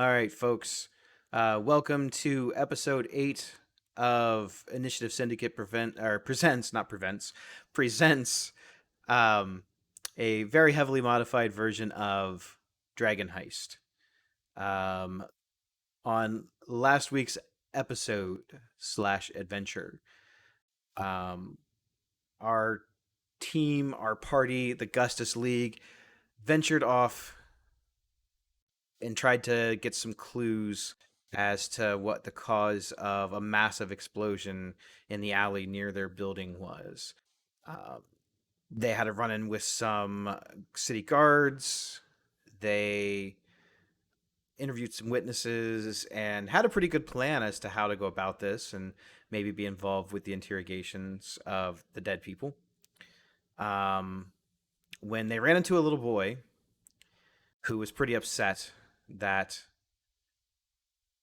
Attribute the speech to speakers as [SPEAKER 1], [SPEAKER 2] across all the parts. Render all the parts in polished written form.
[SPEAKER 1] All right, folks. Welcome to episode 8 of Initiative Syndicate presents um, a very heavily modified version of Dragon Heist. Um, on last week's episode slash adventure, um, our team, our party, the Gustus League, ventured off and tried to get some clues as to what the cause of a massive explosion in the alley near their building was. Uh, they had a run in with some city guards. They interviewed some witnesses and had a pretty good plan as to how to go about this and maybe be involved with the interrogations of the dead people. Um, when they ran into a little boy who was pretty upset that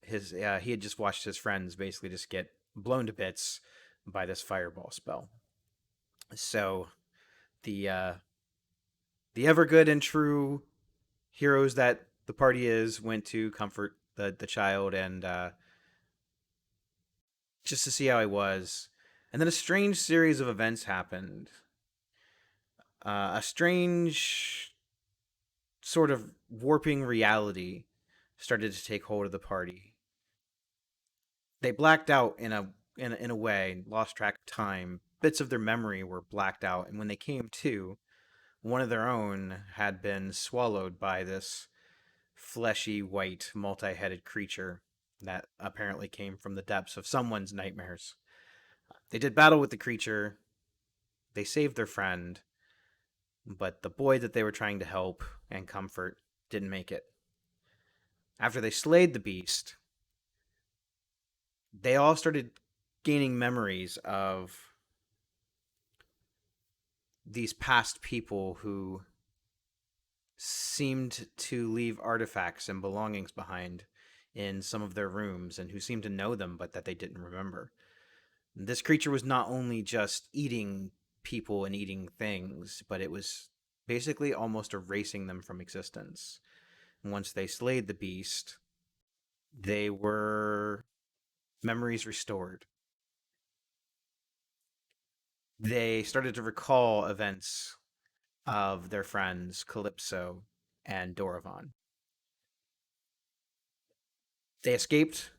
[SPEAKER 1] he had just watched his friends basically just get blown to bits by this fireball spell. So the the ever good and true heroes that the party is went to comfort the child and just to see how he was. And then a strange series of events happened. A strange sort of warping reality started to take hold of the party. They blacked out in a way, lost track of time. Bits of their memory were blacked out, and when they came to, one of their own had been swallowed by this fleshy, white, multi-headed creature that apparently came from the depths of someone's nightmares. They did battle with the creature. They saved their friend, but the boy that they were trying to help and comfort didn't make it. After they slayed the beast, they all started gaining memories of these past people who seemed to leave artifacts and belongings behind in some of their rooms and who seemed to know them but that they didn't remember. This creature was not only just eating people and eating things, but it was basically almost erasing them from existence. And once they slayed the beast, they were memories restored. They started to recall events of their friends Calypso and Doravan. They escaped.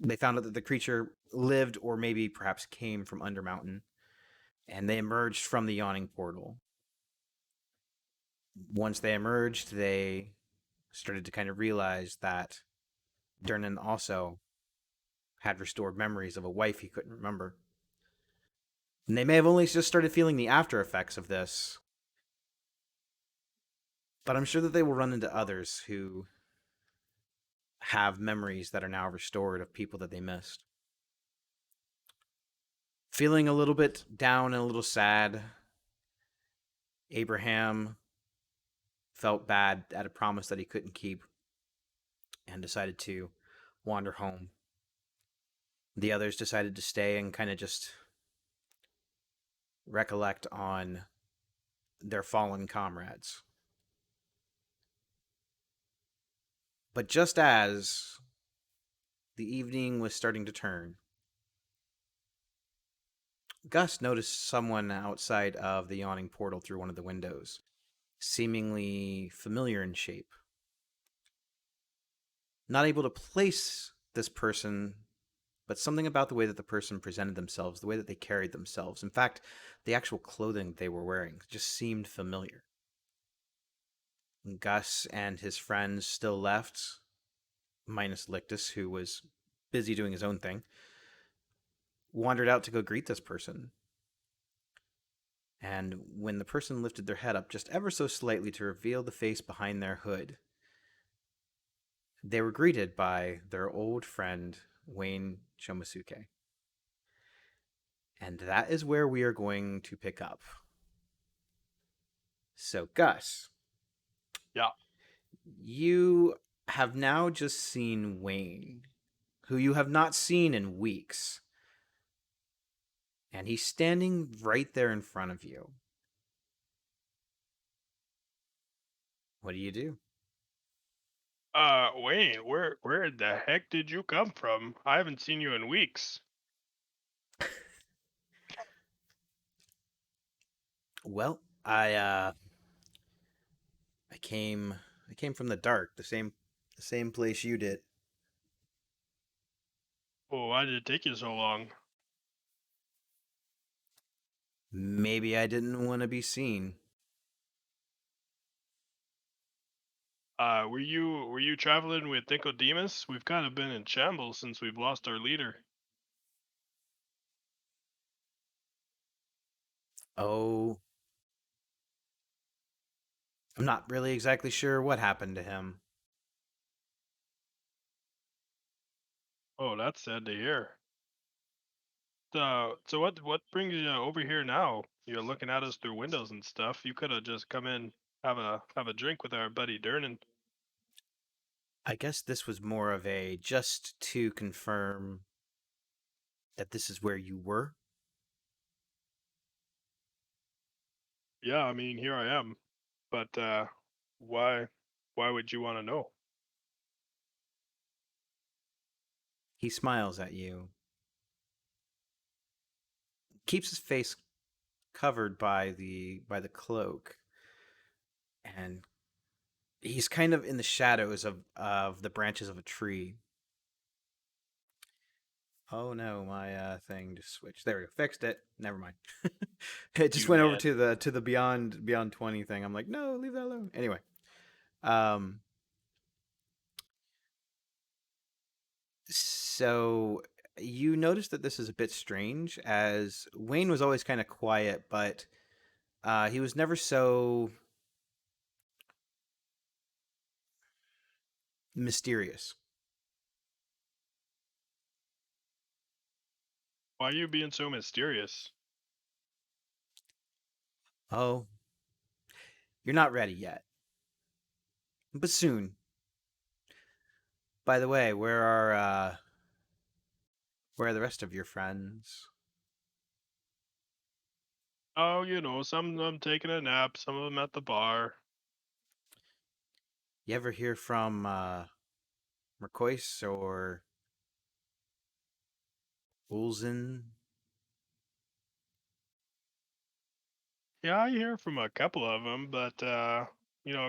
[SPEAKER 1] They found out that the creature lived or maybe perhaps came from Undermountain, and they emerged from the yawning portal. Once they emerged, they started to kind of realize that Durnan also had restored memories of a wife he couldn't remember. And they may have only just started feeling the after effects of this, but I'm sure that they will run into others who have memories that are now restored of people that they missed. Feeling a little bit down and a little sad, Abraham felt bad at a promise that he couldn't keep and decided to wander home. The others decided to stay and kind of just recollect on their fallen comrades. But just as the evening was starting to turn, Gus noticed someone outside of the yawning portal through one of the windows, seemingly familiar in shape. Not able to place this person, but something about the way that the person presented themselves, the way that they carried themselves, in fact, the actual clothing they were wearing just seemed familiar. Gus and his friends still left, minus Lictus, who was busy doing his own thing, wandered out to go greet this person. And when the person lifted their head up just ever so slightly to reveal the face behind their hood, they were greeted by their old friend, Wayne Shomasuke. And that is where we are going to pick up. So, Gus,
[SPEAKER 2] Yeah.
[SPEAKER 1] you have now just seen Wayne, who you have not seen in weeks. And he's standing right there in front of you. What do you do?
[SPEAKER 2] Wayne, where the heck did you come from? I haven't seen you in weeks.
[SPEAKER 1] Well, I came I came from the dark, the same place you did.
[SPEAKER 2] Oh, why did it take you so long?
[SPEAKER 1] Maybe I didn't want to be seen.
[SPEAKER 2] Were you traveling with Nicodemus? We've kind of been in shambles since we've lost our leader.
[SPEAKER 1] Oh, I'm not really exactly sure what happened to him.
[SPEAKER 2] Oh, that's sad to hear. So what brings you over here now? You're looking at us through windows and stuff. You could have just come in, have a drink with our buddy Durnan.
[SPEAKER 1] I guess this was more of a just to confirm that this is where you were.
[SPEAKER 2] Yeah, I mean, here I am. But why why would you want to know?
[SPEAKER 1] He smiles at you, keeps his face covered by the cloak, and he's kind of in the shadows of the branches of a tree. Oh no, my thing just switched. There we go. Fixed it. Never mind. It just
[SPEAKER 2] You
[SPEAKER 1] went over
[SPEAKER 2] man.
[SPEAKER 1] to the beyond 20 thing. I'm like, no, leave that alone. Anyway, um, so you notice that this is a bit strange, as Wayne was always kind of quiet, but he was never so mysterious.
[SPEAKER 2] Why are you being so mysterious?
[SPEAKER 1] Oh, you're not ready yet, but soon. By the way, where are the rest of your friends?
[SPEAKER 2] Oh, some of them taking a nap, some of them at the bar.
[SPEAKER 1] You ever hear from Mercois or Ulzen?
[SPEAKER 2] Yeah, I hear from a couple of them, but a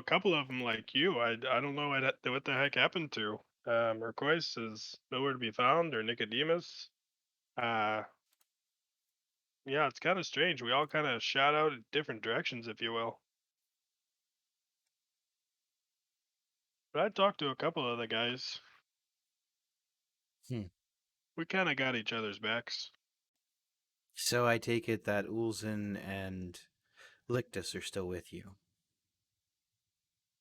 [SPEAKER 2] couple of them like you, I don't know what the heck happened to. Mercois is nowhere to be found, or Nicodemus. Uh, yeah, it's kind of strange. We all kind of shot out in different directions, if you will. But I talked to a couple of the guys.
[SPEAKER 1] Hmm.
[SPEAKER 2] We kind of got each other's backs.
[SPEAKER 1] So I take it that Ulzen and Lictus are still with you.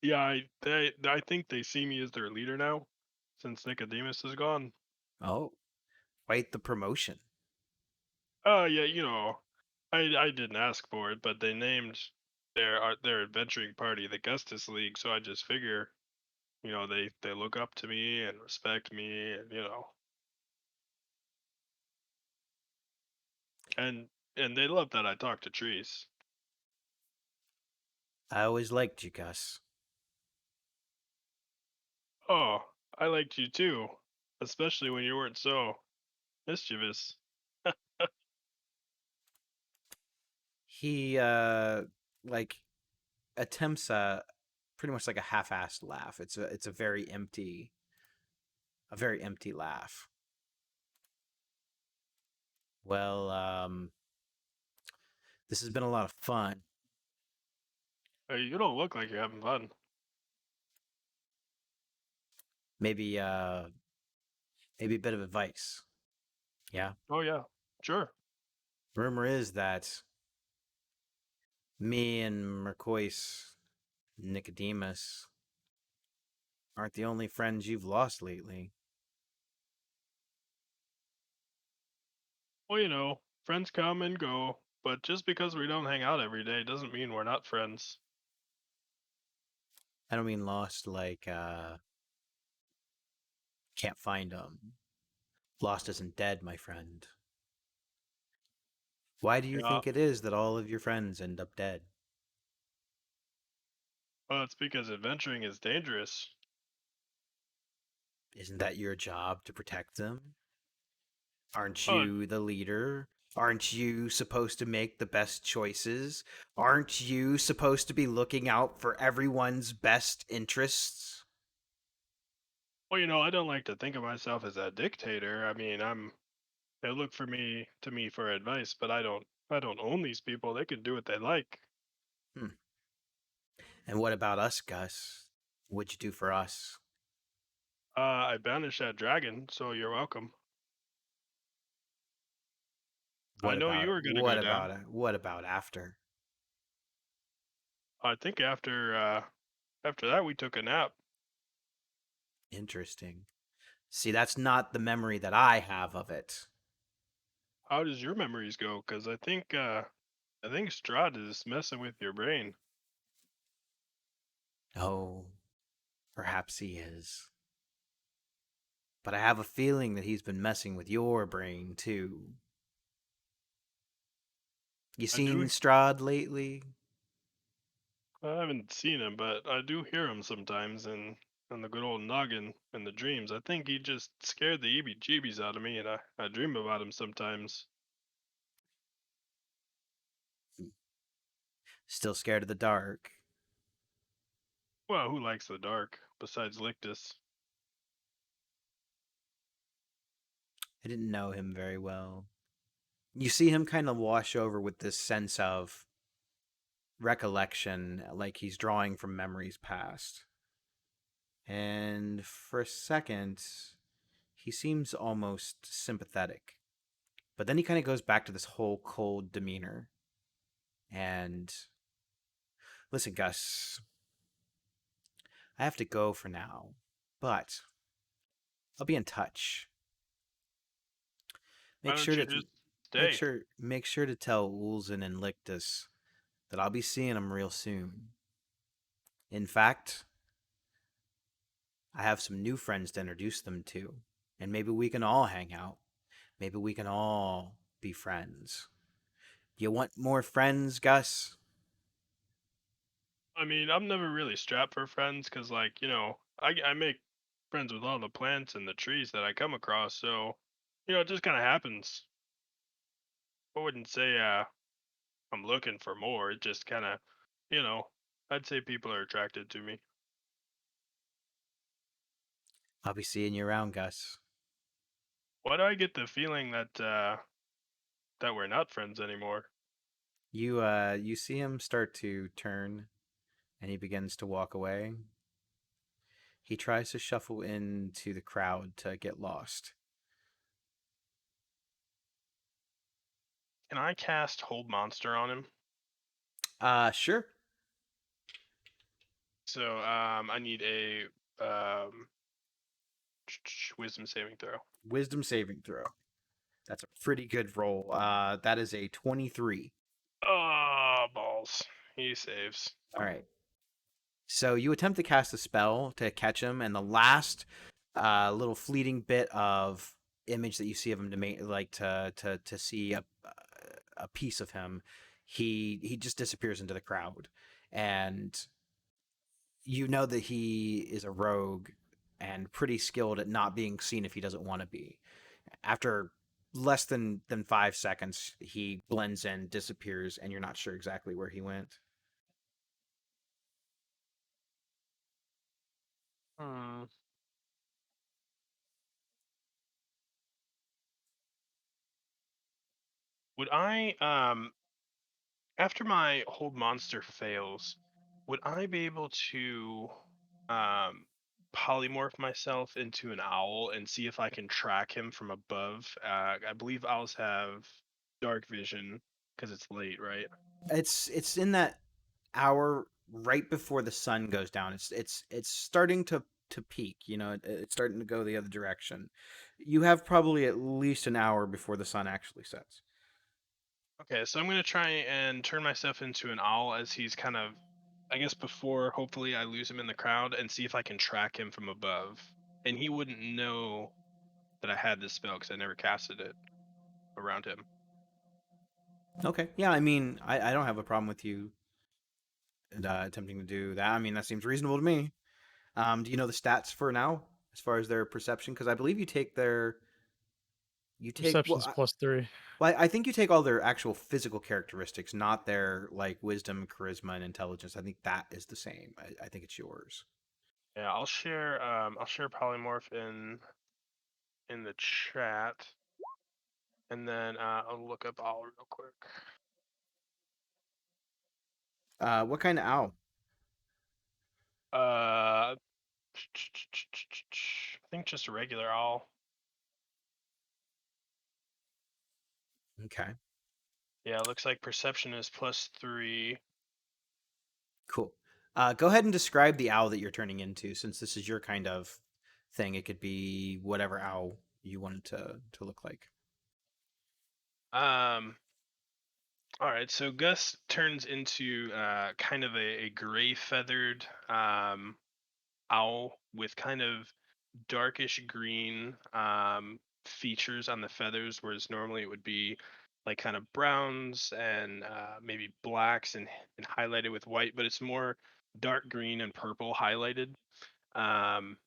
[SPEAKER 2] Yeah, I think they see me as their leader now, since Nicodemus is gone.
[SPEAKER 1] Oh, quite the promotion.
[SPEAKER 2] Oh yeah, I didn't ask for it, but they named their adventuring party the Gustus League, so I just figure, they look up to me and respect me, and and they love that I talk to trees.
[SPEAKER 1] I always liked you, Gus.
[SPEAKER 2] Oh, I liked you too, especially when you weren't so mischievous.
[SPEAKER 1] He like attempts pretty much like a half-assed laugh. It's a very empty laugh. Well, this has been a lot of fun.
[SPEAKER 2] Hey, you don't look like you're having fun.
[SPEAKER 1] Maybe maybe a bit of advice. Yeah.
[SPEAKER 2] Oh yeah, sure.
[SPEAKER 1] Rumor is that me and Mercois Nicodemus aren't the only friends you've lost lately.
[SPEAKER 2] Well, friends come and go, but just because we don't hang out every day doesn't mean we're not friends.
[SPEAKER 1] I don't mean lost like can't find them. Lost isn't dead, my friend. Why do you
[SPEAKER 2] Yeah,
[SPEAKER 1] think it is that all of your friends end up dead?
[SPEAKER 2] well, it's because adventuring is dangerous.
[SPEAKER 1] Isn't that your job to protect them? Aren't
[SPEAKER 2] Oh,
[SPEAKER 1] you the leader? Aren't you supposed to make the best choices? Aren't you supposed to be looking out for everyone's best interests?
[SPEAKER 2] well, I don't like to think of myself as a dictator. I mean, they look for me to me for advice, but I don't own these people. They can do what they like.
[SPEAKER 1] Hmm. And what about us, Gus? What'd you do for us?
[SPEAKER 2] I banished that dragon, so you're welcome. I know you were gonna go down.
[SPEAKER 1] What about after?
[SPEAKER 2] I think after that we took a nap.
[SPEAKER 1] Interesting. See, that's not the memory that I have of it.
[SPEAKER 2] How does your memories go? Because I think Strahd is messing with your brain.
[SPEAKER 1] Oh, perhaps he is. But I have a feeling that he's been messing with your brain too. You
[SPEAKER 2] I do.
[SPEAKER 1] seen Strahd lately?
[SPEAKER 2] I haven't seen him, but I do hear him sometimes in the good old noggin in the dreams. I think he just scared the EBGBs out of me, and I dream about him sometimes.
[SPEAKER 1] Still scared of the dark.
[SPEAKER 2] Well, who likes the dark besides Lictus?
[SPEAKER 1] I didn't know him very well. You see him kind of wash over with this sense of recollection, like he's drawing from memories past. And for a second, he seems almost sympathetic. But then he kind of goes back to this whole cold demeanor. And listen, Gus, I have to go for now, but I'll be in touch.
[SPEAKER 2] Why
[SPEAKER 1] Make sure
[SPEAKER 2] don't you
[SPEAKER 1] to
[SPEAKER 2] just stay?
[SPEAKER 1] make sure to tell Ulzen and Lictus that I'll be seeing them real soon. In fact, I have some new friends to introduce them to, and maybe we can all hang out. Maybe we can all be friends. Do you want more friends, Gus?
[SPEAKER 2] I mean, I'm never really strapped for friends because, like, I make friends with all the plants and the trees that I come across. So, it just kind of happens. I wouldn't say I'm looking for more. It just kind of, you know, I'd say people are attracted to me.
[SPEAKER 1] I'll be seeing you around, Gus.
[SPEAKER 2] Why do I get the feeling that we're not friends anymore?
[SPEAKER 1] You see him start to turn and he begins to walk away. He tries to shuffle into the crowd to get lost.
[SPEAKER 2] Can I cast Hold Monster on him?
[SPEAKER 1] Sure.
[SPEAKER 2] So I need a Wisdom saving throw.
[SPEAKER 1] Wisdom saving throw. That's a pretty good roll. That is a 23.
[SPEAKER 2] Oh, balls. He saves.
[SPEAKER 1] All right. So you attempt to cast a spell to catch him, and the last little fleeting bit of image that you see of him to make, like to see a piece of him, he just disappears into the crowd, and you know that he is a rogue and pretty skilled at not being seen if he doesn't want to be. After less than 5 seconds, he blends in, disappears, and you're not sure exactly where he went.
[SPEAKER 2] Hmm. Would I after my Hold Monster fails, would I be able to um polymorph myself into an owl and see if I can track him from above? I believe owls have dark vision because it's late, right?
[SPEAKER 1] It's in that hour right before the sun goes down. It's starting to peak. It's starting to go the other direction. You have probably at least an hour before the sun actually sets.
[SPEAKER 2] Okay, so I'm gonna try and turn myself into an owl as he's kind of, I guess, before hopefully I lose him in the crowd and see if I can track him from above. And he wouldn't know that I had this spell because I never casted it around him.
[SPEAKER 1] Okay, yeah. I mean, I don't have a problem with you attempting to do that. I mean, that seems reasonable to me. Do you know the stats for now? as far as their perception? Because I believe you take their you take
[SPEAKER 3] Perception's +3.
[SPEAKER 1] well, I think you take all their actual physical characteristics, not their like wisdom, charisma, and intelligence. I think that is the same. I think it's yours.
[SPEAKER 2] Yeah, I'll share polymorph in the chat, and then I'll look up owl real quick.
[SPEAKER 1] What kind of owl?
[SPEAKER 2] I think just a regular owl.
[SPEAKER 1] Okay,
[SPEAKER 2] Yeah, it looks like perception is +3.
[SPEAKER 1] cool. Go ahead and describe the owl that you're turning into, since this is your kind of thing. It could be whatever owl you want it to look like.
[SPEAKER 2] Um, all right, so Gus turns into kind of a gray feathered owl with kind of darkish green features on the feathers, whereas normally it would be like kind of browns and maybe blacks and highlighted with white, but it's more dark green and purple highlighted. Um,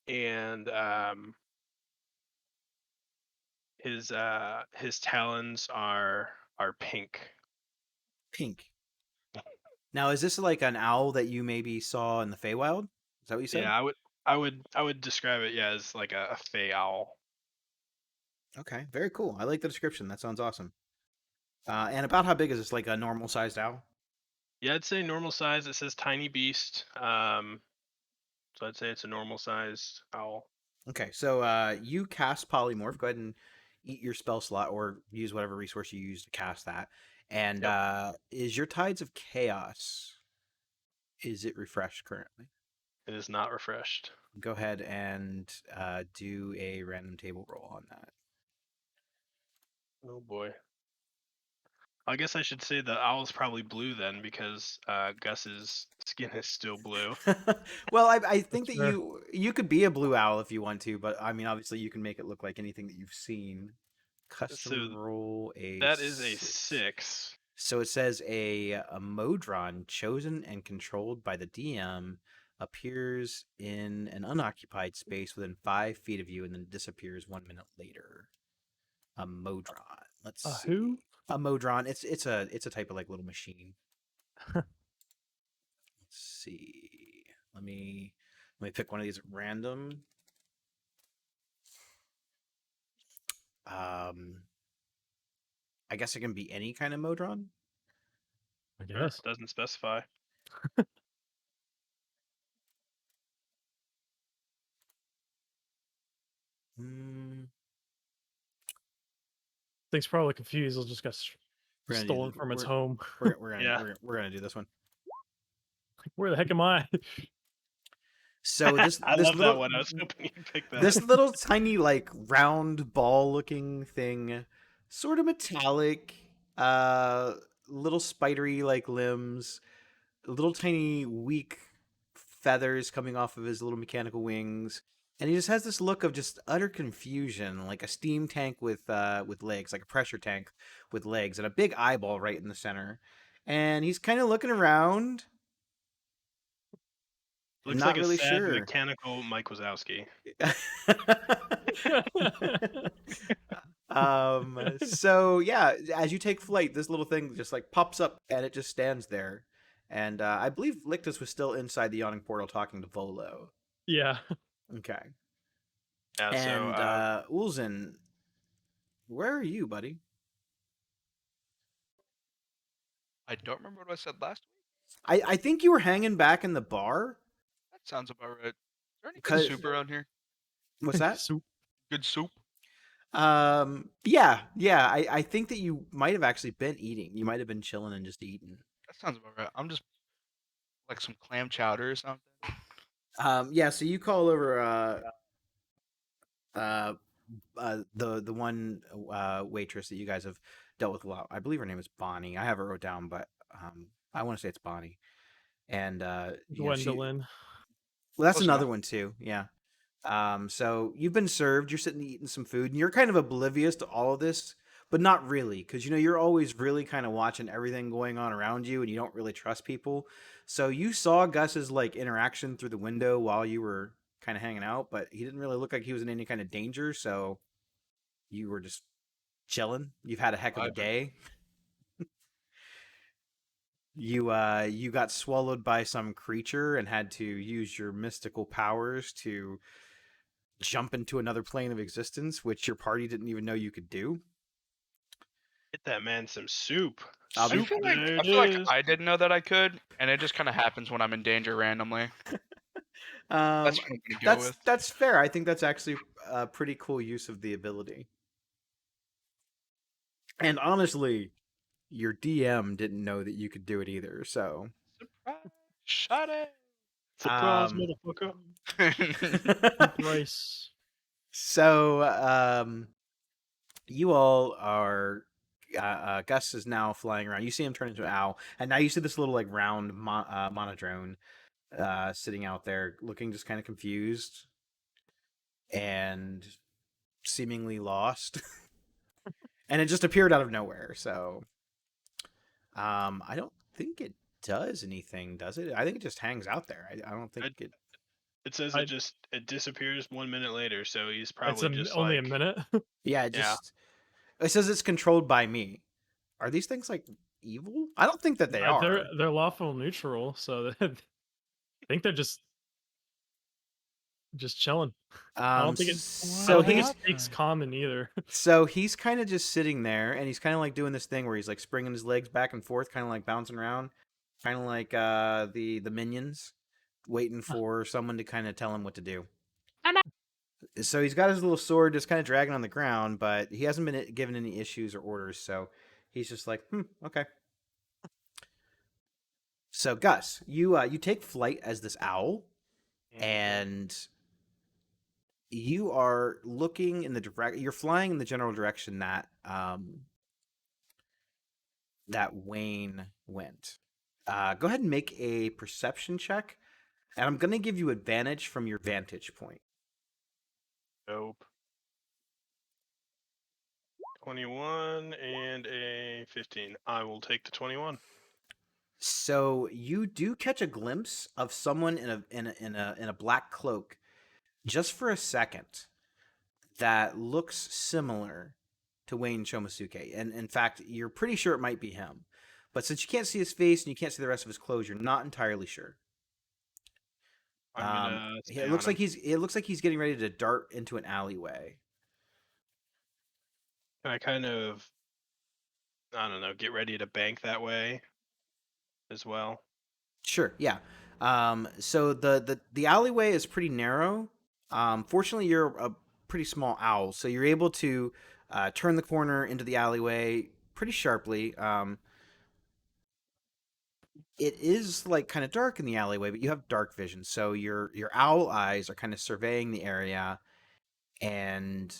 [SPEAKER 2] and his talons are pink.
[SPEAKER 1] Pink. Now, is this like an owl that you maybe saw in the Feywild? Is that what you said?
[SPEAKER 2] Yeah, I would describe it, yeah, as like a fey owl.
[SPEAKER 1] Okay, very cool. I like the description. That sounds awesome. And about how big is this? Like a normal sized owl?
[SPEAKER 2] Yeah, I'd say normal size. It says tiny beast. So I'd say it's a normal sized owl.
[SPEAKER 1] Okay, so you cast polymorph. Go ahead and eat your spell slot, or use whatever resource you use to cast that. And
[SPEAKER 2] Yep,
[SPEAKER 1] is your Tides of Chaos? Is it refreshed currently?
[SPEAKER 2] it is not refreshed.
[SPEAKER 1] Go ahead and do a random table roll on
[SPEAKER 2] Oh boy. I guess I should say the owl's probably blue then because Gus's skin is still blue.
[SPEAKER 1] that. Well, I think
[SPEAKER 3] That's
[SPEAKER 1] that
[SPEAKER 3] fair.
[SPEAKER 1] you could be a blue owl if you want to, but I mean, obviously, you can make it look like anything that you've seen.
[SPEAKER 2] So
[SPEAKER 1] Custom roll a
[SPEAKER 2] that is a
[SPEAKER 1] 6.
[SPEAKER 2] 6.
[SPEAKER 1] So it says a Modron chosen and controlled by the DM appears in an unoccupied space within 5 feet of you and then disappears 1 minute later. A Modron. Let's see.
[SPEAKER 3] Who?
[SPEAKER 1] A Modron. It's a type of like little machine. Let's see. Let me pick one of these at random. Um, I guess it can be any kind of Modron.
[SPEAKER 3] I
[SPEAKER 2] Sure,
[SPEAKER 3] guess.
[SPEAKER 2] doesn't specify.
[SPEAKER 1] Hmm.
[SPEAKER 3] Thing's probably confused. It just got
[SPEAKER 1] We're gonna do
[SPEAKER 3] stolen
[SPEAKER 1] this.
[SPEAKER 3] from its home.
[SPEAKER 2] Yeah,
[SPEAKER 1] We're gonna do this one.
[SPEAKER 3] Where the heck am I?
[SPEAKER 1] So this
[SPEAKER 2] I
[SPEAKER 1] this
[SPEAKER 2] love that
[SPEAKER 1] little
[SPEAKER 2] one. I was hoping you'd pick that.
[SPEAKER 1] this little tiny like round ball looking thing, sort of metallic, uh, little spidery like limbs, little tiny weak feathers coming off of his little mechanical wings, and he just has this look of just utter confusion, like a steam tank with legs, like a pressure tank with legs, and a big eyeball right in the center. And he's kind of looking around,
[SPEAKER 2] Looks
[SPEAKER 1] not
[SPEAKER 2] like a
[SPEAKER 1] really
[SPEAKER 2] sad
[SPEAKER 1] sure.
[SPEAKER 2] mechanical Mike Wazowski.
[SPEAKER 1] So yeah, as you take flight, this little thing just like pops up and it just stands there. And I believe Lictus was still inside the yawning portal talking to Volo.
[SPEAKER 3] Yeah.
[SPEAKER 1] Okay.
[SPEAKER 2] Yeah, so
[SPEAKER 1] And Ulzin, where are you, buddy?
[SPEAKER 4] I don't remember what I said last week.
[SPEAKER 1] I think you were hanging back in the bar.
[SPEAKER 4] That sounds about right. Is there any good
[SPEAKER 1] Cause
[SPEAKER 4] soup around here?
[SPEAKER 1] what's that?
[SPEAKER 3] Soup.
[SPEAKER 4] Good soup?
[SPEAKER 1] Yeah. I think that you might have actually been eating. You might have been chilling and just eating.
[SPEAKER 4] That sounds about right. I'm just like some clam chowder or something.
[SPEAKER 1] Yeah. So you call over uh the one waitress that you guys have dealt with a lot. I believe her name is Bonnie. I have her wrote down, but I want to say it's Bonnie. And she
[SPEAKER 3] Gwendolyn.
[SPEAKER 1] well, that's
[SPEAKER 4] Close
[SPEAKER 1] another
[SPEAKER 4] enough.
[SPEAKER 1] one too. Yeah. So you've been served. You're sitting eating some food, and you're kind of oblivious to all of this, but not really, because you're always really kind of watching everything going on around you, and you don't really trust people. So you saw Gus's like interaction through the window while you were kind of hanging out, but he didn't really look like he was in any kind of danger. So you were just chilling. You've had a heck of a
[SPEAKER 4] Vibing.
[SPEAKER 1] day. You got swallowed by some creature and had to use your mystical powers to jump into another plane of existence, which your party didn't even know you could do.
[SPEAKER 2] Get that man some soup.
[SPEAKER 1] I'll be-
[SPEAKER 2] Soup, there
[SPEAKER 4] I
[SPEAKER 2] it
[SPEAKER 4] feel like
[SPEAKER 2] is.
[SPEAKER 4] I didn't know that I could, and it just kind of happens when I'm in danger randomly. That's what I'm gonna go with.
[SPEAKER 1] That's fair. I think that's actually a pretty cool use of the ability. And honestly, your DM didn't know that you could do it either. So,
[SPEAKER 4] Surprise! Shut it!
[SPEAKER 2] Surprise,
[SPEAKER 1] um,
[SPEAKER 2] motherfucker.
[SPEAKER 3] Bryce.
[SPEAKER 1] so you all are. Gus is now flying around. You see him turn into an owl, and now you see this little like round monodrone sitting out there, looking just kind of confused and seemingly lost. And it just appeared out of nowhere. So, I don't think it does anything, does it? I think it just hangs out there. I don't think it.
[SPEAKER 2] It says
[SPEAKER 3] I-
[SPEAKER 2] it disappears 1 minute later, so he's
[SPEAKER 3] It's
[SPEAKER 2] probably just
[SPEAKER 3] only
[SPEAKER 2] like
[SPEAKER 3] a minute.
[SPEAKER 1] Yeah,
[SPEAKER 2] Yeah.
[SPEAKER 1] it says it's controlled by me. Are these things like evil? I don't think that they are.
[SPEAKER 3] They're lawful neutral, so I think they're just chilling. I don't think it. I
[SPEAKER 1] So
[SPEAKER 3] don't think
[SPEAKER 1] he's
[SPEAKER 3] it speaks common either.
[SPEAKER 1] so he's kind of just sitting there, and he's kind of like doing this thing where he's like springing his legs back and forth, kind of like bouncing around, kind of like the minions, waiting for someone to kind of tell him what to do. So he's got his little sword just kind of dragging on the ground, but he hasn't been given any issues or orders, so he's just like, okay. So Gus, you take flight as this owl, and you are looking in the you're flying in the general direction that that Wayne went. Go ahead and make a perception check, and I'm going to give you advantage from your vantage point.
[SPEAKER 2] Nope. 21 and a 15. I will take the 21.
[SPEAKER 1] So you do catch a glimpse of someone in a black cloak, just for a second, that looks similar to Wayne Shomasuke, and in fact, you're pretty sure it might be him. But since you can't see his face and you can't see the rest of his clothes, you're not entirely sure.
[SPEAKER 2] I'm gonna stay
[SPEAKER 1] It looks
[SPEAKER 2] on
[SPEAKER 1] like
[SPEAKER 2] him.
[SPEAKER 1] he's getting ready to dart into an alleyway.
[SPEAKER 2] Can I kind of, I don't know, get ready to bank that way as well?
[SPEAKER 1] Sure, yeah. So the alleyway is pretty narrow. Fortunately, you're a pretty small owl, so you're able to turn the corner into the alleyway pretty sharply. It is like kind of dark in the alleyway, but you have dark vision, so your owl eyes are kind of surveying the area, and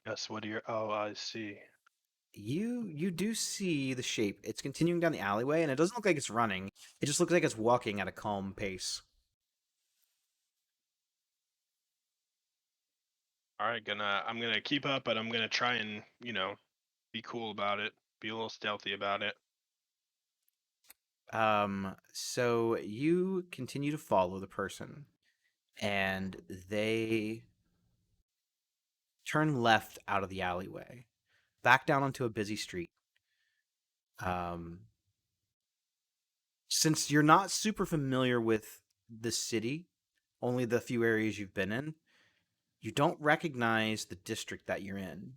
[SPEAKER 2] Yes, what do your eyes see?
[SPEAKER 1] you do see the shape. It's continuing down the alleyway, and it doesn't look like it's running. It just looks like it's walking at a calm pace.
[SPEAKER 2] All right, I'm gonna keep up, but I'm gonna try and, be cool about it, be a little stealthy about it.
[SPEAKER 1] So you continue to follow the person, and they turn left out of the alleyway, back down onto a busy street. Um, since you're not super familiar with the city, only the few areas you've been in, you don't recognize the district that you're in.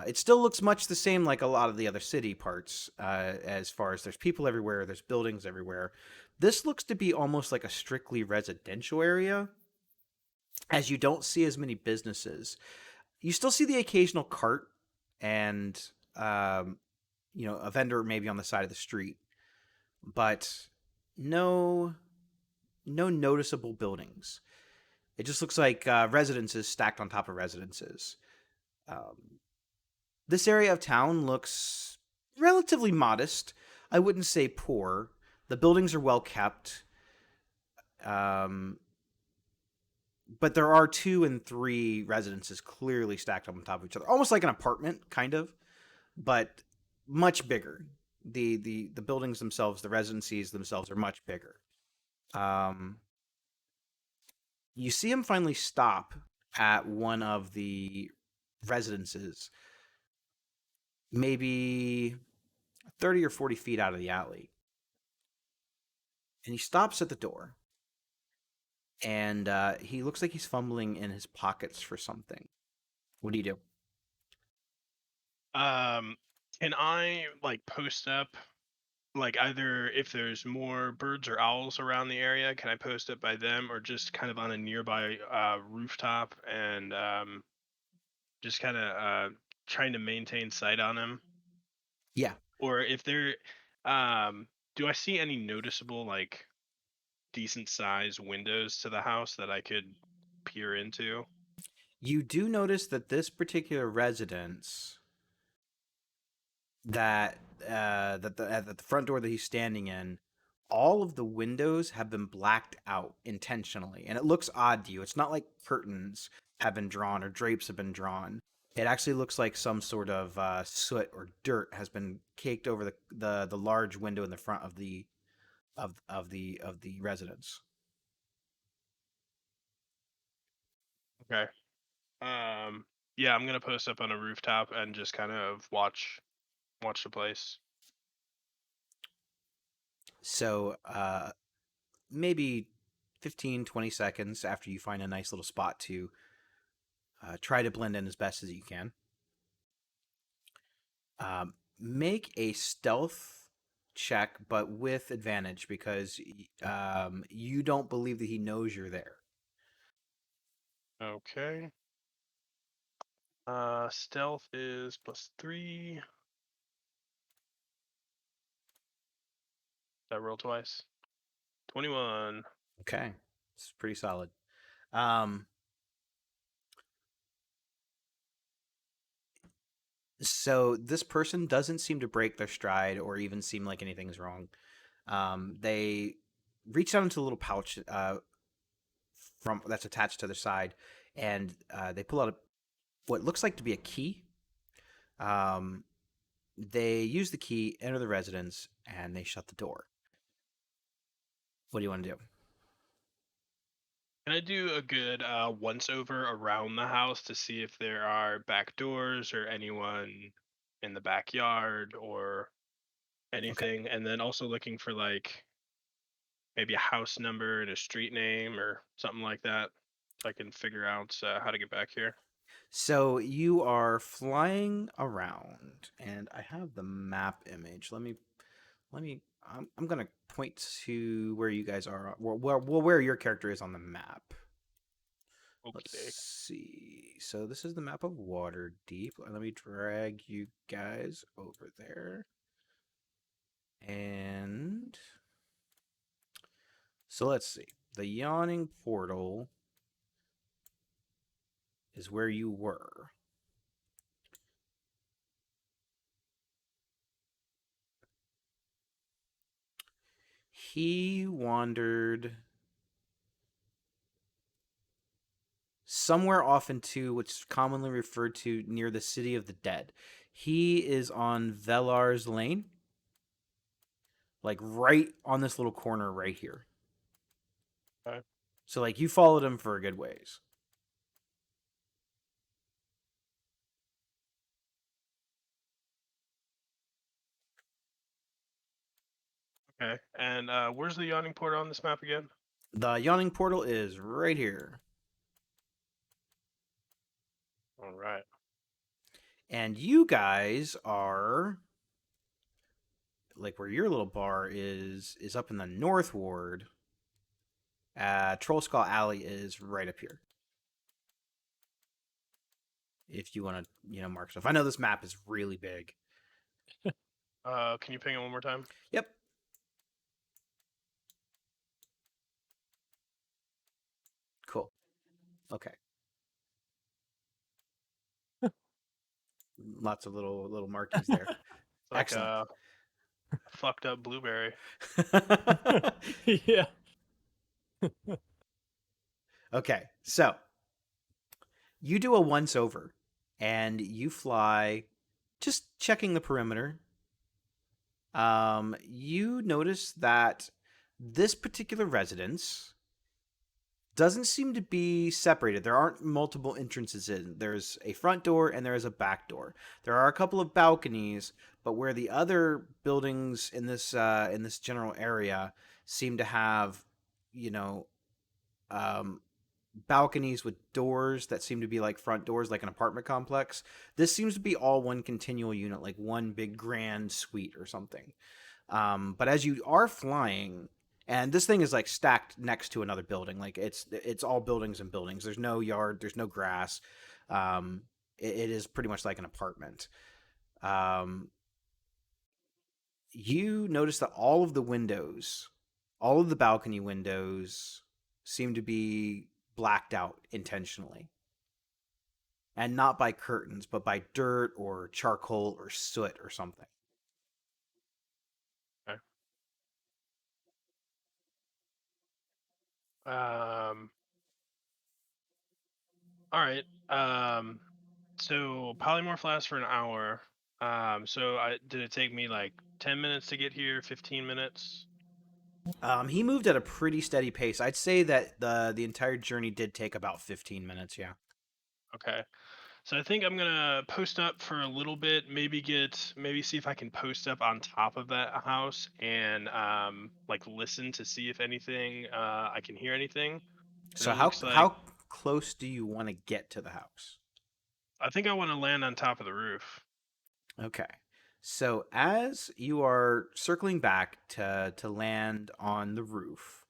[SPEAKER 1] It still looks much the same like a lot of the other city parts, as far as there's people everywhere, there's buildings everywhere. This looks to be almost like a strictly residential area, as you don't see as many businesses. You still see the occasional cart and, a vendor maybe on the side of the street, but no noticeable buildings. It just looks like residences stacked on top of residences. This area of town looks relatively modest. I wouldn't say poor. The buildings are well kept. But there are 2 and 3 residences clearly stacked up on top of each other, almost like an apartment, kind of, but much bigger. The buildings themselves, the residencies themselves, are much bigger. You see him finally stop at one of the residences, maybe 30 or 40 feet out of the alley. And he stops at the door. And he looks like he's fumbling in his pockets for something. What do you do?
[SPEAKER 2] Can I like post up, like either if there's more birds or owls around the area, can I post up by them, or just kind of on a nearby rooftop and just kind of trying to maintain sight on them?
[SPEAKER 1] Yeah.
[SPEAKER 2] Or if they're, do I see any noticeable like decent size windows to the house that I could peer into?
[SPEAKER 1] You do notice that this particular residence, that at the front door that he's standing in, all of the windows have been blacked out intentionally, and it looks odd to you. It's not like curtains have been drawn or drapes have been drawn. It actually looks like some sort of soot or dirt has been caked over the large window in the front of the residence.
[SPEAKER 2] Okay. Um, yeah, I'm gonna post up on a rooftop and just kind of watch the place.
[SPEAKER 1] So maybe 15, 20 seconds after you find a nice little spot to try to blend in as best as you can. Make a stealth check, but with advantage because you don't believe that he knows you're there.
[SPEAKER 2] Okay. Stealth is +3. Did I roll twice? 21.
[SPEAKER 1] Okay, it's pretty solid. Um, so this person doesn't seem to break their stride or even seem like anything's wrong. They reach down into a little pouch from that's attached to their side, and they pull out what looks like to be a key. Um, they use the key, enter the residence, and they shut the door. What do you want to do?
[SPEAKER 2] Can I do a good once over around the house to see if there are back doors or anyone in the backyard or anything? And then also looking for like maybe a house number and a street name or something like that, so I can figure out how to get back here.
[SPEAKER 1] So you are flying around, and I have the map image. Let me. I'm gonna point to where you guys are. Where your character is on the map. Let's
[SPEAKER 2] Okay.
[SPEAKER 1] see. So this is the map of Waterdeep. Let me drag you guys over there. And so let's see. The Yawning Portal is where you were. He wandered somewhere off into what's commonly referred to near the City of the Dead. He is on Velar's Lane, like right on this little corner right here.
[SPEAKER 2] Okay.
[SPEAKER 1] So like you followed him for a good ways.
[SPEAKER 2] Okay. And where's the yawning portal on this map again?
[SPEAKER 1] The Yawning Portal is right here.
[SPEAKER 2] All right.
[SPEAKER 1] And you guys are like where your little bar is up in the North Ward. Troll Skull Alley is right up here. If you want to, mark stuff. I know this map is really big.
[SPEAKER 2] Can you ping it one more time?
[SPEAKER 1] Yep. Cool. Okay. Lots of little markings there.
[SPEAKER 2] It's like
[SPEAKER 1] Excellent.
[SPEAKER 2] a fucked up blueberry.
[SPEAKER 3] Yeah.
[SPEAKER 1] Okay, so you do a once over and you fly, just checking the perimeter. You notice that this particular residence doesn't seem to be separated. There aren't multiple entrances in. There's a front door and there is a back door. There are a couple of balconies, but where the other buildings in this general area seem to have, you know, um, balconies with doors that seem to be like front doors, like an apartment complex. This seems to be all one continual unit, like one big grand suite or something. But as you are flying, and this thing is like stacked next to another building, like it's all buildings and buildings. There's no yard, there's no grass. It is pretty much like an apartment. Um, you notice that all of the balcony windows, seem to be blacked out intentionally. And not by curtains, but by dirt or charcoal or soot or something.
[SPEAKER 2] Okay. Um. All right. So polymorph lasts for an hour. So did it take me like 10 minutes to get here? 15 minutes?
[SPEAKER 1] He moved at a pretty steady pace. I'd say that the entire journey did take about 15 minutes. Yeah.
[SPEAKER 2] Okay. So I think I'm gonna post up for a little bit. Maybe see if I can post up on top of that house and like listen to see if anything I can hear anything. And
[SPEAKER 1] So
[SPEAKER 2] it looks like
[SPEAKER 1] how close do you want to get to the house?
[SPEAKER 2] I think I want to land on top of the roof.
[SPEAKER 1] Okay. So as you are circling back to land on the roof,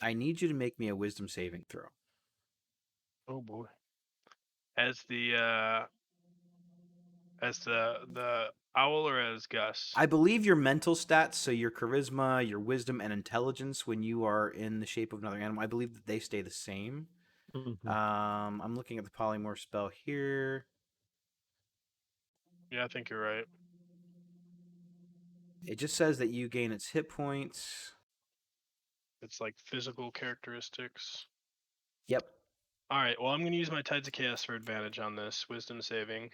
[SPEAKER 1] I need you to make me a wisdom saving throw.
[SPEAKER 2] Oh boy. As the owl or as Gus?
[SPEAKER 1] I believe your mental stats, so your charisma, your wisdom, and intelligence when you are in the shape of another animal, I believe that they stay the same.
[SPEAKER 3] Mm-hmm.
[SPEAKER 1] I'm looking at the polymorph spell here.
[SPEAKER 2] Yeah, I think you're right.
[SPEAKER 1] It just says that you gain its hit points.
[SPEAKER 2] It's like physical characteristics.
[SPEAKER 1] Yep.
[SPEAKER 2] All right. Well, I'm gonna use my Tides of Chaos for advantage on this wisdom saving.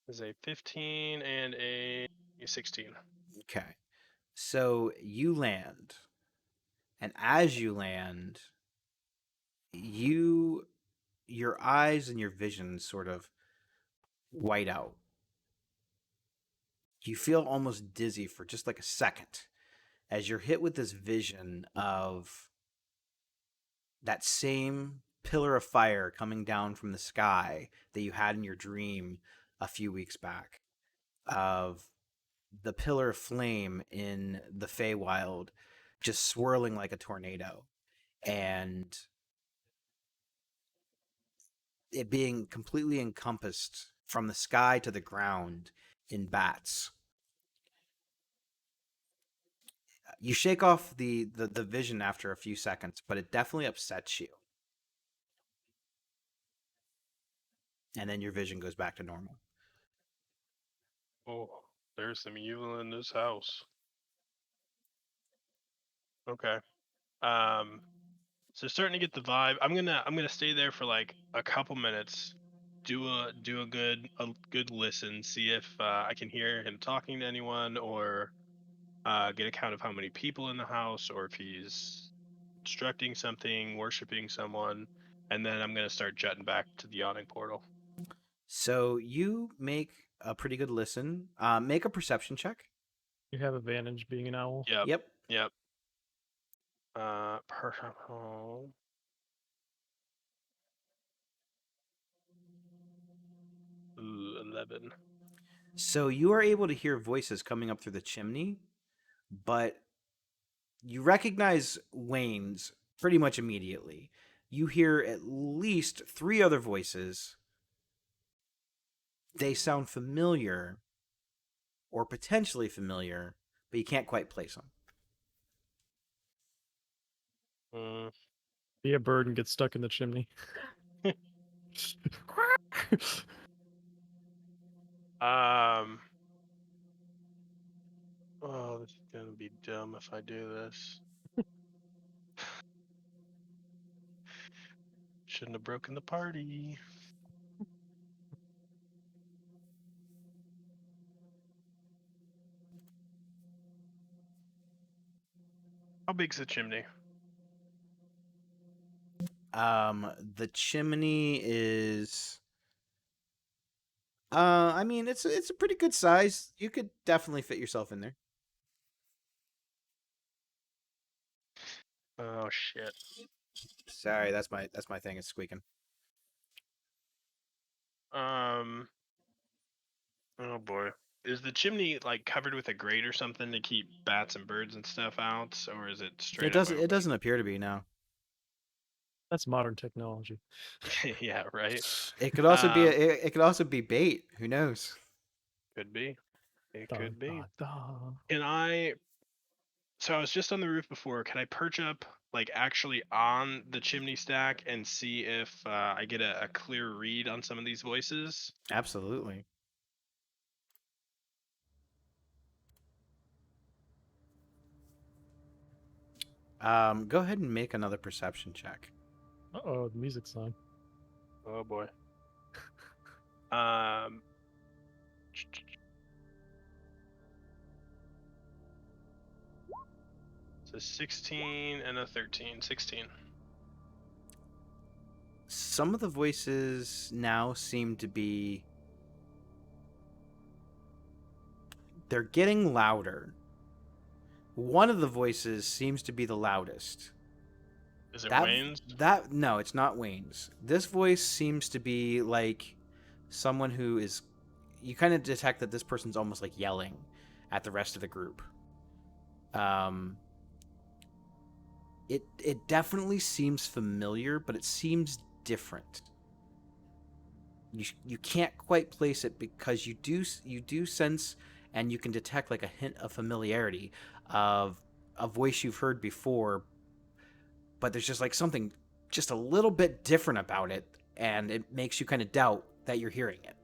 [SPEAKER 2] Is a 15 and a 16.
[SPEAKER 1] Okay. So you land, and as you land, your eyes and your vision sort of white out. You feel almost dizzy for just like a second as you're hit with this vision of that same pillar of fire coming down from the sky that you had in your dream a few weeks back, of the pillar of flame in the Feywild just swirling like a tornado, and it being completely encompassed from the sky to the ground in bats. You shake off the vision after a few seconds, but it definitely upsets you. And then your vision goes back to normal.
[SPEAKER 2] Oh, there's some evil in this house. Okay. Um, so starting to get the vibe. I'm gonna stay there for like a couple minutes, do a good listen, see if I can hear him talking to anyone or get a count of how many people in the house or if he's instructing something, worshiping someone, and then I'm gonna start jutting back to the yawning portal.
[SPEAKER 1] So you make a pretty good listen. Make a perception check.
[SPEAKER 3] You have advantage being an owl.
[SPEAKER 2] Yep.
[SPEAKER 1] Yep.
[SPEAKER 2] Yep. Purple. Ooh, 11.
[SPEAKER 1] So you are able to hear voices coming up through the chimney, but you recognize Wayne's pretty much immediately. You hear at least three other voices. They sound familiar or potentially familiar, but you can't quite place them.
[SPEAKER 2] Mm.
[SPEAKER 3] Be a bird and get stuck in the chimney.
[SPEAKER 2] Um. Oh, this is gonna be dumb if I do this. Shouldn't have broken the party. How big's the chimney?
[SPEAKER 1] The chimney is. I mean, it's a pretty good size. You could definitely fit yourself in there.
[SPEAKER 2] Oh shit.
[SPEAKER 1] Sorry, that's my thing. It's squeaking.
[SPEAKER 2] Oh boy. Is the chimney like covered with a grate or something to keep bats and birds and stuff out, or is it straight up
[SPEAKER 1] It
[SPEAKER 2] open?
[SPEAKER 1] doesn't appear to be now.
[SPEAKER 3] That's modern technology.
[SPEAKER 2] Yeah, right.
[SPEAKER 1] It could also be
[SPEAKER 2] Um,
[SPEAKER 1] it could also be bait. Who knows?
[SPEAKER 2] could be. It
[SPEAKER 3] Dun,
[SPEAKER 2] could be.
[SPEAKER 3] dun, dun.
[SPEAKER 2] Can I? So I was just on the roof before. Can I perch up, like actually on the chimney stack, and see if I get a clear read on some of these voices?
[SPEAKER 1] Absolutely. Go ahead and make another perception check.
[SPEAKER 3] Uh-oh, the music's on.
[SPEAKER 2] Oh boy. Um. So 16 and a 13. 16.
[SPEAKER 1] Some of the voices now seem to be. They're getting louder. One of the voices seems to be the loudest.
[SPEAKER 2] Is it
[SPEAKER 1] That
[SPEAKER 2] Wayne's?
[SPEAKER 1] that no, it's not Wayne's. This voice seems to be like someone who is. You kind of detect that this person's almost like yelling at the rest of the group. It definitely seems familiar, but it seems different. You can't quite place it because you do sense and you can detect like a hint of familiarity of a voice you've heard before, but there's just like something just a little bit different about it, and it makes you kind of doubt that you're hearing it.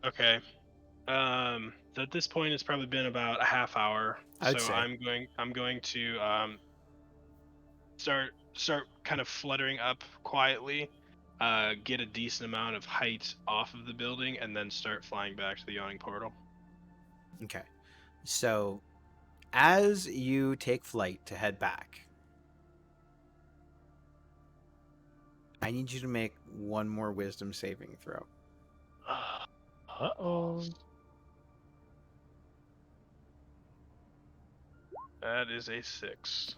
[SPEAKER 2] Okay. So at this point, it's probably been about a half hour.
[SPEAKER 1] I'd
[SPEAKER 2] So
[SPEAKER 1] say.
[SPEAKER 2] I'm going to start kind of fluttering up quietly, get a decent amount of height off of the building, and then start flying back to the yawning portal.
[SPEAKER 1] Okay. So, as you take flight to head back, I need you to make one more wisdom saving throw.
[SPEAKER 3] Uh-oh.
[SPEAKER 2] That is a 6.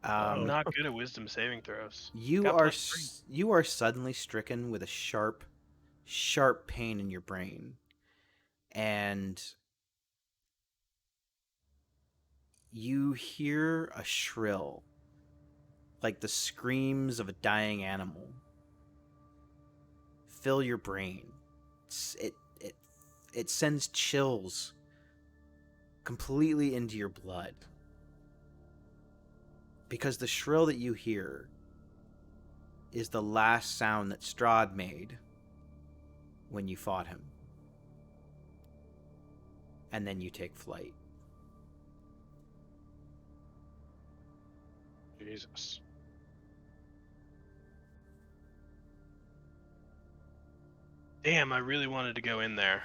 [SPEAKER 2] I'm
[SPEAKER 1] Um,
[SPEAKER 2] not good at wisdom saving throws.
[SPEAKER 1] you
[SPEAKER 2] Got
[SPEAKER 1] are
[SPEAKER 2] +3.
[SPEAKER 1] you are suddenly stricken with a sharp pain in your brain, and you hear a shrill, like the screams of a dying animal, fill your brain. It it sends chills completely into your blood, because the shrill that you hear is the last sound that Strahd made when you fought him. And then you take flight.
[SPEAKER 2] Jesus. Damn, I really wanted to go in there.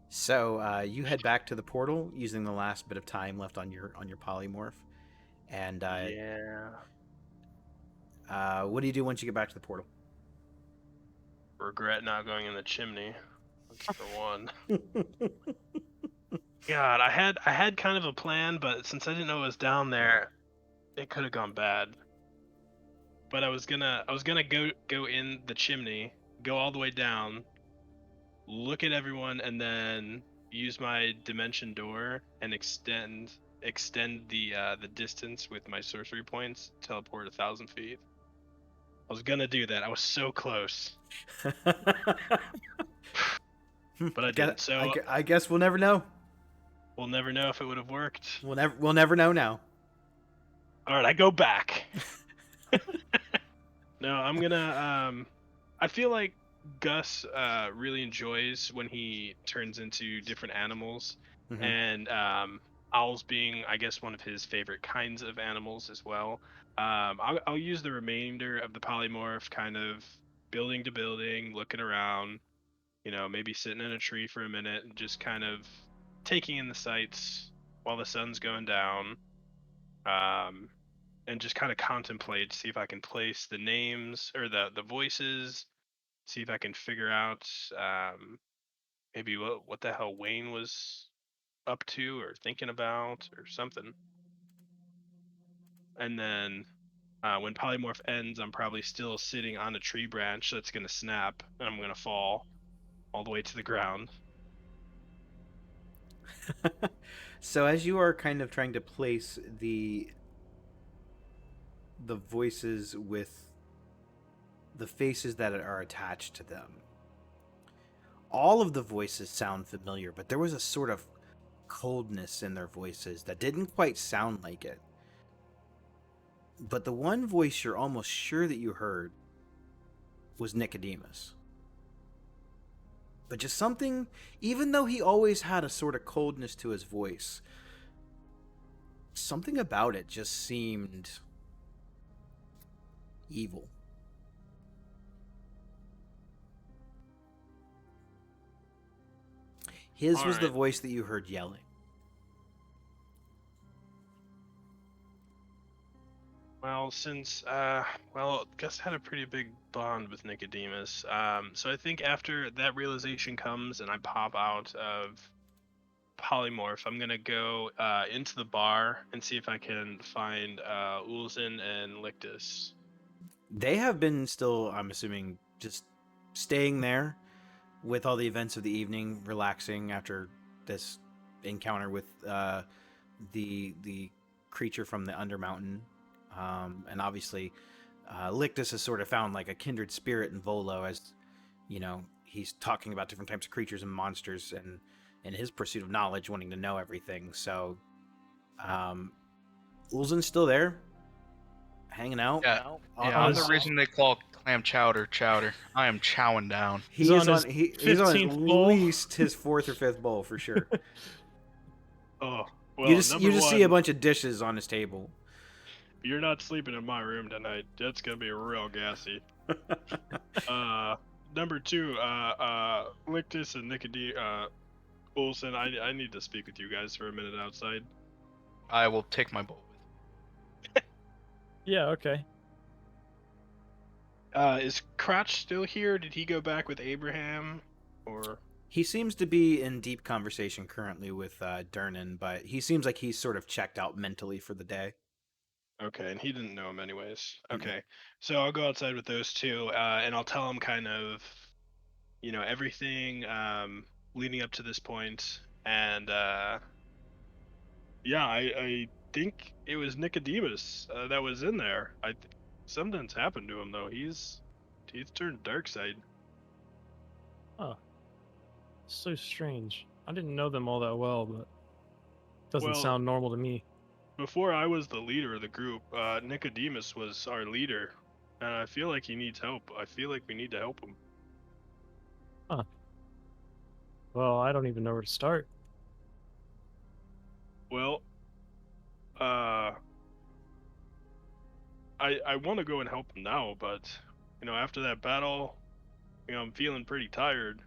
[SPEAKER 1] So you head back to the portal using the last bit of time left on your polymorph, and
[SPEAKER 2] Yeah.
[SPEAKER 1] what do you do once you get back to the portal?
[SPEAKER 2] Regret not going in the chimney. That's for one. God, I had kind of a plan, but since I didn't know it was down there, it could have gone bad. But I was gonna go in the chimney, go all the way down, look at everyone, and then use my dimension door and extend the distance with my sorcery points, teleport 1,000 feet. I was gonna do that. I was so close, but I didn't. So
[SPEAKER 1] I guess we'll never know.
[SPEAKER 2] we'll never know if it would have worked.
[SPEAKER 1] We'll never know now.
[SPEAKER 2] All right, I go back. No, I'm gonna. I feel like Gus really enjoys when he turns into different animals,
[SPEAKER 1] Mhm.
[SPEAKER 2] and owls being, I guess, one of his favorite kinds of animals as well. I'll use the remainder of the polymorph, kind of building to building, looking around, maybe sitting in a tree for a minute and just kind of taking in the sights while the sun's going down, and just kind of contemplate, see if I can place the names or the voices, see if I can figure out maybe what the hell Wayne was up to or thinking about or something. And then when polymorph ends, I'm probably still sitting on a tree branch that's gonna snap and I'm gonna fall all the way to the ground.
[SPEAKER 1] So as you are kind of trying to place the voices with the faces that are attached to them, all of the voices sound familiar, but there was a sort of coldness in their voices that didn't quite sound like it. But the one voice you're almost sure that you heard was Nicodemus. But just something, even though he always had a sort of coldness to his voice, something about it just seemed evil. His
[SPEAKER 2] All
[SPEAKER 1] was the
[SPEAKER 2] right.
[SPEAKER 1] voice that you heard yelling.
[SPEAKER 2] Well, since Gus had a pretty big bond with Nicodemus, so I think after that realization comes and I pop out of polymorph, I'm gonna go into the bar and see if I can find Ulzin and Lictus.
[SPEAKER 1] They have been still, I'm assuming, just staying there with all the events of the evening, relaxing after this encounter with the creature from the Undermountain, and obviously, Lictus has sort of found like a kindred spirit in Volo, as he's talking about different types of creatures and monsters, and in his pursuit of knowledge, wanting to know everything. So, Ulzin's still there, hanging out.
[SPEAKER 4] Yeah, yeah.
[SPEAKER 3] On
[SPEAKER 4] I'm the
[SPEAKER 3] his-
[SPEAKER 4] reason they call clam chowder chowder. I am chowing down.
[SPEAKER 1] He
[SPEAKER 3] He's
[SPEAKER 1] is
[SPEAKER 3] on
[SPEAKER 1] on
[SPEAKER 3] his
[SPEAKER 1] he's on at
[SPEAKER 3] 15th bowl.
[SPEAKER 1] least his fourth or fifth bowl for sure.
[SPEAKER 2] Oh,
[SPEAKER 1] you
[SPEAKER 2] well,
[SPEAKER 1] just
[SPEAKER 2] number one,
[SPEAKER 1] see a bunch of dishes on his table.
[SPEAKER 2] you're not sleeping in my room tonight. That's gonna be real gassy. Number two, Lictus and Olsen, I need to speak with you guys for a minute outside.
[SPEAKER 4] I will take my bowl with.
[SPEAKER 3] Yeah, okay.
[SPEAKER 2] Is Crotch still here? Did he go back with Abraham? Or
[SPEAKER 1] He seems to be in deep conversation currently with Durnan, but he seems like he's sort of checked out mentally for the day.
[SPEAKER 2] okay, and he didn't know him anyways.
[SPEAKER 1] Mm-mm.
[SPEAKER 2] Okay, so I'll go outside with those two, and I'll tell him kind of, everything leading up to this point, and yeah, I think it was Nicodemus that was in there. Something's happened to him though. He's turned dark side.
[SPEAKER 3] So strange. I didn't know them all that well, but doesn't
[SPEAKER 2] Well,
[SPEAKER 3] sound normal to me.
[SPEAKER 2] before I was the leader of the group, Nicodemus was our leader, and I feel like he needs help. I feel like we need to help him.
[SPEAKER 3] Well, I don't even know where to start.
[SPEAKER 2] Well, I want to go and help him now, but after that battle, I'm feeling pretty tired.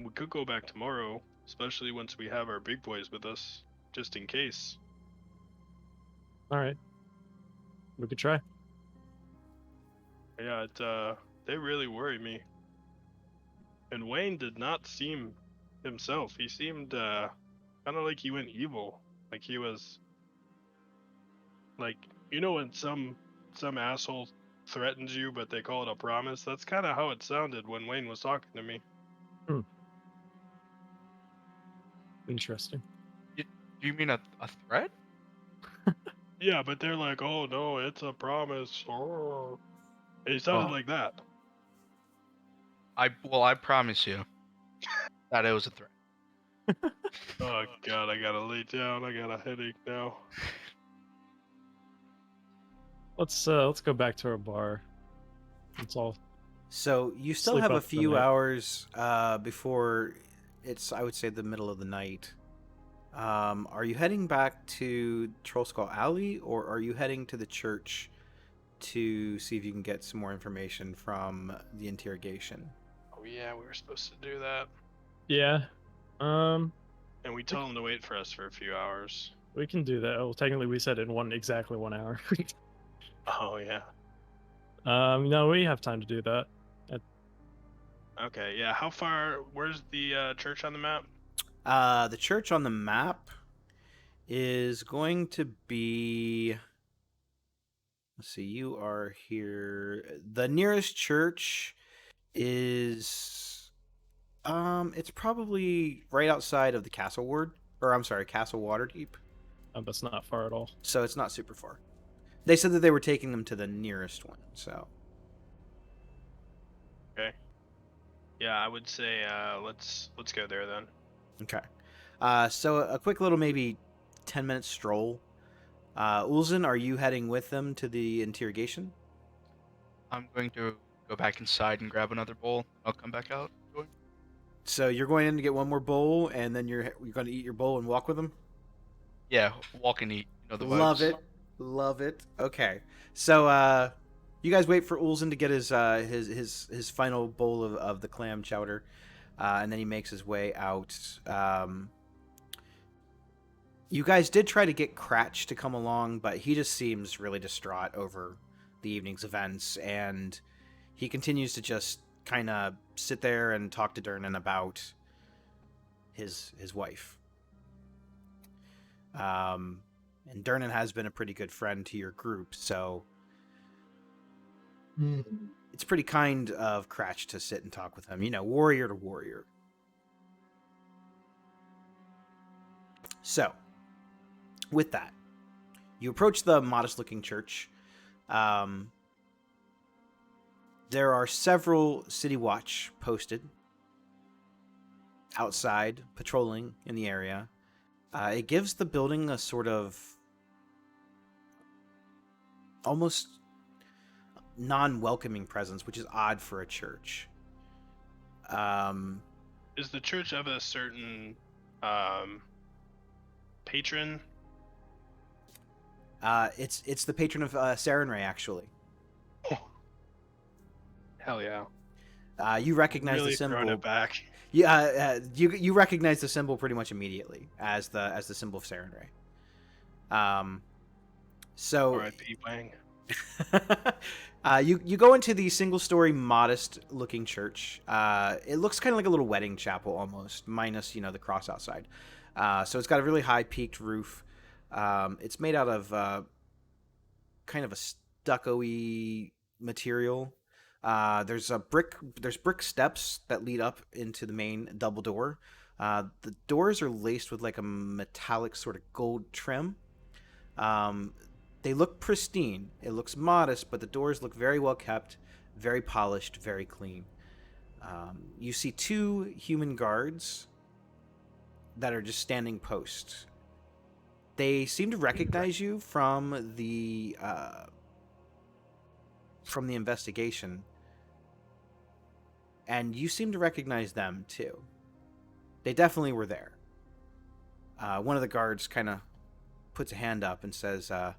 [SPEAKER 2] We could go back tomorrow, especially once we have our big boys with us, just in case.
[SPEAKER 3] All right. We could try.
[SPEAKER 2] Yeah, they really worry me. And Wayne did not seem himself. He seemed kind of like he went evil. Like he was like, when some asshole threatens you, but they call it a promise. That's kind of how it sounded when Wayne was talking to me.
[SPEAKER 3] Interesting.
[SPEAKER 4] Do you mean a threat?
[SPEAKER 2] Yeah, but they're like, "Oh no, it's a promise." Oh. It sounded
[SPEAKER 4] Oh.
[SPEAKER 2] like that.
[SPEAKER 4] I promise you that it was a threat.
[SPEAKER 2] Oh god, I gotta lay down. I got a headache now.
[SPEAKER 3] Let's go back to our bar. It's all
[SPEAKER 1] So you still
[SPEAKER 3] Sleep
[SPEAKER 1] have a
[SPEAKER 3] up for the
[SPEAKER 1] few
[SPEAKER 3] night.
[SPEAKER 1] hours before it's, I would say, the middle of the night. Are you heading back to Trollskull Alley, or are you heading to the church to see if you can get some more information from the interrogation?
[SPEAKER 2] yeah, we were supposed to do that.
[SPEAKER 3] Yeah. Um,
[SPEAKER 2] And we told him to wait for us for a few hours.
[SPEAKER 3] we can do that. Well, technically, we said in exactly 1 hour.
[SPEAKER 2] Oh, yeah.
[SPEAKER 3] No, we have time to do that.
[SPEAKER 2] Okay, yeah. How far? Where's the church on the map?
[SPEAKER 1] The church on the map is going to be. Let's see. You are here. The nearest church is. It's probably right outside of the Castle Ward, or I'm sorry, Castle Waterdeep.
[SPEAKER 3] That's not far at all.
[SPEAKER 1] So it's not super far. They said that they were taking them to the nearest one. So.
[SPEAKER 2] Okay. Yeah, I would say let's go there then.
[SPEAKER 1] Okay. So a quick little maybe 10-minute stroll. Ulzen, are you heading with them to the interrogation?
[SPEAKER 4] I'm going to go back inside and grab another bowl. I'll come back out.
[SPEAKER 1] So you're going in to get one more bowl, and then you're going to eat your bowl and walk with them?
[SPEAKER 4] Yeah, walk and eat. You know the vibes.
[SPEAKER 1] Love it. Love it. Okay. So you guys wait for Ulzen to get his final bowl of the clam chowder, and then he makes his way out. You guys did try to get Cratch to come along, but he just seems really distraught over the evening's events, and he continues to just kind of sit there and talk to Durnan about his wife. And Durnan has been a pretty good friend to your group, so it's pretty kind of Cratch to sit and talk with him. You know, warrior to warrior. So, with that, you approach the modest-looking church. There are several City Watch posted outside, patrolling in the area. It gives the building a sort of almost non-welcoming presence, which is odd for a church.
[SPEAKER 2] Is the church of a certain patron?
[SPEAKER 1] It's the patron of Sarenrae, actually.
[SPEAKER 2] Hell yeah!
[SPEAKER 1] You recognize
[SPEAKER 2] Really
[SPEAKER 1] the symbol.
[SPEAKER 2] throwing it back.
[SPEAKER 1] Yeah, you recognize the symbol pretty much immediately as the symbol of Sarenrae. So
[SPEAKER 2] R.I.P. Wang.
[SPEAKER 1] you go into the single-story, modest-looking church. It looks kind of like a little wedding chapel almost, minus the cross outside. So it's got a really high peaked roof. It's made out of kind of a stucco-y material. There's brick steps that lead up into the main double door. The doors are laced with like a metallic sort of gold trim. They look pristine. It looks modest, but the doors look very well kept, very polished, very clean. You see two human guards that are just standing post. They seem to recognize you from the investigation, and you seem to recognize them too. They definitely were there. One of the guards kind of puts a hand up and says, "Are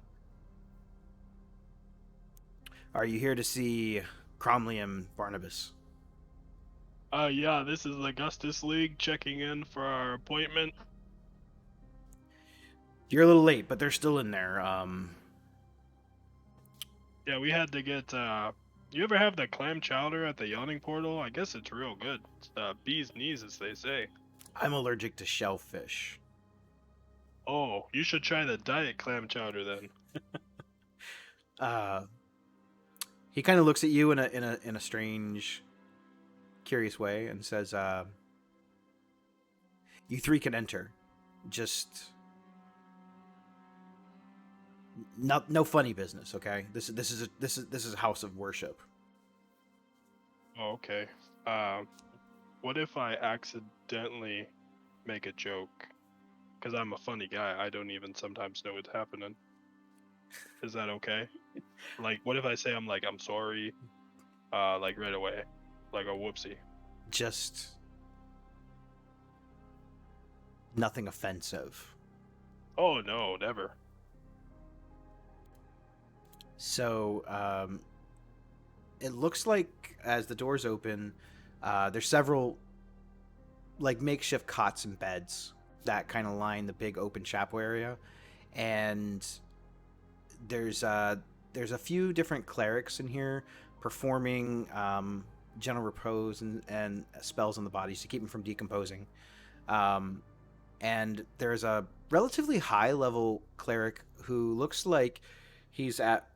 [SPEAKER 1] you here to see Cromley and Barnabas?"
[SPEAKER 2] Yeah, this is the Augustus League checking in for our appointment.
[SPEAKER 1] You're a little late, but they're still in there.
[SPEAKER 2] Yeah, we had to get. You ever have the clam chowder at the yawning portal? I guess it's real good. It's, bee's knees, as they say.
[SPEAKER 1] I'm allergic to shellfish.
[SPEAKER 2] Oh, you should try the diet clam chowder then.
[SPEAKER 1] He kind of looks at you in a strange, curious way and says, "You three can enter. Just no funny business, okay? This is a house of worship."
[SPEAKER 2] Oh, okay. What if I accidentally make a joke? Because I'm a funny guy. I don't even sometimes know what's happening. Is that okay? Like, what if I say I'm sorry, like right away, like a whoopsie?
[SPEAKER 1] Just nothing offensive.
[SPEAKER 2] Oh no, never.
[SPEAKER 1] So, it looks like as the doors open, There's several like makeshift cots and beds that kind of line the big open chapel area, and there's a few different clerics in here performing gentle repose and spells on the bodies to keep them from decomposing. Um, and there's a relatively high level cleric who looks like he's at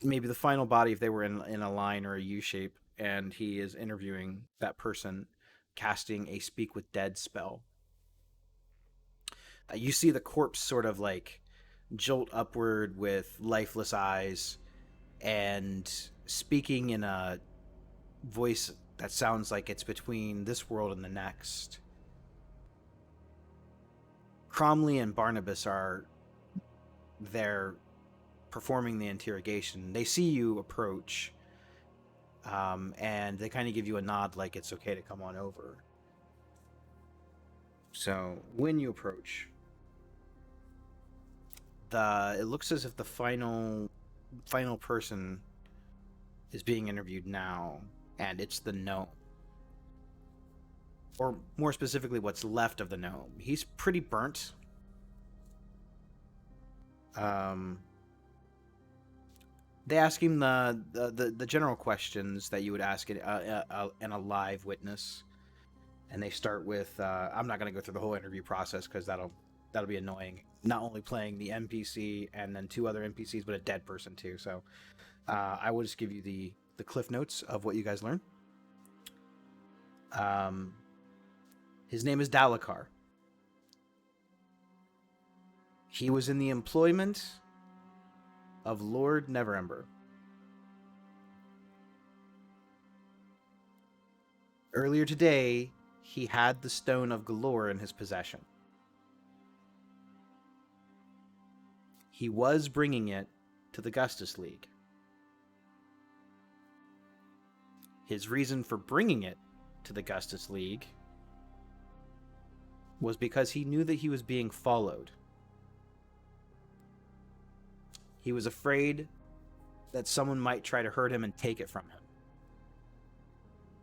[SPEAKER 1] maybe the final body if they were in a line or a U shape, and he is interviewing that person, casting a speak with dead spell. You see the corpse sort of like jolt upward with lifeless eyes and speaking in a voice that sounds like it's between this world and the next. Cromley and Barnabas are there performing the interrogation. They see you approach, and they kind of give you a nod like it's okay to come on over. So when you approach, it looks as if the final person is being interviewed now, and it's the gnome. Or more specifically, what's left of the gnome. He's pretty burnt. They ask him the general questions that you would ask in a live witness, and they start with, I'm not going to go through the whole interview process because that'll be annoying. Not only playing the NPC and then 2 other NPCs, but a dead person too. So I will just give you the cliff notes of what you guys learn. His name is Dalakar. He was in the employment of Lord Neverember. Earlier today, he had the Stone of Galore in his possession. He was bringing it to the Gustus League. His reason for bringing it to the Gustus League was because he knew that he was being followed. He was afraid that someone might try to hurt him and take it from him.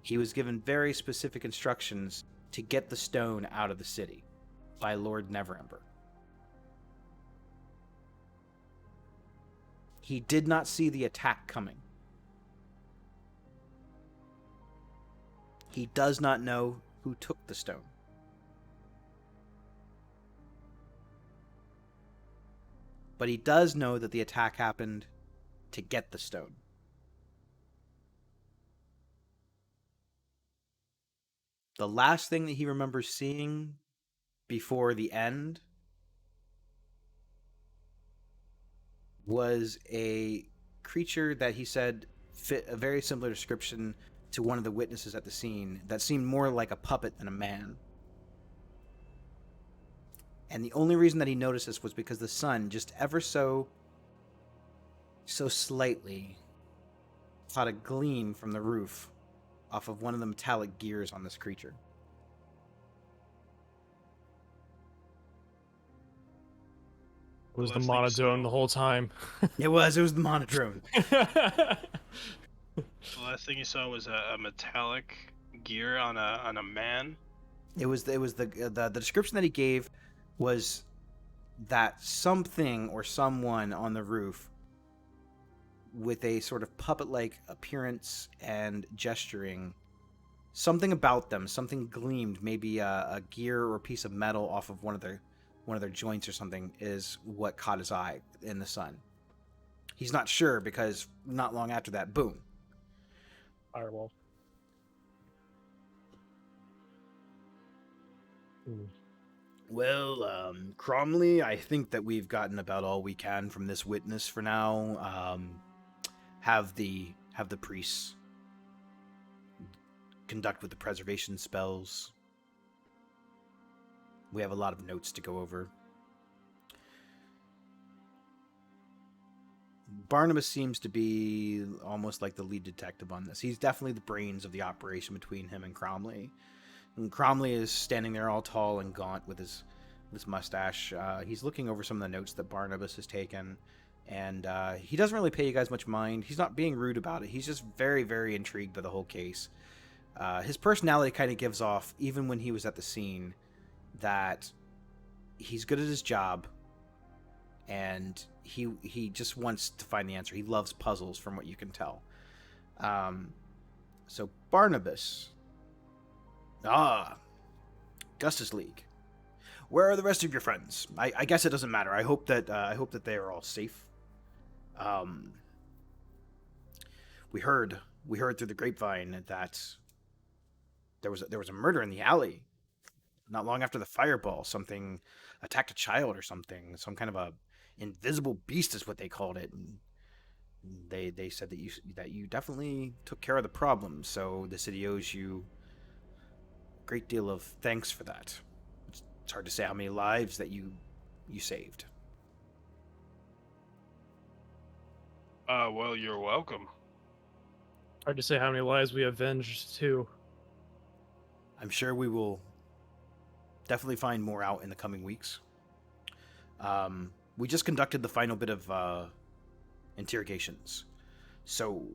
[SPEAKER 1] He was given very specific instructions to get the stone out of the city by Lord Neverember. He did not see the attack coming. He does not know who took the stone. But he does know that the attack happened to get the stone. The last thing that he remembers seeing before the end was a creature that he said fit a very similar description to one of the witnesses at the scene that seemed more like a puppet than a man. And the only reason that he noticed this was because the sun, just ever so slightly, caught a gleam from the roof off of one of the metallic gears on this creature.
[SPEAKER 3] It was the
[SPEAKER 2] Last thing you
[SPEAKER 3] monodrone
[SPEAKER 2] saw-
[SPEAKER 3] the whole time.
[SPEAKER 1] It was the monodrone.
[SPEAKER 2] The last thing you saw was a metallic gear on a man.
[SPEAKER 1] It was the description that he gave was that something or someone on the roof with a sort of puppet-like appearance and gesturing, something about them, something gleamed, maybe a gear or a piece of metal off of one of their joints or something, is what caught his eye in the sun. He's not sure because not long after that, boom.
[SPEAKER 3] Firewall.
[SPEAKER 1] Well, Cromley, I think that we've gotten about all we can from this witness for now. Have the priests conduct with the preservation spells. We have a lot of notes to go over. Barnabas seems to be almost like the lead detective on this. He's definitely the brains of the operation between him and Cromley. And Cromley is standing there all tall and gaunt with his mustache. He's looking over some of the notes that Barnabas has taken, and he doesn't really pay you guys much mind. He's not being rude about it. He's just very, very intrigued by the whole case. His personality kind of gives off, even when he was at the scene, that he's good at his job, and he just wants to find the answer. He loves puzzles, from what you can tell. So Barnabas, Justice League. Where are the rest of your friends? I guess it doesn't matter. I hope that they are all safe. We heard through the grapevine that there was a murder in the alley. Not long after the fireball, something attacked a child or something. Some kind of a invisible beast is what they called it. And they said that you definitely took care of the problem. So the city owes you a great deal of thanks for that. It's hard to say how many lives that you saved.
[SPEAKER 2] Well, you're welcome.
[SPEAKER 3] Hard to say how many lives we avenged too.
[SPEAKER 1] I'm sure we will definitely find more out in the coming weeks. We just conducted the final bit of interrogations, so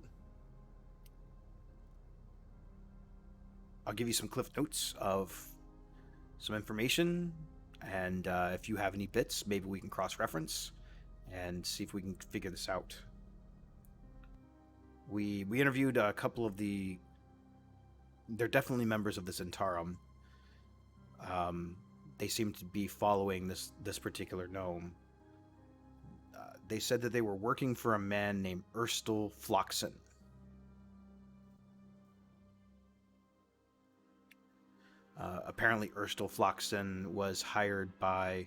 [SPEAKER 1] I'll give you some cliff notes of some information, and if you have any bits, maybe we can cross-reference and see if we can figure this out. We interviewed a couple of they're definitely members of the Zentarum. They seem to be following this particular gnome. They said that they were working for a man named Erstal Floxen. Apparently, Erstal Floxen was hired by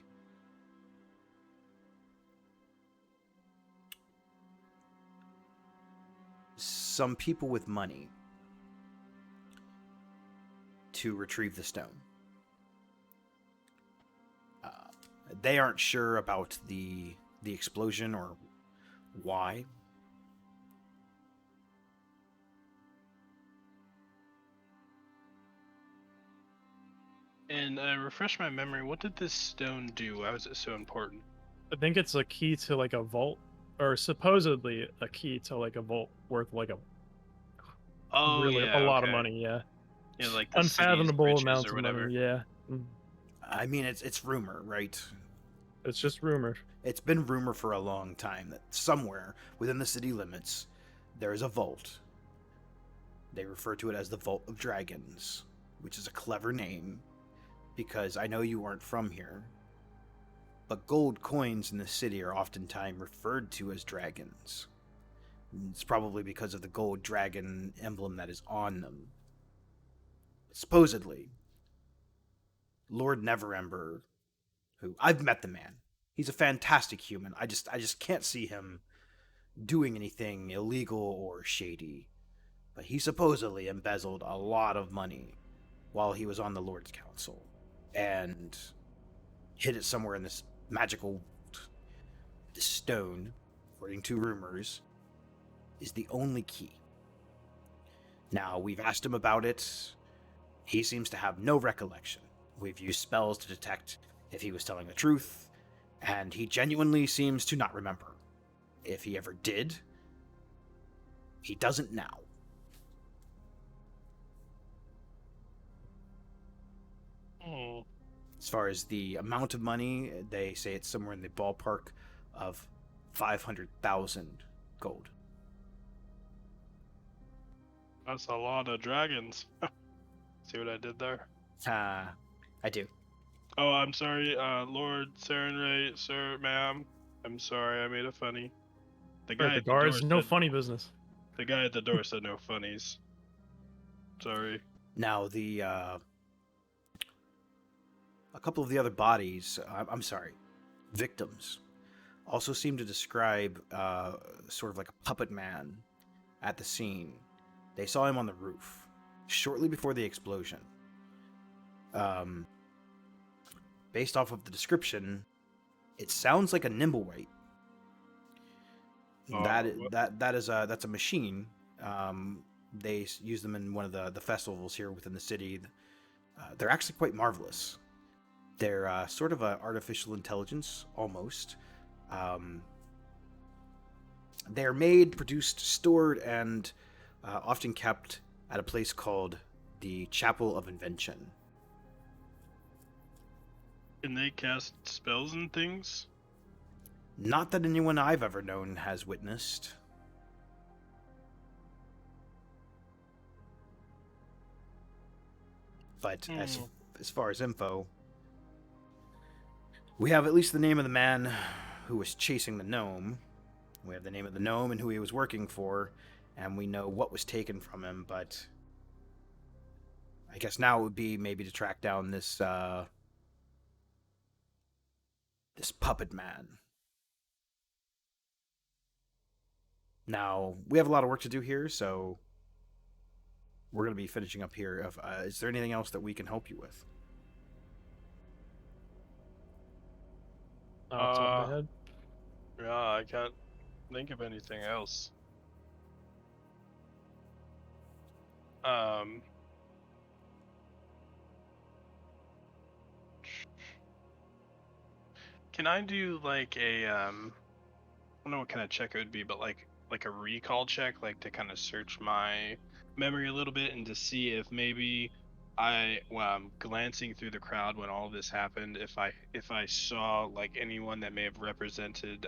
[SPEAKER 1] some people with money to retrieve the stone. They aren't sure about the explosion or why.
[SPEAKER 2] And refresh my memory, what did this stone do? Why was it so important?
[SPEAKER 3] I think it's a key to like a vault, or supposedly a key to like a vault worth like a a lot of money. Yeah,
[SPEAKER 2] Yeah, like the city's
[SPEAKER 3] unfathomable
[SPEAKER 2] riches
[SPEAKER 3] amounts
[SPEAKER 2] or
[SPEAKER 3] of
[SPEAKER 2] whatever.
[SPEAKER 3] money. Yeah.
[SPEAKER 1] I mean, it's rumor, right?
[SPEAKER 3] It's just rumor.
[SPEAKER 1] It's been rumor for a long time that somewhere within the city limits there is a vault. They refer to it as the Vault of Dragons, which is a clever name because I know you aren't from here. But gold coins in the city are oftentimes referred to as dragons. It's probably because of the gold dragon emblem that is on them. Supposedly, Lord Neverember, who I've met the man. He's a fantastic human. I just can't see him doing anything illegal or shady. But he supposedly embezzled a lot of money while he was on the Lord's Council and hid it somewhere in this magical this stone, according to rumors, is the only key. Now, we've asked him about it. He seems to have no recollection. We've used spells to detect if he was telling the truth, and he genuinely seems to not remember. If he ever did, he doesn't now. As far as the amount of money, they say it's somewhere in the ballpark of 500,000 gold.
[SPEAKER 2] That's a lot of dragons. See what I did there?
[SPEAKER 1] I do.
[SPEAKER 2] Oh, I'm sorry, Lord Serenray, sir, ma'am. I'm sorry, I made a funny. The guy
[SPEAKER 3] The
[SPEAKER 2] at the door
[SPEAKER 3] guards, no
[SPEAKER 2] said,
[SPEAKER 3] funny business.
[SPEAKER 2] The guy at the door said no funnies. Sorry.
[SPEAKER 1] Now, a couple of the other bodies, I'm sorry, victims, also seem to describe sort of like a puppet man at the scene. They saw him on the roof shortly before the explosion. Based off of the description, it sounds like a Nimbleweight. That's a machine. They use them in one of the festivals here within the city. They're actually quite marvelous. They're sort of an artificial intelligence, almost. They're made, produced, stored, and often kept at a place called the Chapel of Invention.
[SPEAKER 2] Can they cast spells and things?
[SPEAKER 1] Not that anyone I've ever known has witnessed. But as far as info, we have at least the name of the man who was chasing the gnome. We have the name of the gnome and who he was working for, and we know what was taken from him, but I guess now it would be maybe to track down this this puppet man. Now, we have a lot of work to do here, so we're going to be finishing up here. Is there anything else that we can help you with?
[SPEAKER 3] Off the top of my head.
[SPEAKER 2] Yeah, I can't think of anything else. Can I do like a I don't know what kind of check it would be, but like a recall check, like to kind of search my memory a little bit and to see if maybe when I'm glancing through the crowd when all this happened, if I saw like anyone that may have represented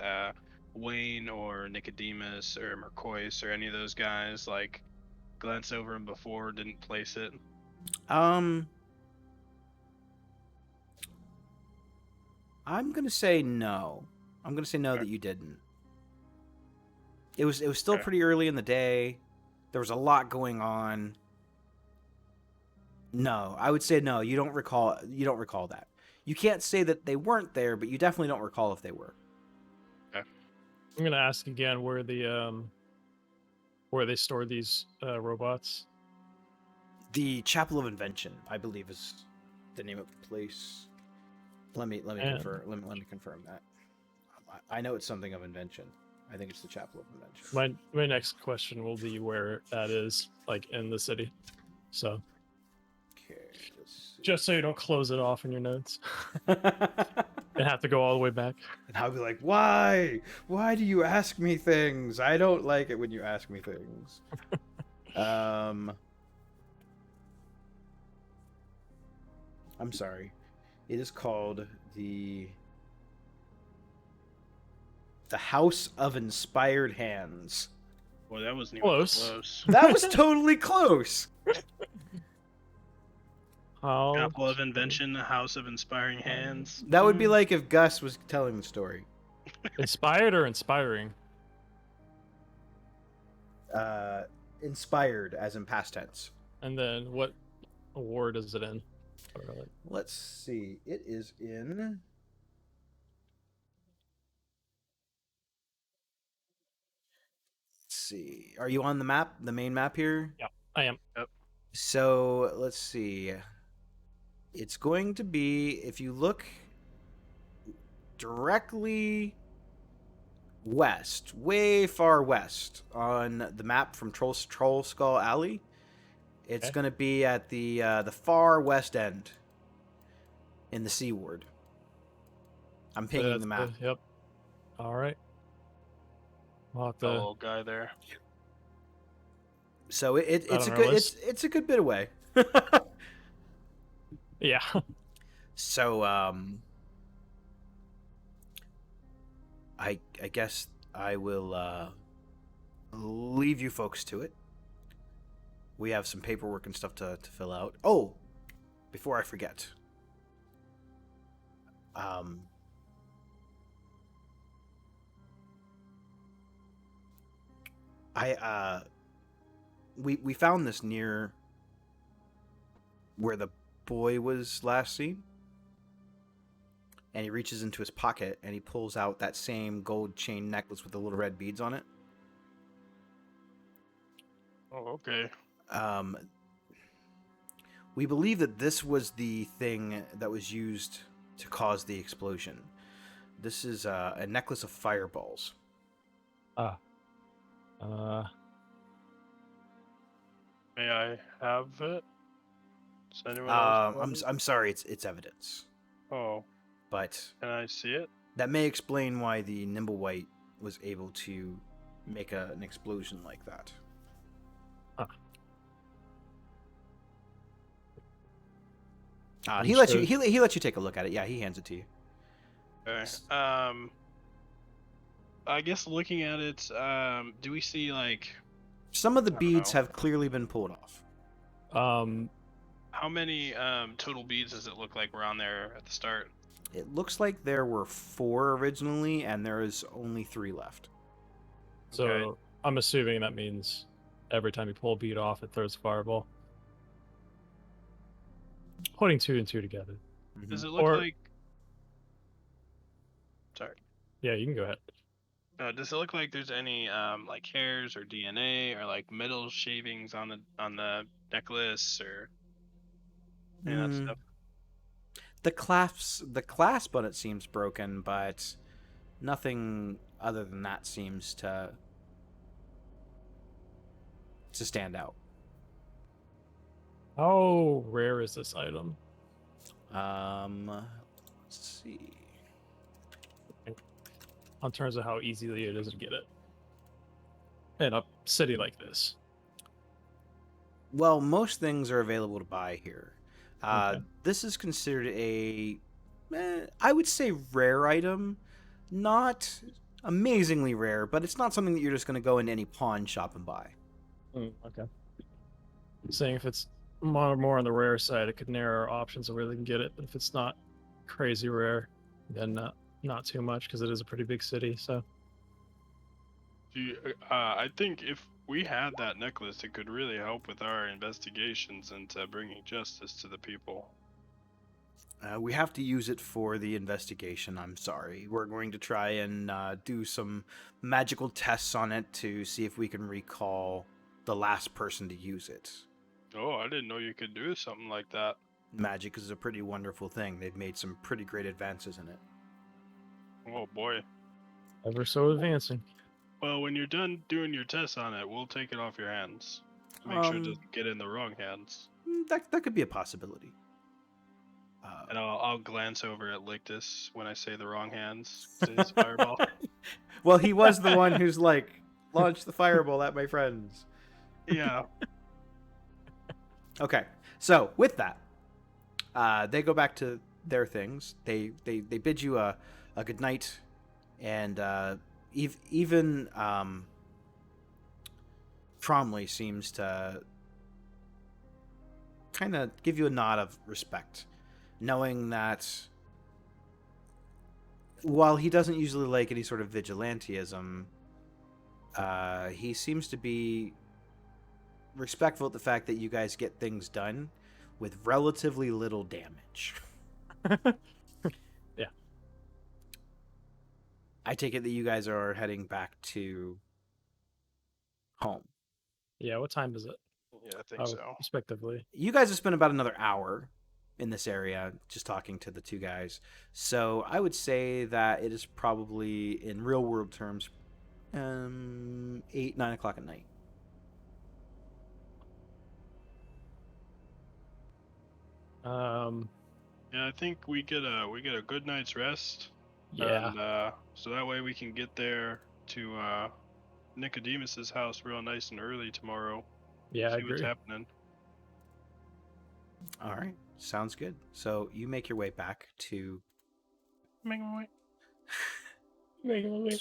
[SPEAKER 2] Wayne or Nicodemus or Mercois or any of those guys, like glance over him before, didn't place it.
[SPEAKER 1] I'm gonna say no. I'm gonna say no that you didn't. It was still pretty early in the day. There was a lot going on. No, I would say no. You don't recall that. You can't say that they weren't there, but you definitely don't recall if they were.
[SPEAKER 2] Okay.
[SPEAKER 3] I'm gonna ask again where they store these robots.
[SPEAKER 1] The Chapel of Invention, I believe, is the name of the place. Let me confirm. Let me confirm that. I know it's something of invention. I think it's the Chapel of Invention.
[SPEAKER 3] My next question will be where that is, like in the city. So,
[SPEAKER 1] okay, let's see.
[SPEAKER 3] Just so you don't close it off in your notes and have to go all the way back.
[SPEAKER 1] And I'll be like, why? Why do you ask me things? I don't like it when you ask me things. I'm sorry. It is called the House of Inspired Hands.
[SPEAKER 2] Well, that wasn't even close.
[SPEAKER 1] That was totally close.
[SPEAKER 2] Chapel of Invention, House of Inspiring Hands.
[SPEAKER 1] That would be like if Gus was telling the story.
[SPEAKER 3] Inspired or inspiring?
[SPEAKER 1] Inspired, as in past tense.
[SPEAKER 3] And then what award is it in?
[SPEAKER 1] Let's see. It is in... Let's see. Are you on the map? The main map here?
[SPEAKER 3] Yeah, I am.
[SPEAKER 2] Yep.
[SPEAKER 1] So, let's see. It's going to be, if you look directly west, way far west on the map from Troll Skull Alley, it's going to be at the far west end in the C ward. I'm pinging the map.
[SPEAKER 3] Yep. All right. We'll have to...
[SPEAKER 2] The little guy there.
[SPEAKER 1] So it's a good bit away.
[SPEAKER 3] Yeah.
[SPEAKER 1] So I guess I will leave you folks to it. We have some paperwork and stuff to fill out. Oh, before I forget. We found this near where the boy was last seen. And he reaches into his pocket and he pulls out that same gold chain necklace with the little red beads on it.
[SPEAKER 2] Oh, okay.
[SPEAKER 1] We believe that this was the thing that was used to cause the explosion. This is a necklace of fireballs.
[SPEAKER 2] May I have it? Does anyone else
[SPEAKER 1] I'm sorry, it's evidence.
[SPEAKER 2] Oh.
[SPEAKER 1] But
[SPEAKER 2] Can I see it?
[SPEAKER 1] That may explain why the Nimble White was able to make an explosion like that. He lets you. He lets you take a look at it. Yeah, he hands it to you.
[SPEAKER 2] Okay. I guess looking at it, do we see like
[SPEAKER 1] some of the beads have clearly been pulled off?
[SPEAKER 2] How many total beads does it look like were on there at the start?
[SPEAKER 1] It looks like there were 4 originally, and there is only 3 left.
[SPEAKER 3] So okay. I'm assuming that means every time you pull a bead off, it throws a fireball. Putting 2 and 2 together.
[SPEAKER 2] Mm-hmm. Does it look like? Sorry.
[SPEAKER 3] Yeah, you can go ahead.
[SPEAKER 2] Does it look like there's any like hairs or DNA or like metal shavings on the necklace or any of that stuff?
[SPEAKER 1] The clasp on it seems broken, but nothing other than that seems to stand out.
[SPEAKER 3] How rare is this item?
[SPEAKER 1] Let's see.
[SPEAKER 3] On terms of how easily it is to get it in a city like this.
[SPEAKER 1] Well, most things are available to buy here. Okay. This is considered I would say rare item. Not amazingly rare, but it's not something that you're just going to go into any pawn shop and buy.
[SPEAKER 3] Okay. Saying if it's more on the rare side, it could narrow our options of where they can get it. But if it's not crazy rare, then not too much, because it is a pretty big city. So
[SPEAKER 2] I think if we had that necklace, it could really help with our investigations into bringing justice to the people.
[SPEAKER 1] We have to use it for the investigation. I'm sorry. We're going to try and do some magical tests on it to see if we can recall the last person to use it.
[SPEAKER 2] Oh, I didn't know you could do something like that.
[SPEAKER 1] Magic is a pretty wonderful thing. They've made some pretty great advances in it.
[SPEAKER 2] Oh boy.
[SPEAKER 3] Ever so advancing.
[SPEAKER 2] Well, when you're done doing your tests on it, we'll take it off your hands. Make sure it doesn't get in the wrong hands.
[SPEAKER 1] That could be a possibility.
[SPEAKER 2] And I'll glance over at Lictus when I say the wrong hands. His fireball.
[SPEAKER 1] Well, he was the one who's like, launched the fireball at my friends.
[SPEAKER 2] Yeah.
[SPEAKER 1] Okay, so with that, they go back to their things. They bid you a good night, and even Tromley seems to kind of give you a nod of respect, knowing that while he doesn't usually like any sort of vigilantism, he seems to be respectful of the fact that you guys get things done with relatively little damage.
[SPEAKER 3] Yeah.
[SPEAKER 1] I take it that you guys are heading back to home.
[SPEAKER 3] Yeah, what time is it?
[SPEAKER 2] Yeah, I think so.
[SPEAKER 3] Respectively.
[SPEAKER 1] You guys have spent about another hour in this area just talking to the 2 guys. So I would say that it is probably, in real world terms, 8, 9 o'clock at night.
[SPEAKER 2] Yeah, I think we get a good night's rest.
[SPEAKER 3] Yeah.
[SPEAKER 2] And, so that way we can get there to Nicodemus's house real nice and early tomorrow.
[SPEAKER 3] Yeah, I agree.
[SPEAKER 2] What's happening.
[SPEAKER 1] All right, sounds good. So you make your way back to.
[SPEAKER 2] Make my way.
[SPEAKER 3] Making my way.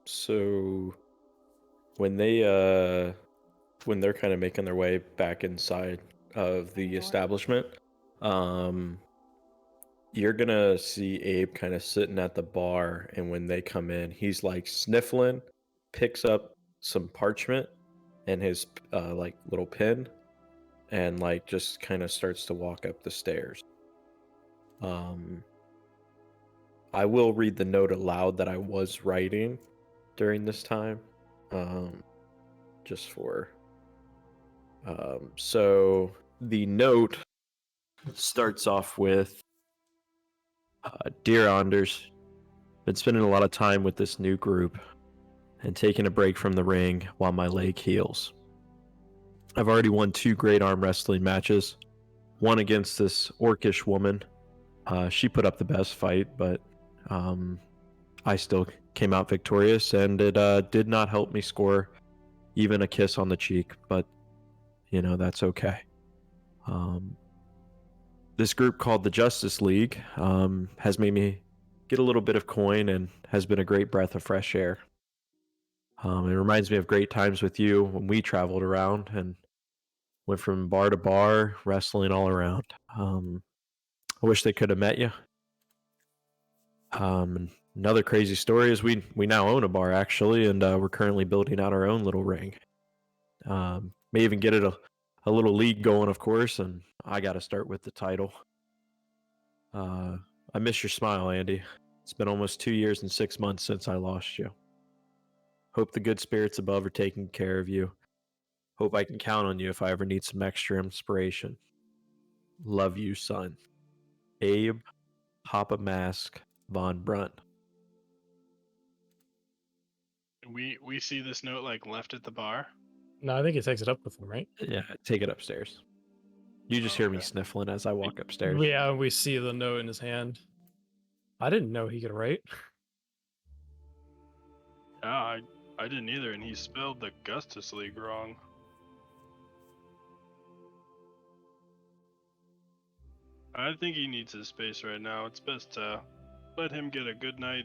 [SPEAKER 5] So when they're kind of making their way back inside of the establishment, you're gonna see Abe kind of sitting at the bar, and when they come in, he's like sniffling, picks up some parchment and his like little pen, and like just kind of starts to walk up the stairs. I will read the note aloud that I was writing during this time, just for. So the note starts off with, Dear Anders, been spending a lot of time with this new group and taking a break from the ring while my leg heals. I've already won 2 great arm wrestling matches, one against this orcish woman. She put up the best fight, but I still came out victorious, and it did not help me score even a kiss on the cheek, but you know, that's okay. This group called the Justice League has made me get a little bit of coin and has been a great breath of fresh air. It reminds me of great times with you when we traveled around and went from bar to bar, wrestling all around. I wish they could have met you. And another crazy story is we now own a bar actually, and we're currently building out our own little ring. May even get it a little league going, of course, and I got to start with the title. I miss your smile, Andy. It's been almost 2 years and 6 months since I lost you. Hope the good spirits above are taking care of you. Hope I can count on you if I ever need some extra inspiration. Love you, son. Abe Papa Mask Von Brunt.
[SPEAKER 2] We see this note like left at the bar.
[SPEAKER 3] No, I think he takes it up with him, right?
[SPEAKER 5] Yeah, take it upstairs. You just hear me sniffling as I walk upstairs.
[SPEAKER 3] Yeah, we see the note in his hand. I didn't know he could write.
[SPEAKER 2] Yeah, I didn't either, and he spelled the Justice League wrong. I think he needs his space right now. It's best to let him get a good night.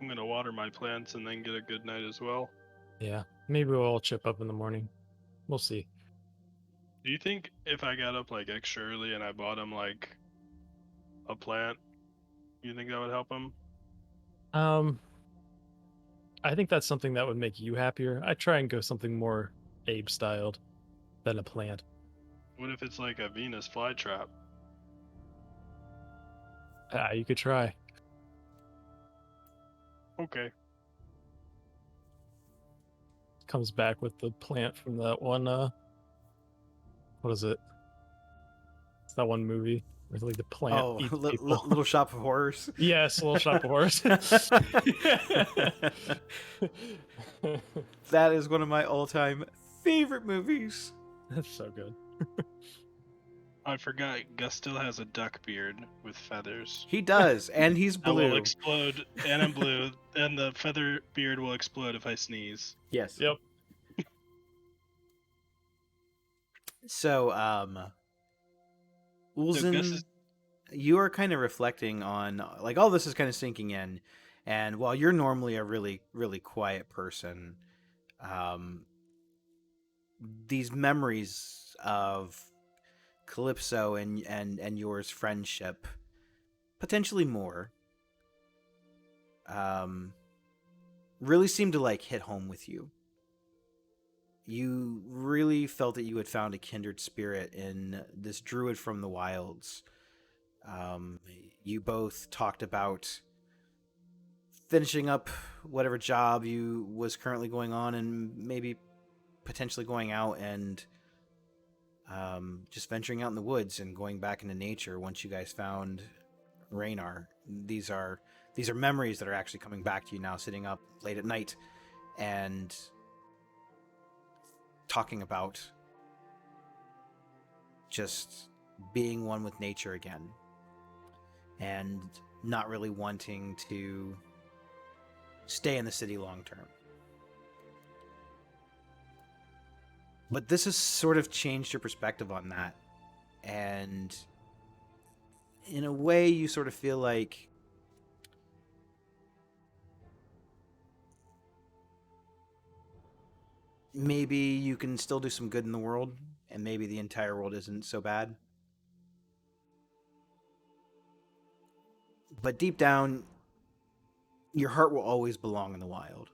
[SPEAKER 2] I'm gonna water my plants and then get a good night as well.
[SPEAKER 3] Yeah, maybe we'll all chip up in the morning. We'll see.
[SPEAKER 2] Do you think if I got up like extra early and I bought him like a plant, you think that would help him?
[SPEAKER 3] I think that's something that would make you happier. I try and go something more Abe styled than a plant.
[SPEAKER 2] What if it's like a Venus flytrap?
[SPEAKER 3] You could try.
[SPEAKER 2] Okay.
[SPEAKER 3] Comes back with the plant from that one. What is it? It's that one movie where like the plant
[SPEAKER 1] Oh,
[SPEAKER 3] eats people.
[SPEAKER 1] Little Shop of Horrors.
[SPEAKER 3] Yes, Little Shop of Horrors.
[SPEAKER 1] That is one of my all-time favorite movies.
[SPEAKER 3] That's so good.
[SPEAKER 2] I forgot Gus still has a duck beard with feathers.
[SPEAKER 1] He does, and he's
[SPEAKER 2] That will
[SPEAKER 1] blue.
[SPEAKER 2] explode, and I'm blue, and the feather beard will explode if I sneeze.
[SPEAKER 1] Yes.
[SPEAKER 3] Yep.
[SPEAKER 1] So, Ulzen,
[SPEAKER 2] Gus is-
[SPEAKER 1] you are kind of reflecting on, like, all this is kind of sinking in, and while you're normally a really, really quiet person, these memories of Calypso and yours friendship, potentially more, really seem to like hit home with you. You really felt that you had found a kindred spirit in this druid from the wilds. You both talked about finishing up whatever job you was currently going on and maybe potentially going out and just venturing out in the woods and going back into nature once you guys found Raynar. These are memories that are actually coming back to you now, sitting up late at night and talking about just being one with nature again and not really wanting to stay in the city long term. But this has sort of changed your perspective on that. And in a way, you sort of feel like maybe you can still do some good in the world, and maybe the entire world isn't so bad. But deep down, your heart will always belong in the wild.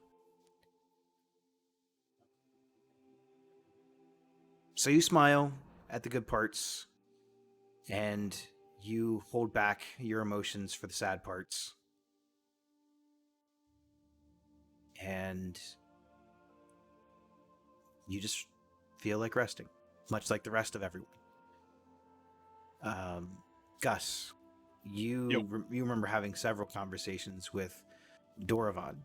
[SPEAKER 1] So you smile at the good parts, and you hold back your emotions for the sad parts. And you just feel like resting, much like the rest of everyone. Gus, you remember having several conversations with Doravan.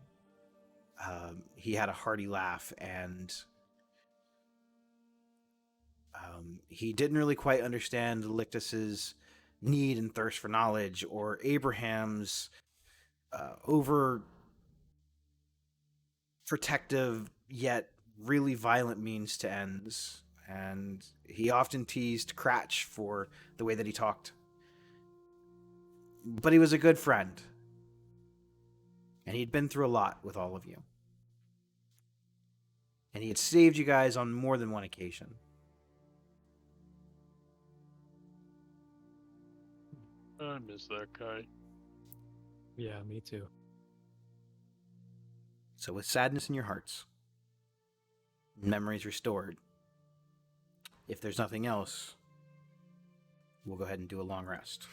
[SPEAKER 1] He had a hearty laugh, and he didn't really quite understand Lictus's need and thirst for knowledge, or Abraham's over protective yet really violent means to ends. and he often teased Cratch for the way that he talked. But he was a good friend, and he'd been through a lot with all of you. And he had saved you guys on more than one occasion.
[SPEAKER 2] I miss that guy.
[SPEAKER 3] Yeah, me too.
[SPEAKER 1] So with sadness in your hearts, memories restored, if there's nothing else, we'll go ahead and do a long rest.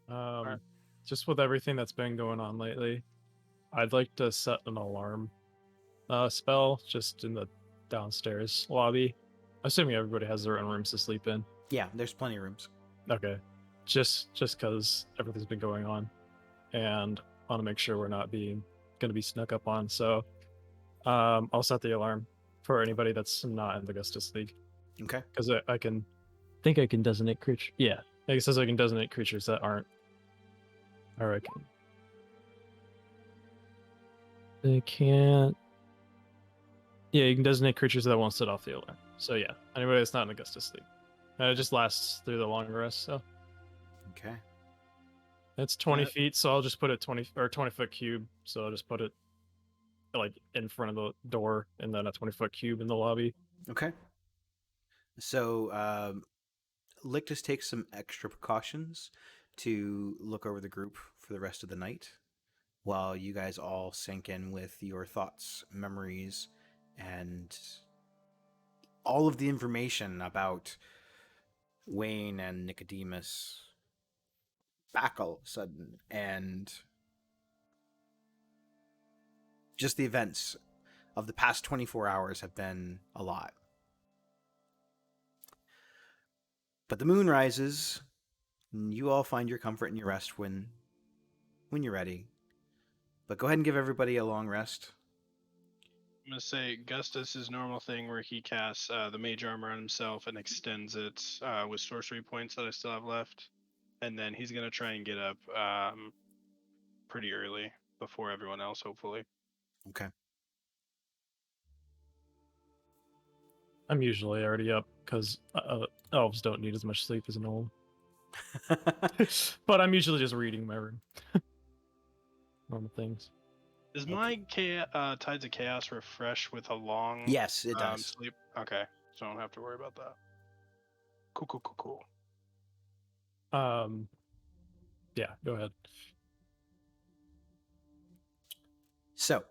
[SPEAKER 3] Um, just with everything that's been going on lately, I'd like to set an alarm spell just in the downstairs lobby. Assuming everybody has their own rooms to sleep in.
[SPEAKER 1] Yeah, there's plenty of rooms.
[SPEAKER 3] Okay. Just because everything's been going on, and I want to make sure we're not going to be snuck up on. So, I'll set the alarm for anybody that's not in the Augustus League.
[SPEAKER 1] Okay.
[SPEAKER 3] Because I can designate creatures. Yeah, it says I can designate creatures that aren't. Or I can. They can't. Yeah, you can designate creatures that won't set off the alarm. So yeah, anybody that's not in Augustus League. It just lasts through the long rest. So.
[SPEAKER 1] Okay.
[SPEAKER 3] It's 20 feet, so I'll just put it 20-foot cube. So I'll just put it like in front of the door, and then a 20-foot cube in the lobby.
[SPEAKER 1] Okay. So Lictus takes some extra precautions to look over the group for the rest of the night, while you guys all sink in with your thoughts, memories, and all of the information about Wayne and Nicodemus back all of a sudden, and just the events of the past 24 hours have been a lot. But the moon rises, and you all find your comfort and your rest when you're ready. But go ahead and give everybody a long rest.
[SPEAKER 2] I'm gonna say Gustus's normal thing where he casts the mage armor on himself and extends it with sorcery points that I still have left, and then he's gonna try and get up pretty early before everyone else, hopefully.
[SPEAKER 1] Okay.
[SPEAKER 3] I'm usually already up because elves don't need as much sleep as an gnome. But I'm usually just reading my room. Normal things.
[SPEAKER 2] Does my Tides of Chaos refresh with a long
[SPEAKER 1] Yes, it does.
[SPEAKER 2] sleep? Okay, so I don't have to worry about that. Cool.
[SPEAKER 3] Yeah, go ahead.
[SPEAKER 1] So,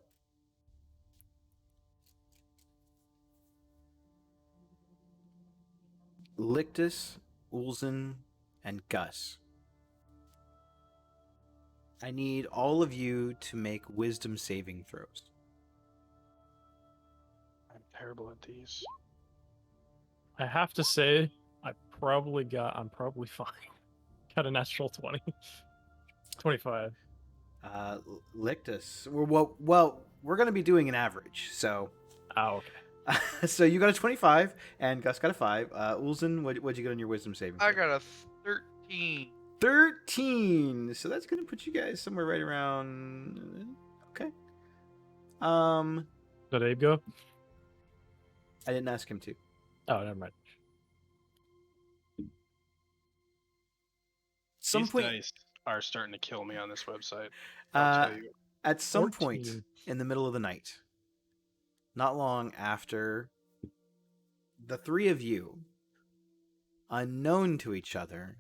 [SPEAKER 1] Lictus, Ulzen, and Gus, I need all of you to make wisdom saving throws.
[SPEAKER 2] I'm terrible at these.
[SPEAKER 3] I have to say, I'm probably fine. Got a natural 20. 25.
[SPEAKER 1] Lictus, well, we're going to be doing an average, so...
[SPEAKER 3] Oh, okay.
[SPEAKER 1] So you got a 25, and Gus got a 5. Ulzen, what'd you get on your wisdom saving throw?
[SPEAKER 4] I got a 13.
[SPEAKER 1] 13. So that's going to put you guys somewhere right around... Okay.
[SPEAKER 3] Did Abe go?
[SPEAKER 1] I didn't ask him to.
[SPEAKER 3] Oh, never mind.
[SPEAKER 1] Some
[SPEAKER 2] These
[SPEAKER 1] point...
[SPEAKER 2] dice are starting to kill me on this website. I'll tell you.
[SPEAKER 1] At some point
[SPEAKER 3] 14.
[SPEAKER 1] in the middle of the night, not long after, the three of you, unknown to each other,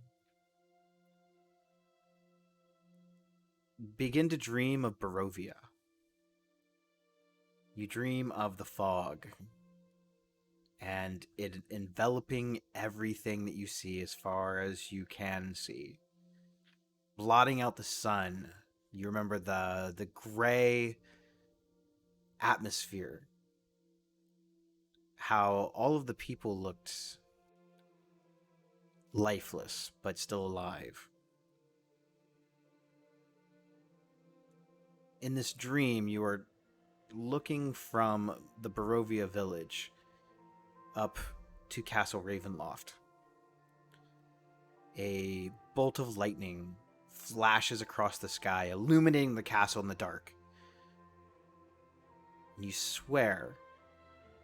[SPEAKER 1] begin to dream of Barovia. You dream of the fog and it enveloping everything that you see as far as you can see, blotting out the sun. You remember the gray atmosphere, how all of the people looked lifeless but still alive. In this dream, you are looking from the Barovia village up to Castle Ravenloft. A bolt of lightning flashes across the sky, illuminating the castle in the dark. And you swear,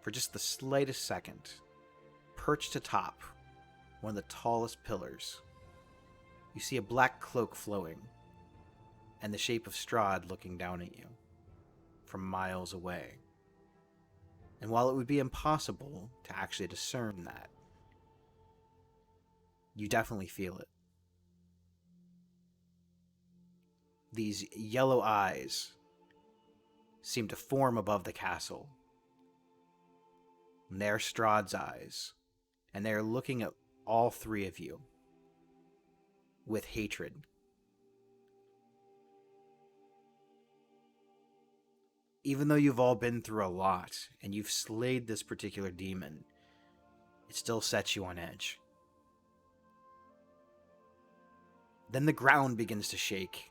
[SPEAKER 1] for just the slightest second, perched atop one of the tallest pillars, you see a black cloak flowing, and the shape of Strahd looking down at you from miles away. And while it would be impossible to actually discern that, you definitely feel it. These yellow eyes seem to form above the castle. And they're Strahd's eyes, and they're looking at all three of you with hatred. Even though you've all been through a lot, and you've slayed this particular demon, it still sets you on edge. Then the ground begins to shake,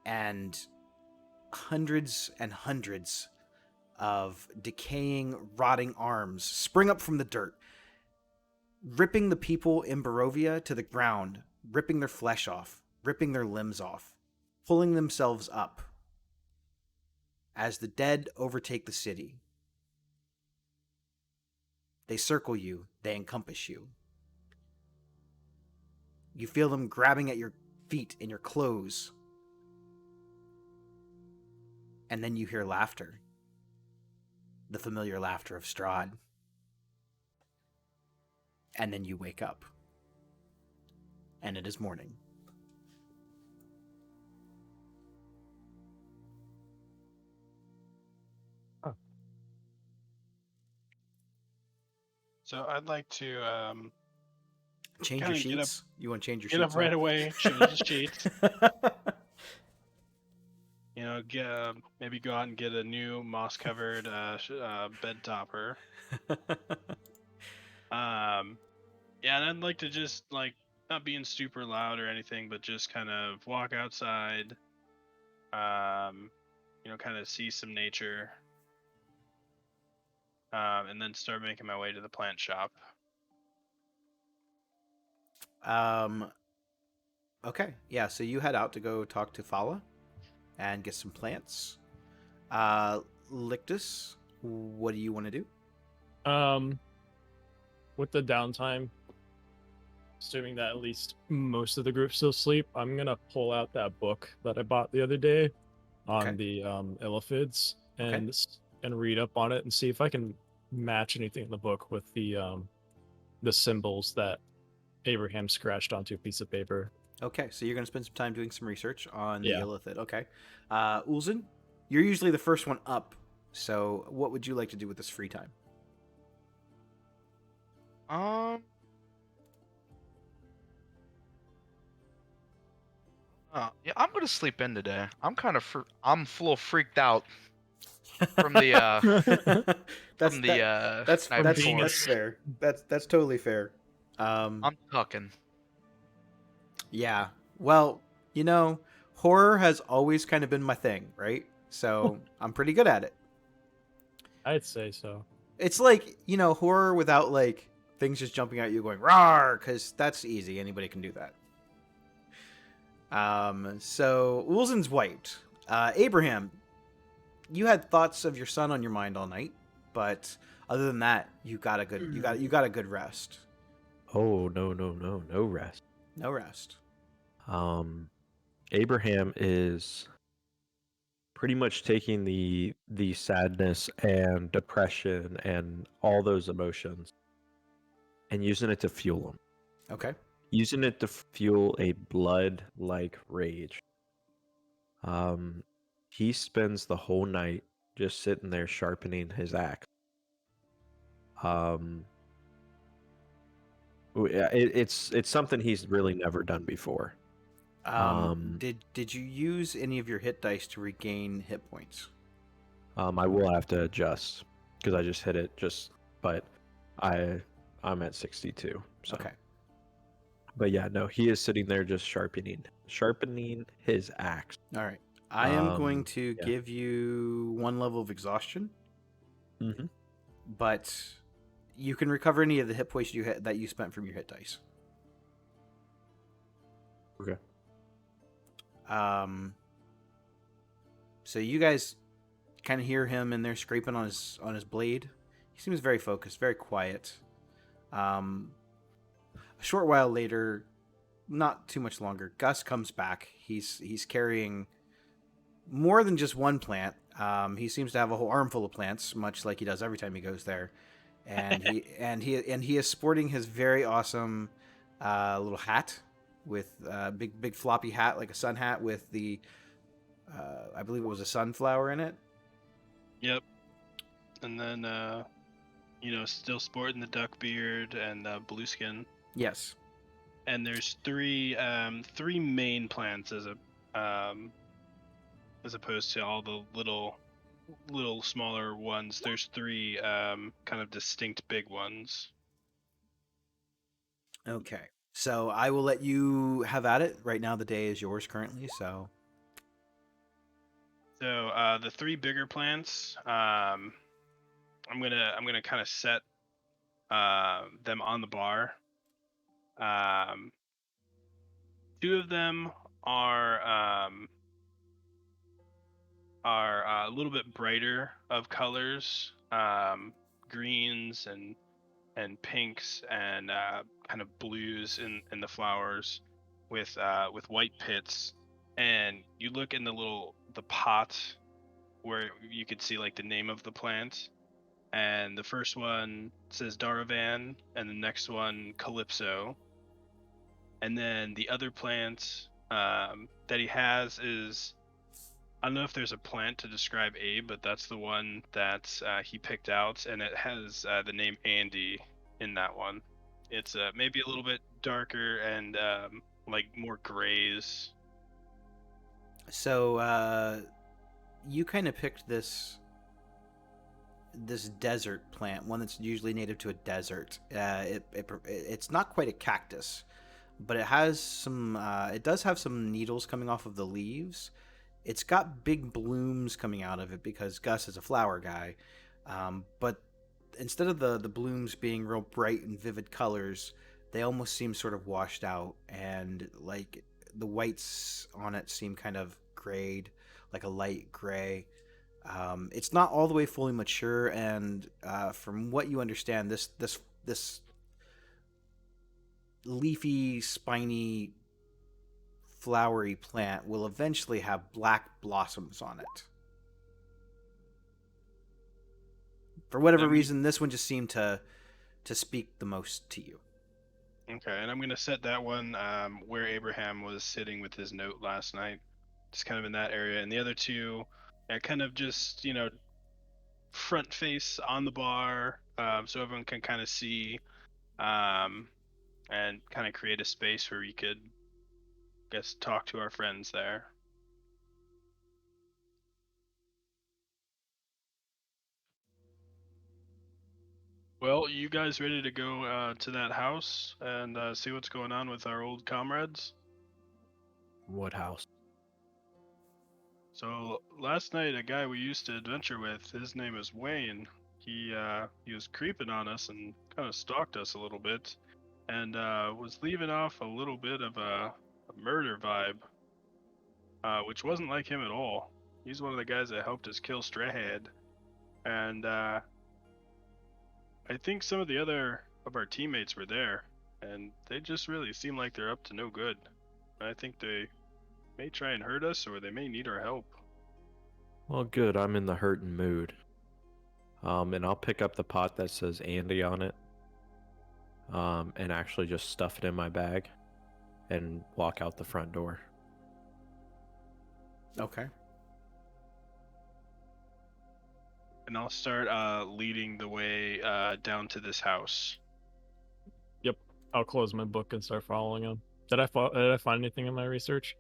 [SPEAKER 1] and hundreds and hundreds of decaying, rotting arms spring up from the dirt, ripping the people in Barovia to the ground, ripping their flesh off, ripping their limbs off, pulling themselves up as the dead overtake the city. They circle you, they encompass you. You feel them grabbing at your feet and your clothes. And then you hear laughter. The familiar laughter of Strahd. And then you wake up. And it is morning.
[SPEAKER 2] So I'd like to
[SPEAKER 1] Change your
[SPEAKER 2] kinda get
[SPEAKER 1] sheets? You want to change your
[SPEAKER 2] get
[SPEAKER 1] sheets
[SPEAKER 2] up right
[SPEAKER 1] now?
[SPEAKER 2] away, change the sheets. Get maybe go out and get a new moss-covered bed topper. Yeah, and I'd like to just not being super loud or anything, but just kind of walk outside. Kind of see some nature. And then start making my way to the plant shop.
[SPEAKER 1] Okay, yeah, so you head out to go talk to Fala and get some plants. Lictus, what do you want to do?
[SPEAKER 3] With the downtime, assuming that at least most of the group still sleep, I'm gonna pull out that book that I bought the other day on
[SPEAKER 1] Okay.
[SPEAKER 3] the illithids
[SPEAKER 1] Okay.
[SPEAKER 3] and read up on it and see if I can match anything in the book with the symbols that Abraham scratched onto a piece of paper.
[SPEAKER 1] Okay, so you're going to spend some time doing some research on the
[SPEAKER 3] Yeah.
[SPEAKER 1] illithid. Okay. Ulzin, you're usually the first one up, so what would you like to do with this free time?
[SPEAKER 4] Yeah, I'm gonna sleep in today. I'm full freaked out from the
[SPEAKER 1] that's
[SPEAKER 4] from the
[SPEAKER 1] that's
[SPEAKER 4] night
[SPEAKER 1] that's
[SPEAKER 4] before.
[SPEAKER 1] that's fair. That's totally fair.
[SPEAKER 4] I'm tucking.
[SPEAKER 1] Yeah. Well, horror has always kind of been my thing, right? So I'm pretty good at it.
[SPEAKER 3] I'd say so.
[SPEAKER 1] It's like, horror without like things just jumping at you going rawr, because that's easy. Anybody can do that. So Ulzin's wiped. Abraham, you had thoughts of your son on your mind all night, but other than that, you got a good rest.
[SPEAKER 5] Oh, no rest.
[SPEAKER 1] No rest.
[SPEAKER 5] Abraham is pretty much taking the sadness and depression and all those emotions and using it to fuel them.
[SPEAKER 1] Okay.
[SPEAKER 5] Using it to fuel a blood-like rage. He spends the whole night just sitting there sharpening his axe. It's something he's really never done before.
[SPEAKER 1] Did you use any of your hit dice to regain hit points?
[SPEAKER 5] I will have to adjust because I just hit it. But I'm at 62. So.
[SPEAKER 1] Okay.
[SPEAKER 5] But yeah, no, he is sitting there just sharpening his axe.
[SPEAKER 1] All right. I am going to
[SPEAKER 5] yeah.
[SPEAKER 1] give you 1 level of exhaustion.
[SPEAKER 5] Mm-hmm.
[SPEAKER 1] But you can recover any of the hit points that you spent from your hit dice.
[SPEAKER 5] Okay.
[SPEAKER 1] So you guys kind of hear him in there scraping on his blade. He seems very focused, very quiet. A short while later, not too much longer, Gus comes back. He's carrying more than just one plant. He seems to have a whole armful of plants, much like he does every time he goes there. And he is sporting his very awesome little hat with big floppy hat, like a sun hat with the I believe it was a sunflower in it.
[SPEAKER 2] Yep. And then still sporting the duck beard and blue skin.
[SPEAKER 1] Yes.
[SPEAKER 2] And there's three main plants as opposed to all the little smaller ones. There's three kind of distinct big ones.
[SPEAKER 1] Okay. So I will let you have at it. Right now the day is yours currently, so
[SPEAKER 2] So the three bigger plants, I'm gonna kind of set them on the bar. Two of them are a little bit brighter of colors, greens and pinks and kind of blues in the flowers with white pits. And you look in the pot where you could see like the name of the plant, and the first one says Daravan and the next one Calypso. And then the other plant that he has is, I don't know if there's a plant to describe Abe, but that's the one that he picked out, and it has the name Andy in that one. It's maybe a little bit darker and like more grays.
[SPEAKER 1] So you kind of picked this desert plant, one that's usually native to a desert. It's not quite a cactus, but it has some. It does have some needles coming off of the leaves. It's got big blooms coming out of it because Gus is a flower guy. But instead of the blooms being real bright and vivid colors, they almost seem sort of washed out, and like the whites on it seem kind of grayed, like a light gray. It's not all the way fully mature, and from what you understand, this leafy, spiny, flowery plant will eventually have black blossoms on it. For whatever reason, this one just seemed to speak the most to you.
[SPEAKER 2] Okay, and I'm gonna set that one where Abraham was sitting with his note last night, just kind of in that area. And the other two, kind of just front face on the bar, so everyone can kind of see, and kind of create a space where we could, talk to our friends there. Well, you guys ready to go to that house and see what's going on with our old comrades?
[SPEAKER 5] What house?
[SPEAKER 2] So last night, a guy we used to adventure with, his name is Wayne. He was creeping on us and kind of stalked us a little bit, and was leaving off a little bit of a murder vibe, which wasn't like him at all. He's one of the guys that helped us kill Strahead, and I think some of the other of our teammates were there, and they just really seem like they're up to no good. I think they may try and hurt us, or they may need our help.
[SPEAKER 5] Well, good. I'm in the hurting mood. And I'll pick up the pot that says Andy on it, and actually just stuff it in my bag and walk out the front door.
[SPEAKER 1] Okay.
[SPEAKER 2] And I'll start leading the way down to this house.
[SPEAKER 3] Yep. I'll close my book and start following him. Did I find anything in my research?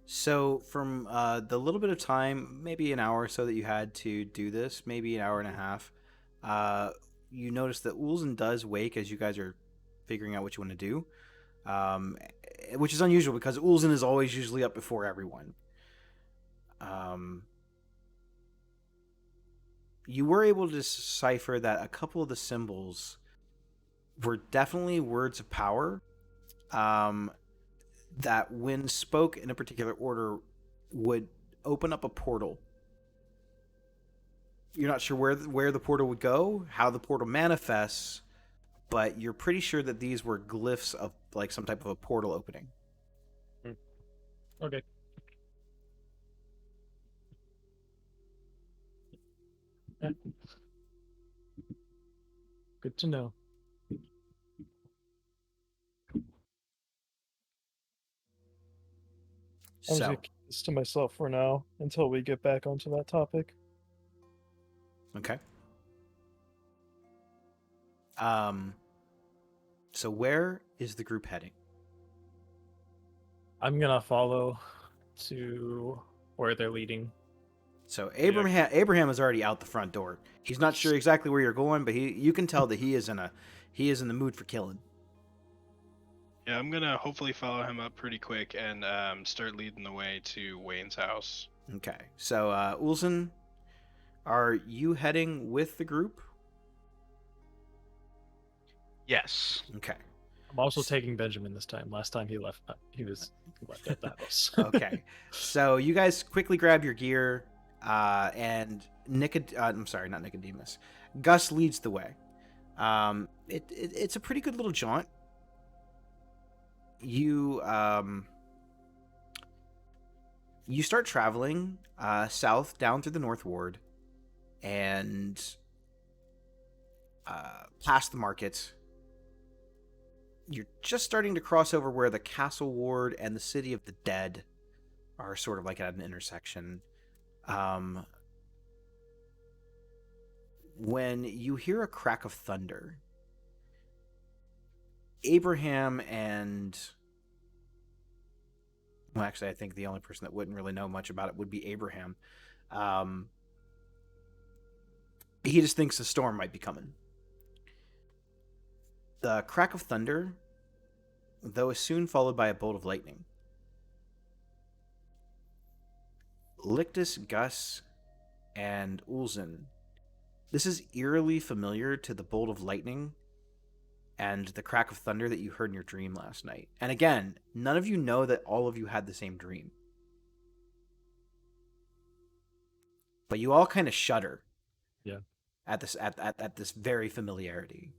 [SPEAKER 1] So from the little bit of time, maybe an hour or so that you had to do this, maybe an hour and a half, you notice that Ulzen does wake as you guys are figuring out what you want to do, which is unusual because Ulzen is always usually up before everyone. You were able to decipher that a couple of the symbols were definitely words of power, that when spoke in a particular order would open up a portal. You're not sure where the portal would go, how the portal manifests, but you're pretty sure that these were glyphs of like some type of a portal opening.
[SPEAKER 3] Okay. Yeah. Good to know. I'm just
[SPEAKER 1] So,
[SPEAKER 3] gonna keep this to myself for now until we get back onto that topic.
[SPEAKER 1] okay. So where is the group heading?
[SPEAKER 3] I'm gonna follow to where they're leading.
[SPEAKER 1] So Abraham is already out the front door. He's not sure exactly where you're going, but you can tell that he is in the mood for killing.
[SPEAKER 2] Yeah, I'm gonna hopefully follow him up pretty quick and start leading the way to Wayne's house.
[SPEAKER 1] Okay. So Ulzen, are you heading with the group?
[SPEAKER 4] Yes.
[SPEAKER 1] Okay.
[SPEAKER 3] I'm also taking Benjamin this time. Last time he left at the house.
[SPEAKER 1] Okay. So you guys quickly grab your gear, and I'm sorry, not Nicodemus. Gus leads the way. It's a pretty good little jaunt. You you start traveling south down through the North Ward, and past the market. You're just starting to cross over where the Castle Ward and the City of the Dead are sort of like at an intersection. When you hear a crack of thunder, Abraham and... Well, actually, I think the only person that wouldn't really know much about it would be Abraham. He just thinks a storm might be coming. The crack of thunder, though, is soon followed by a bolt of lightning. Lictus, Gus, and Ulzen. This is eerily familiar to the bolt of lightning and the crack of thunder that you heard in your dream last night. And again, none of you know that all of you had the same dream. But you all kind of shudder.
[SPEAKER 3] Yeah.
[SPEAKER 1] At this very familiarity.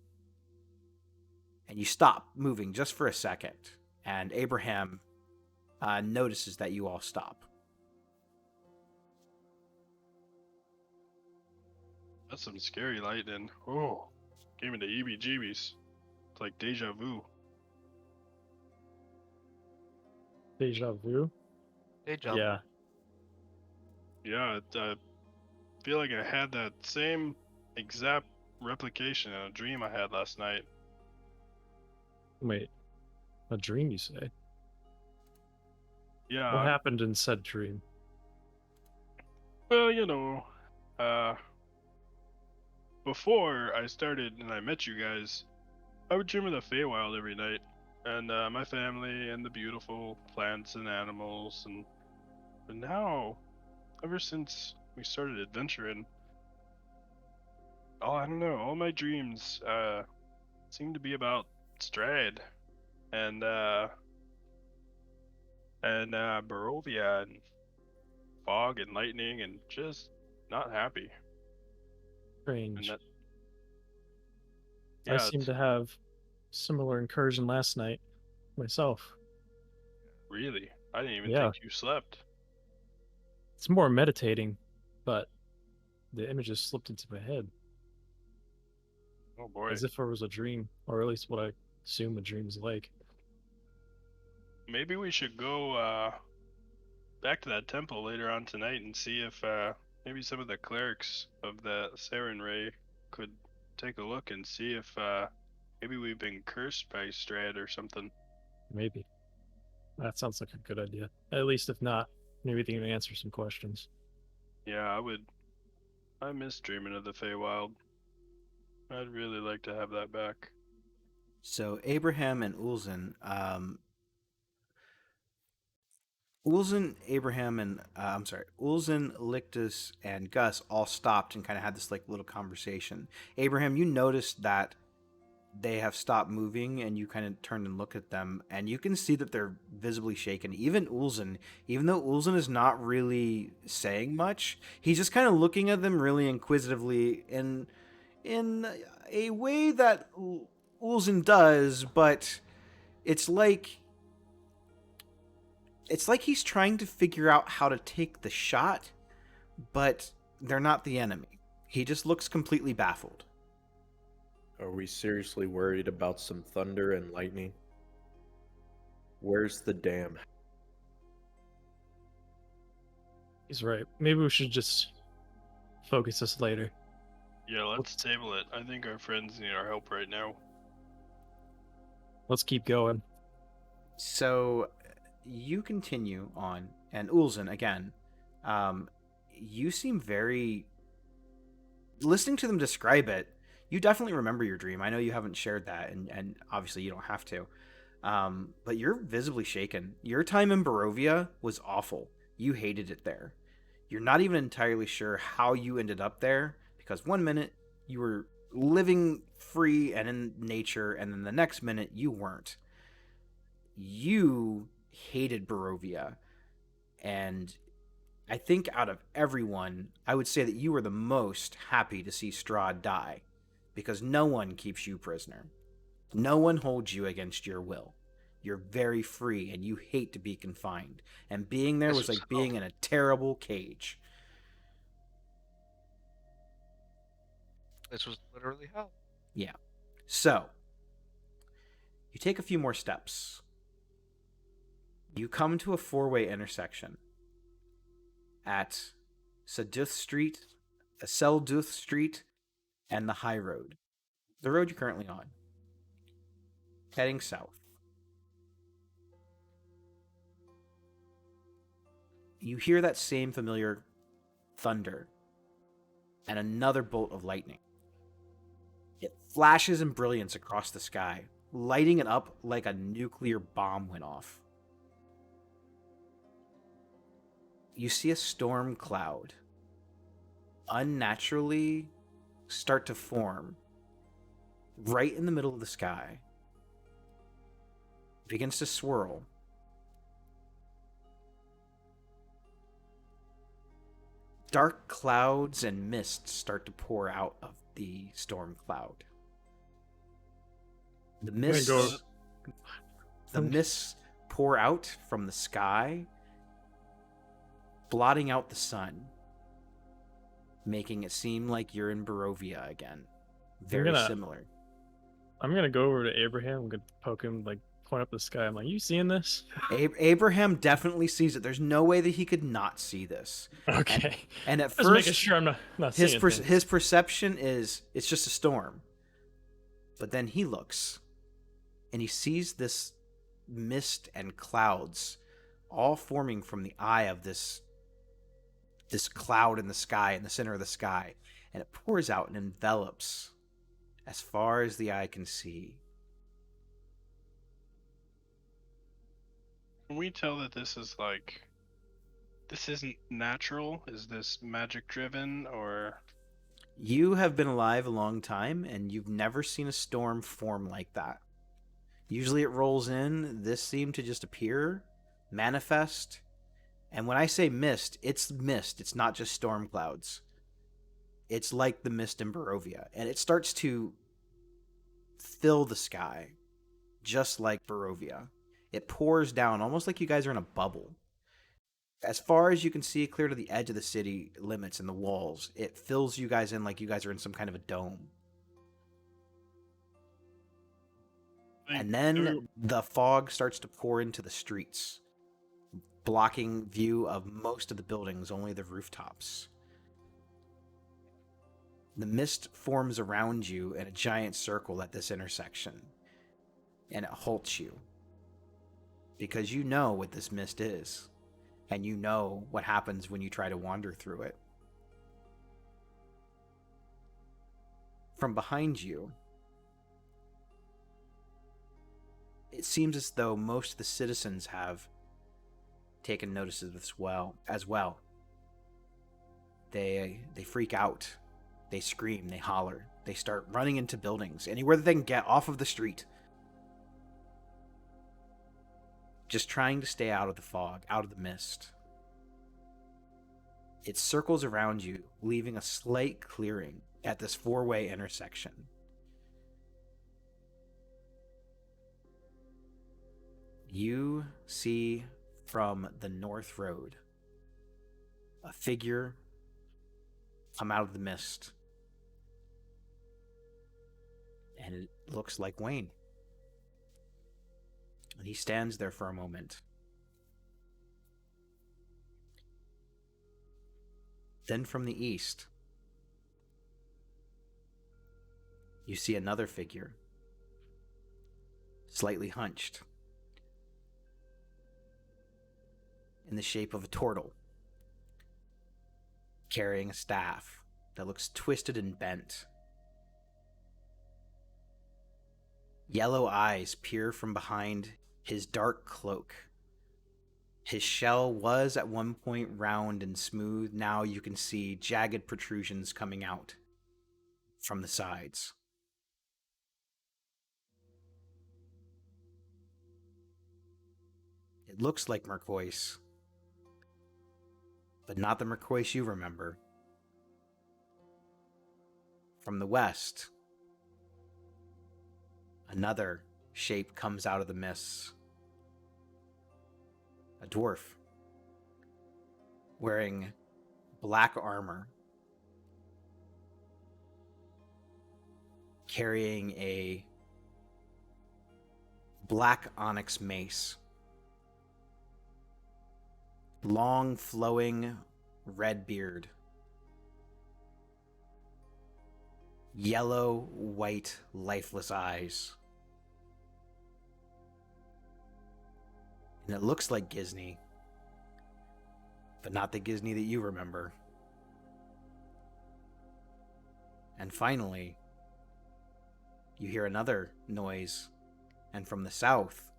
[SPEAKER 1] And you stop moving just for a second. And Abraham notices that you all stop.
[SPEAKER 2] That's some scary lightning. Oh, gave me the EBGBs. It's like deja vu.
[SPEAKER 3] Deja vu?
[SPEAKER 4] Day job.
[SPEAKER 3] Yeah.
[SPEAKER 2] Yeah, I feel like I had that same exact replication in a dream I had last night.
[SPEAKER 3] Wait. A dream, you say?
[SPEAKER 2] Yeah.
[SPEAKER 3] What happened in said dream?
[SPEAKER 2] Well, before I started and I met you guys, I would dream of the Feywild every night, and my family and the beautiful plants and animals, but now, ever since we started adventuring, I don't know, all my dreams seem to be about Strad and Barovia and fog and lightning and just not happy. And
[SPEAKER 3] Strange.
[SPEAKER 2] that,
[SPEAKER 3] I
[SPEAKER 2] yeah,
[SPEAKER 3] seem
[SPEAKER 2] it's
[SPEAKER 3] to have similar incursion last night myself.
[SPEAKER 2] really, I didn't even
[SPEAKER 3] Yeah.
[SPEAKER 2] think you slept.
[SPEAKER 3] It's more meditating, but the images slipped into my head
[SPEAKER 2] Oh boy.
[SPEAKER 3] as if it was a dream, or at least what I assume a dream is like.
[SPEAKER 2] Maybe we should go back to that temple later on tonight and see if maybe some of the clerics of the Saren Ray could take a look and see if maybe we've been cursed by Strad or something.
[SPEAKER 3] Maybe. That sounds like a good idea. At least if not, maybe they can answer some questions.
[SPEAKER 2] Yeah, I miss dreaming of the Feywild. I'd really like to have that back.
[SPEAKER 1] So Abraham and Ulzen, Ulzen, Lictus, and Gus all stopped and kind of had this like little conversation. Abraham, you noticed that they have stopped moving, and you kind of turn and look at them, and you can see that they're visibly shaken. Even Ulzen, even though Ulzen is not really saying much, he's just kind of looking at them really inquisitively in a way that Ulzen does, but it's like he's trying to figure out how to take the shot, but they're not the enemy. He just looks completely baffled.
[SPEAKER 5] Are we seriously worried about some thunder and lightning? Where's the dam?
[SPEAKER 3] He's right. Maybe we should just focus this later.
[SPEAKER 2] Yeah, let's table it. I think our friends need our help right now.
[SPEAKER 3] Let's keep going.
[SPEAKER 1] So you continue on, and Ulzen, again, you seem very... Listening to them describe it, you definitely remember your dream. I know you haven't shared that, and obviously you don't have to. But you're visibly shaken. Your time in Barovia was awful. You hated it there. You're not even entirely sure how you ended up there, because one minute you were living free and in nature, and then the next minute you weren't. You hated Barovia, and I think out of everyone, I would say that you were the most happy to see Strahd die, because no one keeps you prisoner. No one holds you against your will. You're very free, and you hate to be confined. And being there was like being in a terrible cage.
[SPEAKER 4] This was literally hell.
[SPEAKER 1] Yeah. So, you take a few more steps. You come to a four-way intersection at Selduth Street, and the High Road. The road you're currently on. Heading south. You hear that same familiar thunder and another bolt of lightning. It flashes in brilliance across the sky, lighting it up like a nuclear bomb went off. You see a storm cloud unnaturally start to form right in the middle of the sky. It begins to swirl. Dark clouds and mists start to pour out of the storm cloud. The mists pour out from the sky, blotting out the sun, making it seem like you're in Barovia again. Very similar.
[SPEAKER 3] I'm gonna go over to Abraham. I'm gonna poke him, like point up the sky. I'm like, "You seeing this?"
[SPEAKER 1] Abraham definitely sees it. There's no way that he could not see this.
[SPEAKER 3] Okay.
[SPEAKER 1] And at
[SPEAKER 3] Just
[SPEAKER 1] first,
[SPEAKER 3] making sure I'm not seeing things.
[SPEAKER 1] his perception is it's just a storm. But then he looks, and he sees this mist and clouds all forming from the eye of this cloud in the sky, in the center of the sky, and it pours out and envelops as far as the eye can see.
[SPEAKER 2] Can we tell that this isn't natural? Is this magic driven, or?
[SPEAKER 1] You have been alive a long time, and you've never seen a storm form like that. Usually it rolls in. This seemed to just appear, manifest. And when I say mist, it's mist. It's not just storm clouds. It's like the mist in Barovia. And it starts to fill the sky, just like Barovia. It pours down, almost like you guys are in a bubble. As far as you can see, clear to the edge of the city limits and the walls, it fills you guys in like you guys are in some kind of a dome. And then the fog starts to pour into the streets, blocking view of most of the buildings, only the rooftops. The mist forms around you in a giant circle at this intersection, and it halts you. Because you know what this mist is, and you know what happens when you try to wander through it. From behind you, it seems as though most of the citizens have taken notice of this as well. They freak out They scream, they holler, they start running into buildings, anywhere that they can get off of the street. Just trying to stay out of the fog, out of the mist. It circles around you, leaving a slight clearing at this four-way intersection. You see from the north road a figure come out of the mist. And it looks like Wayne. And he stands there for a moment. Then from the east, you see another figure, slightly hunched, in the shape of a turtle, carrying a staff that looks twisted and bent. Yellow eyes peer from behind his dark cloak. His shell was at one point round and smooth. Now you can see jagged protrusions coming out from the sides. It looks like Mercois, but not the Mercois you remember. From the west, another shape comes out of the mists. A dwarf, wearing black armor, carrying a black onyx mace. Long, flowing red beard. Yellow, white, lifeless eyes. And it looks like Gisney, but not the Gisney that you remember. And finally, you hear another noise, and from the south,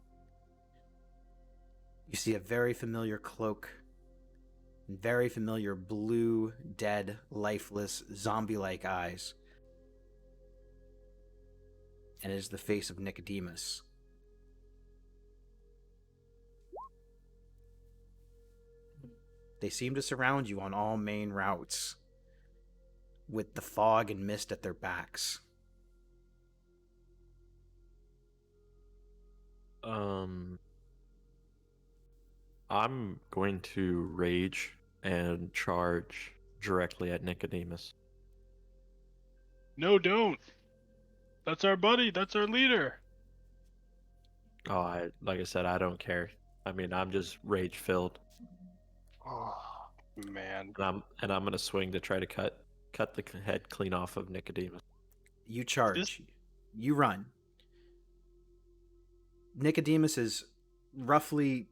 [SPEAKER 1] you see a very familiar cloak, and very familiar blue, dead, lifeless, zombie-like eyes. And it is the face of Nicodemus. They seem to surround you on all main routes, with the fog and mist at their backs.
[SPEAKER 5] I'm going to rage and charge directly at Nicodemus.
[SPEAKER 2] No, don't. That's our buddy. That's our leader.
[SPEAKER 5] Oh, like I said, I don't care. I mean, I'm just rage filled.
[SPEAKER 2] Oh, man.
[SPEAKER 5] And I'm gonna swing to try to cut the head clean off of Nicodemus.
[SPEAKER 1] You charge. You run. Nicodemus is roughly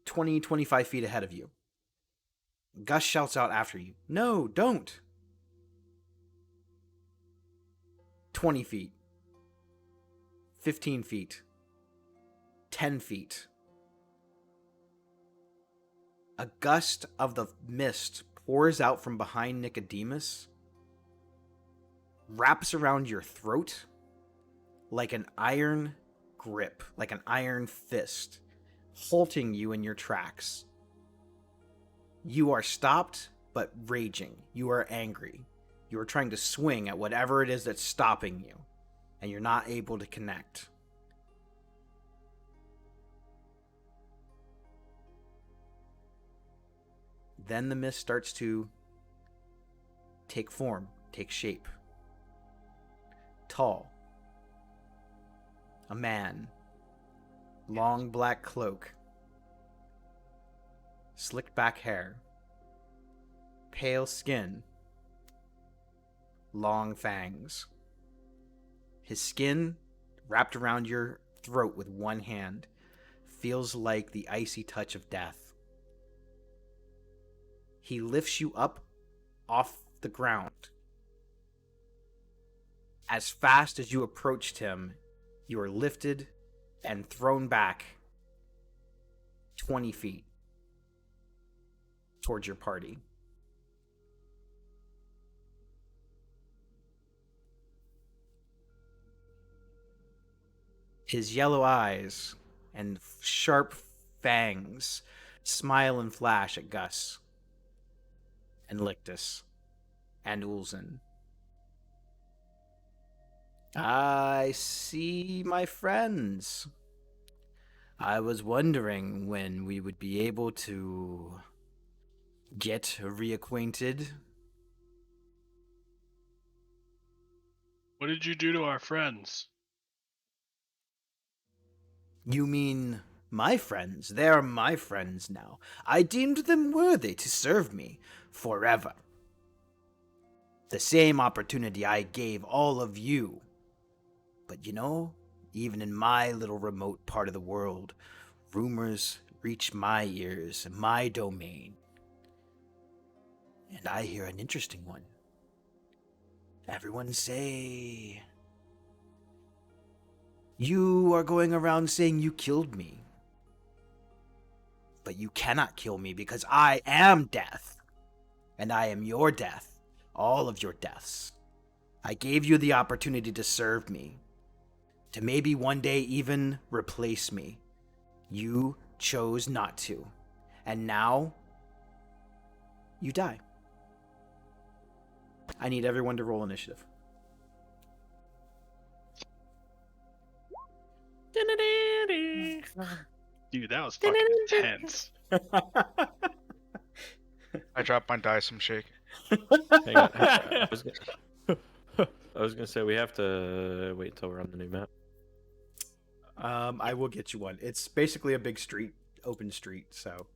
[SPEAKER 1] 20, 25 feet ahead of you. Gus shouts out after you, "No, don't!" 20 feet. 15 feet. 10 feet. A gust of the mist pours out from behind Nicodemus, wraps around your throat like an iron grip, like an iron fist, halting you in your tracks. You are stopped, but raging. You are angry. You are trying to swing at whatever it is that's stopping you, and you're not able to connect. Then the mist starts to take form, take shape. Tall. A man. Long black cloak. Slicked back hair. Pale skin. Long fangs. His skin, wrapped around your throat with one hand, feels like the icy touch of death. He lifts you up off the ground. As fast as you approached him, you are lifted and thrown back 20 feet towards your party. His yellow eyes and sharp fangs smile and flash at Gus and Lictus and Ulzen. I see my friends. I was wondering when we would be able to get reacquainted.
[SPEAKER 2] What did you do to our friends?
[SPEAKER 1] You mean my friends? They are my friends now. I deemed them worthy to serve me forever. The same opportunity I gave all of you. But you know, even in my little remote part of the world, rumors reach my ears, my domain. And I hear an interesting one. Everyone say... You are going around saying you killed me. But you cannot kill me because I am death. And I am your death. All of your deaths. I gave you the opportunity to serve me. To maybe one day even replace me. You chose not to. And now, you die. I need everyone to roll initiative.
[SPEAKER 2] Dude, that was fucking intense.
[SPEAKER 4] I dropped my dice. I'm shaking.
[SPEAKER 5] Hang on. I was gonna say we have to wait till we're on the new map.
[SPEAKER 1] I will get you one. It's basically a big street, open street, so...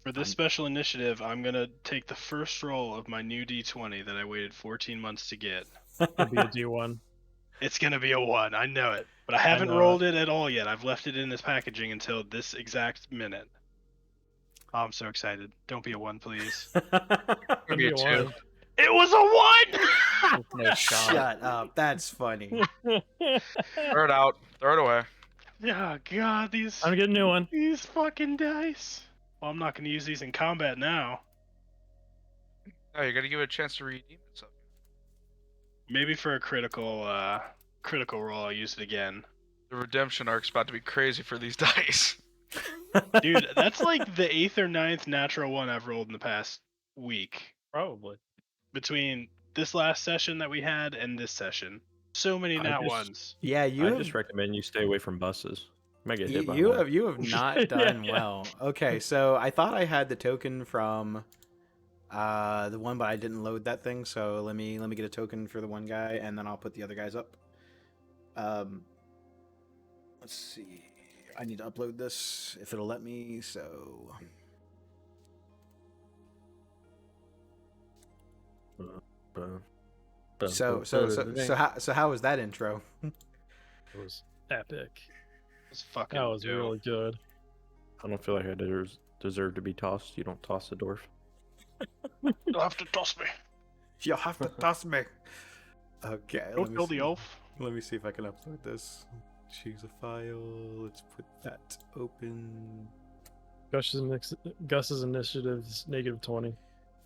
[SPEAKER 2] For this special initiative, I'm gonna take the first roll of my new D20 that I waited 14 months to get.
[SPEAKER 3] It'll be a D1.
[SPEAKER 2] It's gonna be a 1, I know it. But I haven't
[SPEAKER 3] know
[SPEAKER 2] rolled it at all yet. I've left it in this packaging until this exact minute. Oh, I'm so excited. Don't be a 1, please.
[SPEAKER 4] It'll be a 2.
[SPEAKER 2] It was a 1!
[SPEAKER 3] No shot.
[SPEAKER 1] Shut up. That's funny.
[SPEAKER 4] Throw it out. Throw it away.
[SPEAKER 2] Oh god, these
[SPEAKER 3] I'm getting a new one.
[SPEAKER 2] these fucking dice. Well, I'm not gonna use these in combat now.
[SPEAKER 4] No, you gotta give it a chance to redeem itself.
[SPEAKER 2] Maybe for a critical roll, I'll use it again.
[SPEAKER 4] The redemption arc's about to be crazy for these dice.
[SPEAKER 2] Dude, that's like the 8th or 9th natural one I've rolled in the past week.
[SPEAKER 3] Probably.
[SPEAKER 2] Between this last session that we had and this session. So many
[SPEAKER 5] I
[SPEAKER 2] nat
[SPEAKER 5] just-
[SPEAKER 2] ones.
[SPEAKER 1] Yeah,
[SPEAKER 5] I
[SPEAKER 1] you
[SPEAKER 5] just recommend you stay away from buses. You might get hit by
[SPEAKER 1] you
[SPEAKER 5] one.
[SPEAKER 1] have not done
[SPEAKER 3] Yeah.
[SPEAKER 1] well. Okay, so I thought I had the token from the one, but I didn't load that thing. So let me get a token for the one guy, and then I'll put the other guys up. Let's see. I need to upload this if it'll let me. So how was that intro?
[SPEAKER 3] It was epic.
[SPEAKER 2] It's fucking
[SPEAKER 3] That was
[SPEAKER 2] dope.
[SPEAKER 3] really good.
[SPEAKER 5] I don't feel like I deserve to be tossed. You don't toss a dwarf.
[SPEAKER 2] You'll have to toss me.
[SPEAKER 1] You'll have to toss me. Okay.
[SPEAKER 2] Don't kill the elf.
[SPEAKER 1] Let me see if I can upload this. Choose a file. Let's put that open.
[SPEAKER 3] Gus's initiative is -20.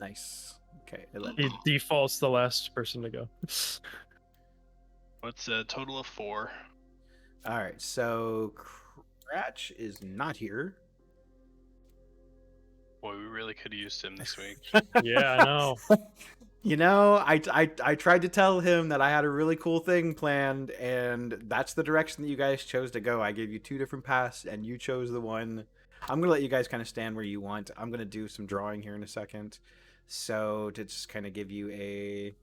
[SPEAKER 1] Nice. Okay. It let
[SPEAKER 3] He defaults the last person to go.
[SPEAKER 2] What's a total of 4?
[SPEAKER 1] All right. So Cratch is not here.
[SPEAKER 2] Boy, we really could have used him this week.
[SPEAKER 3] Yeah, I know.
[SPEAKER 1] You know, I tried to tell him that I had a really cool thing planned, and that's the direction that you guys chose to go. I gave you 2 different paths, and you chose the one. I'm gonna let you guys kind of stand where you want. I'm gonna do some drawing here in a second, so to just kind of give you a,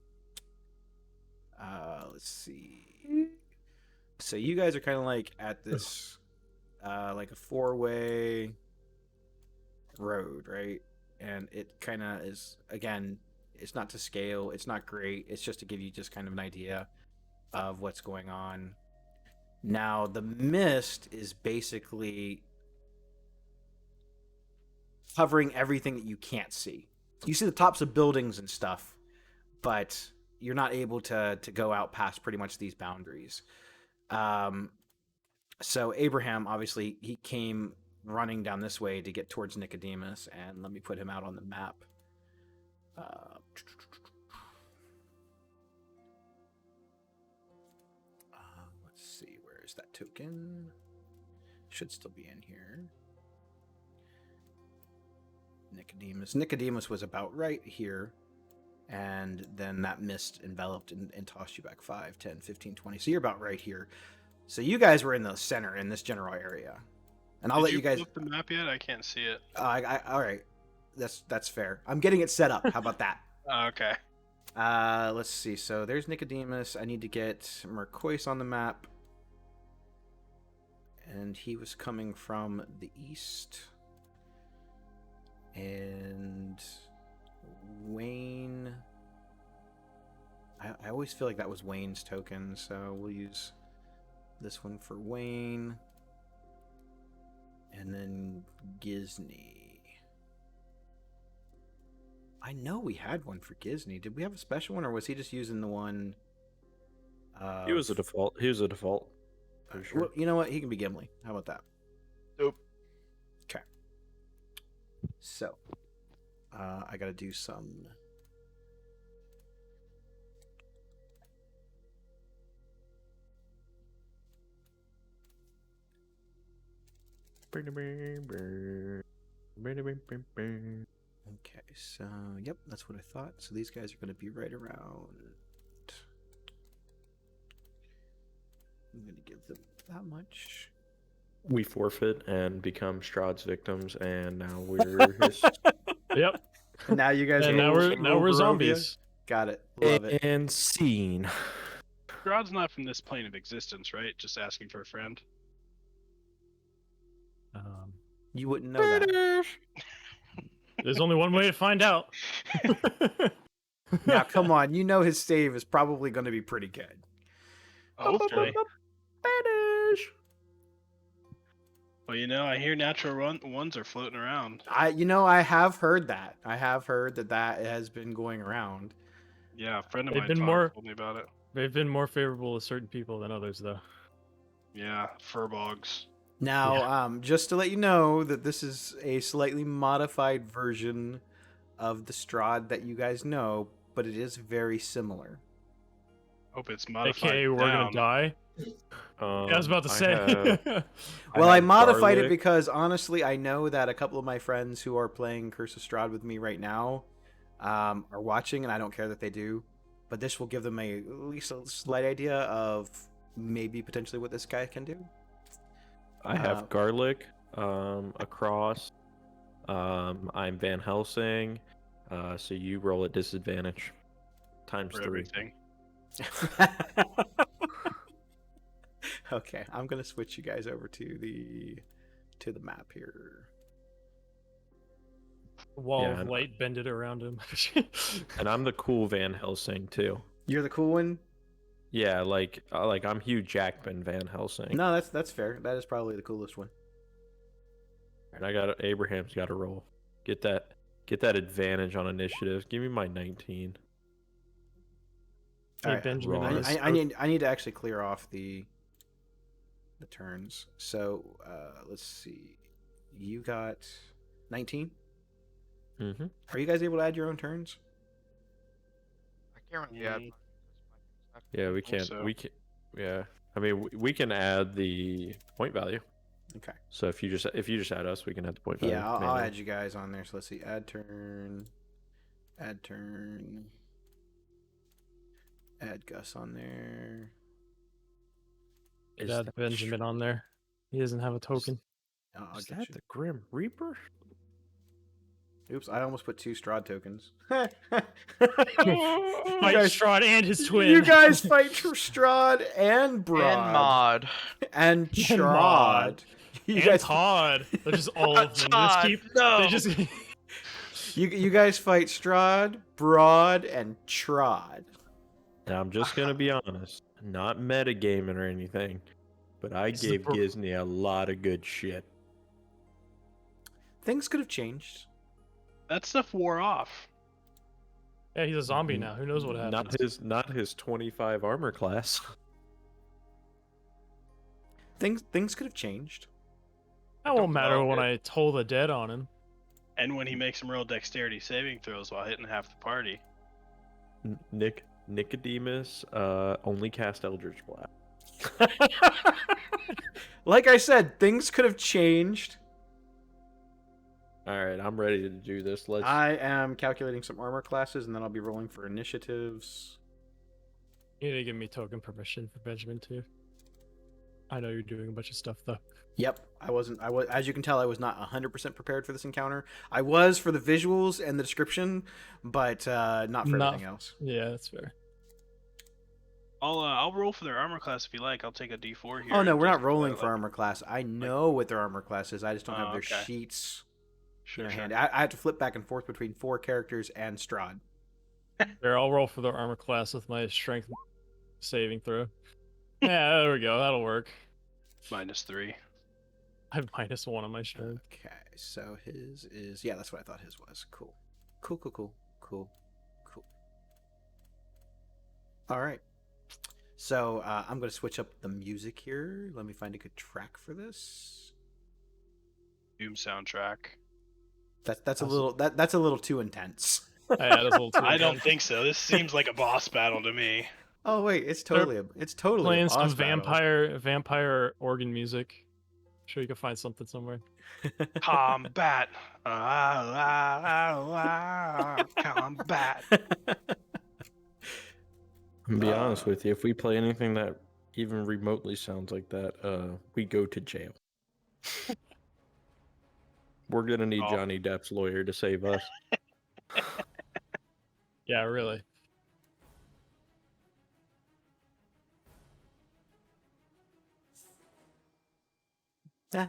[SPEAKER 1] let's see. So you guys are kind of like at this, like a 4-way road, right? And it kind of is, again, it's not to scale, it's not great, it's just to give you just kind of an idea of what's going on. Now the mist is basically covering everything that you can't see. You see the tops of buildings and stuff, but you're not able to go out past pretty much these boundaries. So Abraham, obviously, he came running down this way to get towards Nicodemus, and let me put him out on the map. Let's see, where Where's that token? Should still be in here. Nicodemus. Nicodemus was about right here. And then that mist enveloped and tossed you back 5, 10, 15, 20. So you're about right here. So you guys were in the center in this general area. And I'll
[SPEAKER 2] Did
[SPEAKER 1] let you guys...
[SPEAKER 2] pull up the map yet? I can't see it.
[SPEAKER 1] all right. That's fair. I'm getting it set up. How about that?
[SPEAKER 2] Okay.
[SPEAKER 1] Let's see. So there's Nicodemus. I need to get Mercois on the map. And he was coming from the east. And Wayne... I always feel like that was Wayne's token, so we'll use this one for Wayne. And then Gisney. I know we had one for Gisney. Did we have a special one, or was he just using the one?
[SPEAKER 5] He was a default. He was a default. For sure.
[SPEAKER 1] Well, you know what? He can be Gimli. How about that?
[SPEAKER 4] Nope.
[SPEAKER 1] Okay. So, I gotta do some. Okay, so yep, that's what I thought. So these guys are going to be right around. I'm going to give them that much.
[SPEAKER 5] We forfeit and become Strahd's victims, and now we're his.
[SPEAKER 3] Yep.
[SPEAKER 1] And now you guys
[SPEAKER 3] And now we're zombies.
[SPEAKER 1] Got it. Love it.
[SPEAKER 5] And scene.
[SPEAKER 2] Grodd's not from this plane of existence, right? Just asking for a friend.
[SPEAKER 1] You wouldn't know that.
[SPEAKER 3] There's only one way to find out.
[SPEAKER 1] Now, come on. You know his save is probably going to be pretty good.
[SPEAKER 2] Hopefully. Well, you know, I hear natural ones are floating around.
[SPEAKER 1] I have heard that. I have heard that has been going around.
[SPEAKER 2] Yeah, a friend of
[SPEAKER 3] They've
[SPEAKER 2] mine
[SPEAKER 3] been
[SPEAKER 2] told me about it.
[SPEAKER 3] They've been more favorable to certain people than others, though.
[SPEAKER 2] Yeah, furbogs.
[SPEAKER 1] Now, just to let you know that this is a slightly modified version of the Strahd that you guys know, but it is very similar.
[SPEAKER 2] Hope it's modified.
[SPEAKER 3] AKA, we're gonna die. Yeah, I was about to say.
[SPEAKER 1] Well, I modified it
[SPEAKER 5] garlic.
[SPEAKER 1] because honestly, I know that a couple of my friends who are playing Curse of Strahd with me right now are watching, and I don't care that they do. But this will give them at least a slight idea of maybe potentially what this guy can do.
[SPEAKER 5] I have garlic, a cross. I'm Van Helsing. So you roll at disadvantage. Times
[SPEAKER 2] For
[SPEAKER 5] 3.
[SPEAKER 2] everything.
[SPEAKER 1] Okay, I'm gonna switch you guys over to the map here.
[SPEAKER 3] Wall
[SPEAKER 5] Yeah,
[SPEAKER 3] of light bended around him.
[SPEAKER 5] And I'm the cool Van Helsing too.
[SPEAKER 1] You're the cool one.
[SPEAKER 5] Yeah, like I'm Hugh Jackman Van Helsing.
[SPEAKER 1] No, that's fair. That is probably the coolest one.
[SPEAKER 5] And I got Abraham's got to roll. Get that advantage on initiative. Give me my 19.
[SPEAKER 3] Hey,
[SPEAKER 1] All right,
[SPEAKER 3] Benjamin,
[SPEAKER 5] Ron.
[SPEAKER 1] I need to actually clear off the turns. So let's see. You got 19.
[SPEAKER 5] Mm-hmm.
[SPEAKER 1] Are you guys able to add your own turns?
[SPEAKER 4] I can't really add.
[SPEAKER 5] Yeah, we can.
[SPEAKER 2] so.
[SPEAKER 5] We can. Yeah, I mean, we can add the point value.
[SPEAKER 1] Okay.
[SPEAKER 5] So if you just add us, we can add the point value.
[SPEAKER 1] Yeah, I'll
[SPEAKER 5] manually.
[SPEAKER 1] add you guys on there. So let's see. Add turn. Add turn. Add Gus on there.
[SPEAKER 5] Is
[SPEAKER 3] Add
[SPEAKER 5] that
[SPEAKER 3] Benjamin on there. He doesn't have a token.
[SPEAKER 1] I'll
[SPEAKER 5] Is
[SPEAKER 1] get
[SPEAKER 5] that
[SPEAKER 1] you.
[SPEAKER 5] the Grim Reaper?
[SPEAKER 1] Oops, I almost put 2 Strahd tokens.
[SPEAKER 3] Fight
[SPEAKER 1] guys-
[SPEAKER 3] Strahd and his twin.
[SPEAKER 1] You guys fight Strahd and Broad.
[SPEAKER 4] And mod.
[SPEAKER 1] And Trod. You
[SPEAKER 3] and
[SPEAKER 1] guys,
[SPEAKER 3] Todd. They're just all of them.
[SPEAKER 4] Todd, no.
[SPEAKER 3] They just
[SPEAKER 1] you guys fight Strahd, Broad, and Trod.
[SPEAKER 5] Now I'm just gonna be honest, not metagaming or anything, but I
[SPEAKER 3] This is
[SPEAKER 5] gave
[SPEAKER 3] the pro-
[SPEAKER 5] Gisney a lot of good shit.
[SPEAKER 1] Things could have changed.
[SPEAKER 2] That stuff wore off.
[SPEAKER 3] Yeah, he's a zombie now. Who knows what happens?
[SPEAKER 5] Not his 25 armor class.
[SPEAKER 1] Things could have changed.
[SPEAKER 3] That won't
[SPEAKER 2] Don't
[SPEAKER 3] matter
[SPEAKER 2] know.
[SPEAKER 3] when I toll the dead on him.
[SPEAKER 2] And when he makes some real dexterity saving throws while hitting half the party.
[SPEAKER 5] Nicodemus only cast Eldritch Blast.
[SPEAKER 1] Like I said, things could have changed.
[SPEAKER 5] All right, I'm ready to do this. Let's.
[SPEAKER 1] I am calculating some armor classes, and then I'll be rolling for initiatives.
[SPEAKER 3] You need to give me token permission for Benjamin too. I know you're doing a bunch of stuff though.
[SPEAKER 1] Yep, I wasn't. I was, as you can tell, I was not 100% prepared for this encounter. I was for the visuals and the description, but not for everything else.
[SPEAKER 3] Yeah, that's fair.
[SPEAKER 2] I'll roll for their armor class if you like. I'll take a D4 here.
[SPEAKER 1] Oh no,
[SPEAKER 2] and
[SPEAKER 1] we're
[SPEAKER 2] just
[SPEAKER 1] not rolling
[SPEAKER 2] like-
[SPEAKER 1] for armor class. I know what their armor class is. I just don't have
[SPEAKER 2] Oh,
[SPEAKER 1] their
[SPEAKER 2] okay.
[SPEAKER 1] sheets.
[SPEAKER 2] Sure,
[SPEAKER 1] in
[SPEAKER 2] sure.
[SPEAKER 1] hand. I have to flip back and forth between 4 characters and Strahd.
[SPEAKER 3] Here, I'll roll for their armor class with my strength saving throw. Yeah, there we go. That'll work.
[SPEAKER 2] -3.
[SPEAKER 3] I have -1 on my strength.
[SPEAKER 1] Okay, so his is that's what I thought his was. Cool. Cool. All right. So I'm going to switch up the music here. Let me find a good track for this.
[SPEAKER 2] Doom soundtrack.
[SPEAKER 1] That's a little that's a little too intense.
[SPEAKER 3] Yeah, that's a little too
[SPEAKER 2] I don't
[SPEAKER 3] intense.
[SPEAKER 2] think so. This seems like a boss battle to me.
[SPEAKER 1] Oh wait, it's totally a
[SPEAKER 3] Playing
[SPEAKER 1] boss
[SPEAKER 3] some
[SPEAKER 1] battle.
[SPEAKER 3] vampire organ music. Sure, you can find something somewhere.
[SPEAKER 2] Combat. Combat.
[SPEAKER 5] To be honest with you, if we play anything that even remotely sounds like that, we go to jail. We're gonna need
[SPEAKER 2] Oh.
[SPEAKER 5] Johnny Depp's lawyer to save us.
[SPEAKER 3] Yeah, really.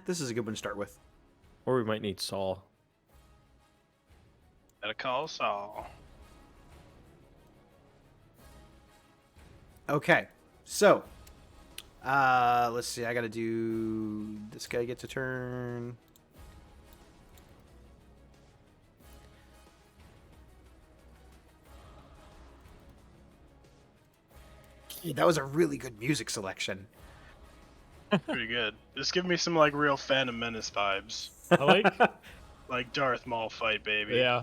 [SPEAKER 1] This is a good one to start with.
[SPEAKER 5] Or we might need Saul.
[SPEAKER 2] Gotta call Saul.
[SPEAKER 1] Okay, so let's see. I gotta do. This guy gets a turn. Yeah, that was a really good music selection.
[SPEAKER 2] Pretty good. Just give me some like real Phantom Menace vibes.
[SPEAKER 3] I like.
[SPEAKER 2] Like Darth Maul fight, baby.
[SPEAKER 3] Yeah,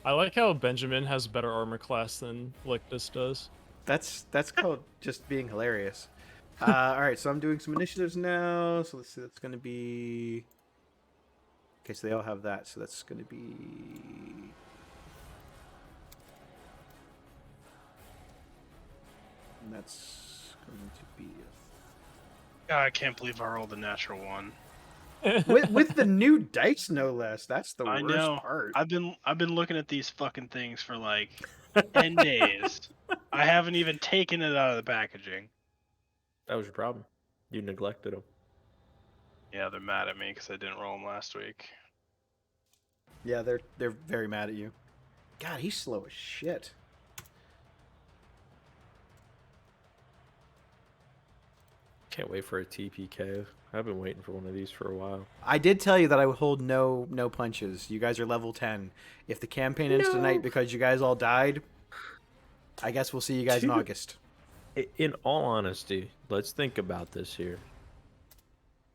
[SPEAKER 3] I like how Benjamin has better armor class than Lictus does.
[SPEAKER 1] That's called just being hilarious. All right, so I'm doing some initiatives now. So let's see. That's gonna be. Okay, so they all have that. So that's gonna be. And that's going to be.
[SPEAKER 2] God, I can't believe I rolled a natural one.
[SPEAKER 1] With the new dice, no less. That's the
[SPEAKER 2] I
[SPEAKER 1] worst
[SPEAKER 2] know.
[SPEAKER 1] part.
[SPEAKER 2] I've been looking at these fucking things for like 10 days. I haven't even taken it out of the packaging.
[SPEAKER 5] That was your problem. You neglected him.
[SPEAKER 2] Yeah, they're mad at me because I didn't roll them last week.
[SPEAKER 1] Yeah, they're very mad at you. God, he's slow as shit.
[SPEAKER 5] Can't wait for a TPK. I've been waiting for one of these for a while.
[SPEAKER 1] I did tell you that I would hold no punches. You guys are level 10. If the campaign ends tonight because you guys all died, I guess we'll see you guys in
[SPEAKER 5] Dude.
[SPEAKER 1] August.
[SPEAKER 5] In all honesty, let's think about this here.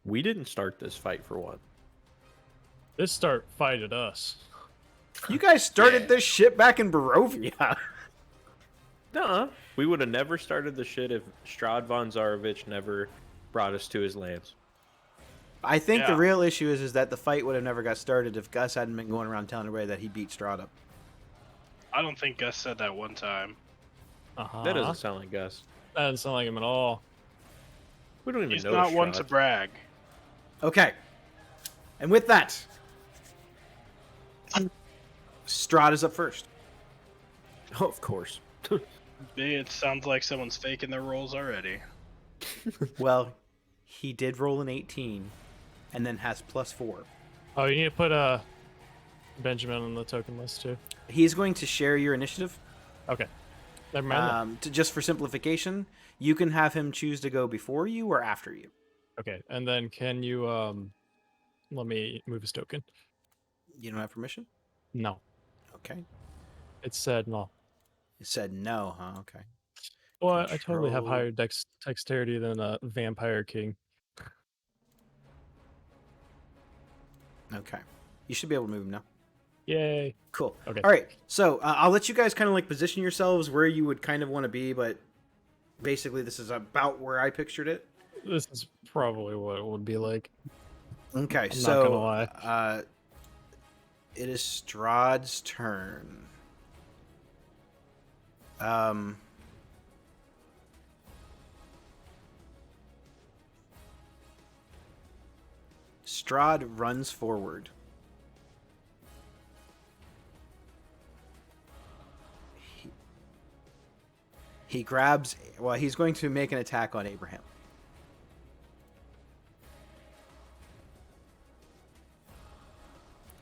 [SPEAKER 5] We didn't start this fight for one.
[SPEAKER 3] This start fighted us.
[SPEAKER 1] You guys started this shit back in Barovia.
[SPEAKER 5] Nuh-uh. We would have never started the shit if Strahd von Zarovich never brought us to his lands.
[SPEAKER 1] I think the
[SPEAKER 2] Yeah.
[SPEAKER 1] real issue is that the fight would have never got started if Gus hadn't been going around telling everybody that he beat Strahd up.
[SPEAKER 2] I don't think Gus said that one time.
[SPEAKER 5] That doesn't sound like Gus.
[SPEAKER 3] That doesn't sound like him at all.
[SPEAKER 5] We don't even
[SPEAKER 2] He's
[SPEAKER 5] know
[SPEAKER 2] not one
[SPEAKER 5] Strahd.
[SPEAKER 2] to brag.
[SPEAKER 1] Okay. And with that, Strahd is up first.
[SPEAKER 5] Oh, of course.
[SPEAKER 2] It sounds like someone's faking their rolls already.
[SPEAKER 1] Well, he did roll an 18 and then has +4.
[SPEAKER 3] Oh, you need to put Benjamin on the token list too.
[SPEAKER 1] He's going to share your initiative.
[SPEAKER 3] Okay. Never mind. Then.
[SPEAKER 1] Just for simplification, you can have him choose to go before you or after you.
[SPEAKER 3] Okay, and then can you let me move his token?
[SPEAKER 1] You don't have permission?
[SPEAKER 3] No,
[SPEAKER 1] Okay.
[SPEAKER 3] it said no.
[SPEAKER 1] It said no, huh? Okay.
[SPEAKER 3] Well, I totally have
[SPEAKER 1] Control.
[SPEAKER 3] higher dexterity than a vampire king.
[SPEAKER 1] Okay. You should be able to move him now.
[SPEAKER 3] Yay!
[SPEAKER 1] Cool.
[SPEAKER 3] Okay.
[SPEAKER 1] All right. So I'll let you guys kind of like position yourselves where you would kind of want to be, but Basically, this is about where I pictured it.
[SPEAKER 3] This is probably what it would be like.
[SPEAKER 1] Okay,
[SPEAKER 3] I'm not gonna
[SPEAKER 1] so
[SPEAKER 3] lie.
[SPEAKER 1] it is Strahd's turn. Strahd runs forward. He grabs. Well, he's going to make an attack on Abraham.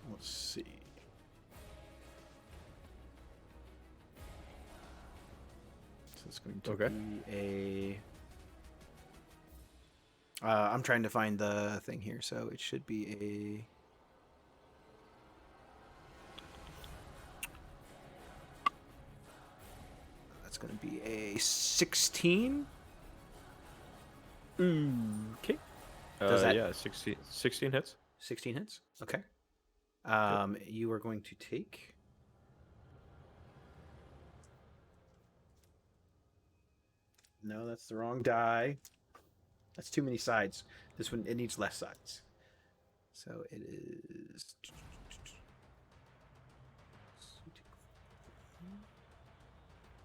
[SPEAKER 1] Let's see. So it's going to be a. I'm trying to find the thing here, so it should be a. That's going to be a 16.
[SPEAKER 5] Okay.
[SPEAKER 1] Does that-
[SPEAKER 5] Yeah, 16 hits.
[SPEAKER 1] 16 hits. Okay. You are going to take. No, that's the wrong die. That's too many sides. This one, it needs less sides. So it is.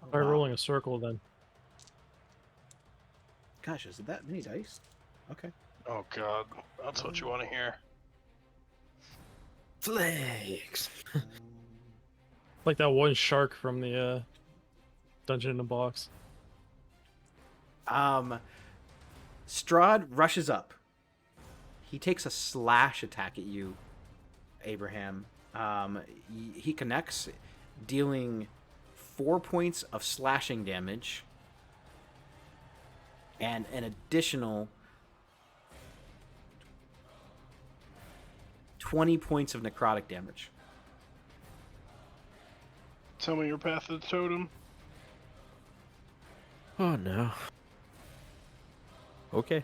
[SPEAKER 1] Oh,
[SPEAKER 3] Try
[SPEAKER 1] wow.
[SPEAKER 3] rolling a circle then.
[SPEAKER 1] Gosh, is it that many dice? Okay.
[SPEAKER 2] Oh god, that's what you want to hear.
[SPEAKER 5] Flags.
[SPEAKER 3] Like that one shark from the Dungeon in a Box.
[SPEAKER 1] Strahd rushes up. He takes a slash attack at you, Abraham. He connects, dealing 4 points of slashing damage and an additional 20 points of necrotic damage.
[SPEAKER 2] Tell me your path of the totem.
[SPEAKER 5] Oh no. Okay.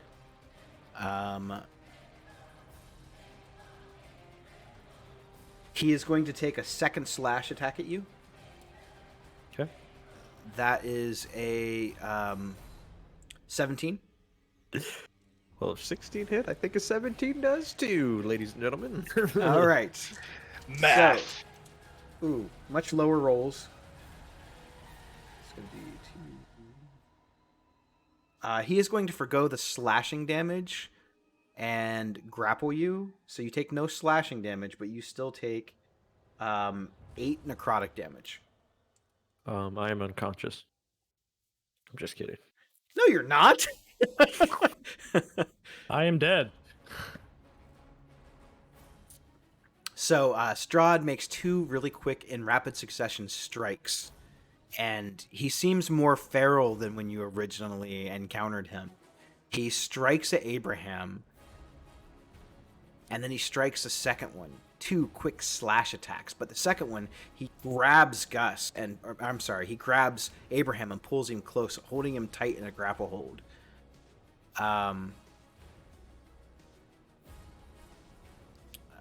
[SPEAKER 1] He is going to take a second slash attack at you.
[SPEAKER 5] Okay.
[SPEAKER 1] That is a 17.
[SPEAKER 5] Well, if 16 hit, I think a 17 does too, ladies and gentlemen.
[SPEAKER 1] All right.
[SPEAKER 2] Math.
[SPEAKER 1] So, ooh, much lower rolls. It's going to be 2. He is going to forgo the slashing damage and grapple you. So you take no slashing damage, but you still take 8 necrotic damage.
[SPEAKER 5] I am unconscious. I'm just kidding.
[SPEAKER 1] No, you're not.
[SPEAKER 3] I am dead.
[SPEAKER 1] So Strahd makes 2 really quick in rapid succession strikes, and he seems more feral than when you originally encountered him. He strikes at Abraham, and then he strikes a second one. 2 quick slash attacks, but the second one he grabs he grabs Abraham and pulls him close, holding him tight in a grapple hold.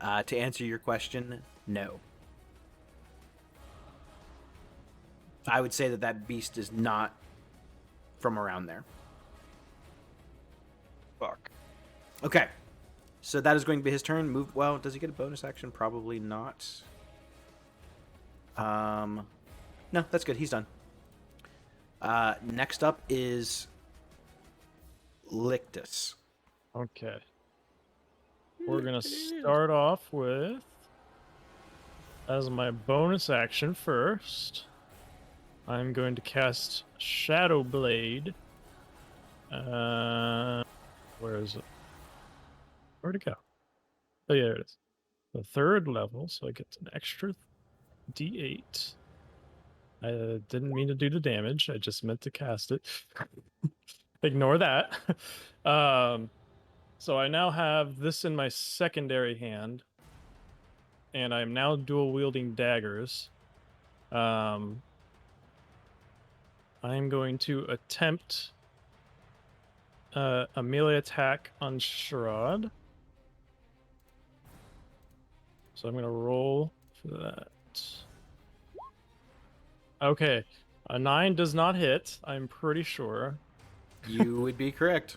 [SPEAKER 1] To answer your question, no. I would say that beast is not from around there.
[SPEAKER 2] Fuck.
[SPEAKER 1] Okay. So that is going to be his turn. Move. Well, does he get a bonus action? Probably not. No, that's good. He's done. Next up is Lictus.
[SPEAKER 3] Okay. We're gonna start off with, as my bonus action first, I'm going to cast Shadow Blade. Where is it? Where'd it go? Oh yeah, there it is. The 3rd level, so I get an extra D8. I didn't mean to do the damage. I just meant to cast it. Ignore that. So I now have this in my secondary hand, and I'm now dual wielding daggers. I'm going to attempt a melee attack on Strahd. So I'm going to roll for that. Okay, a 9 does not hit, I'm pretty sure.
[SPEAKER 1] You would be correct.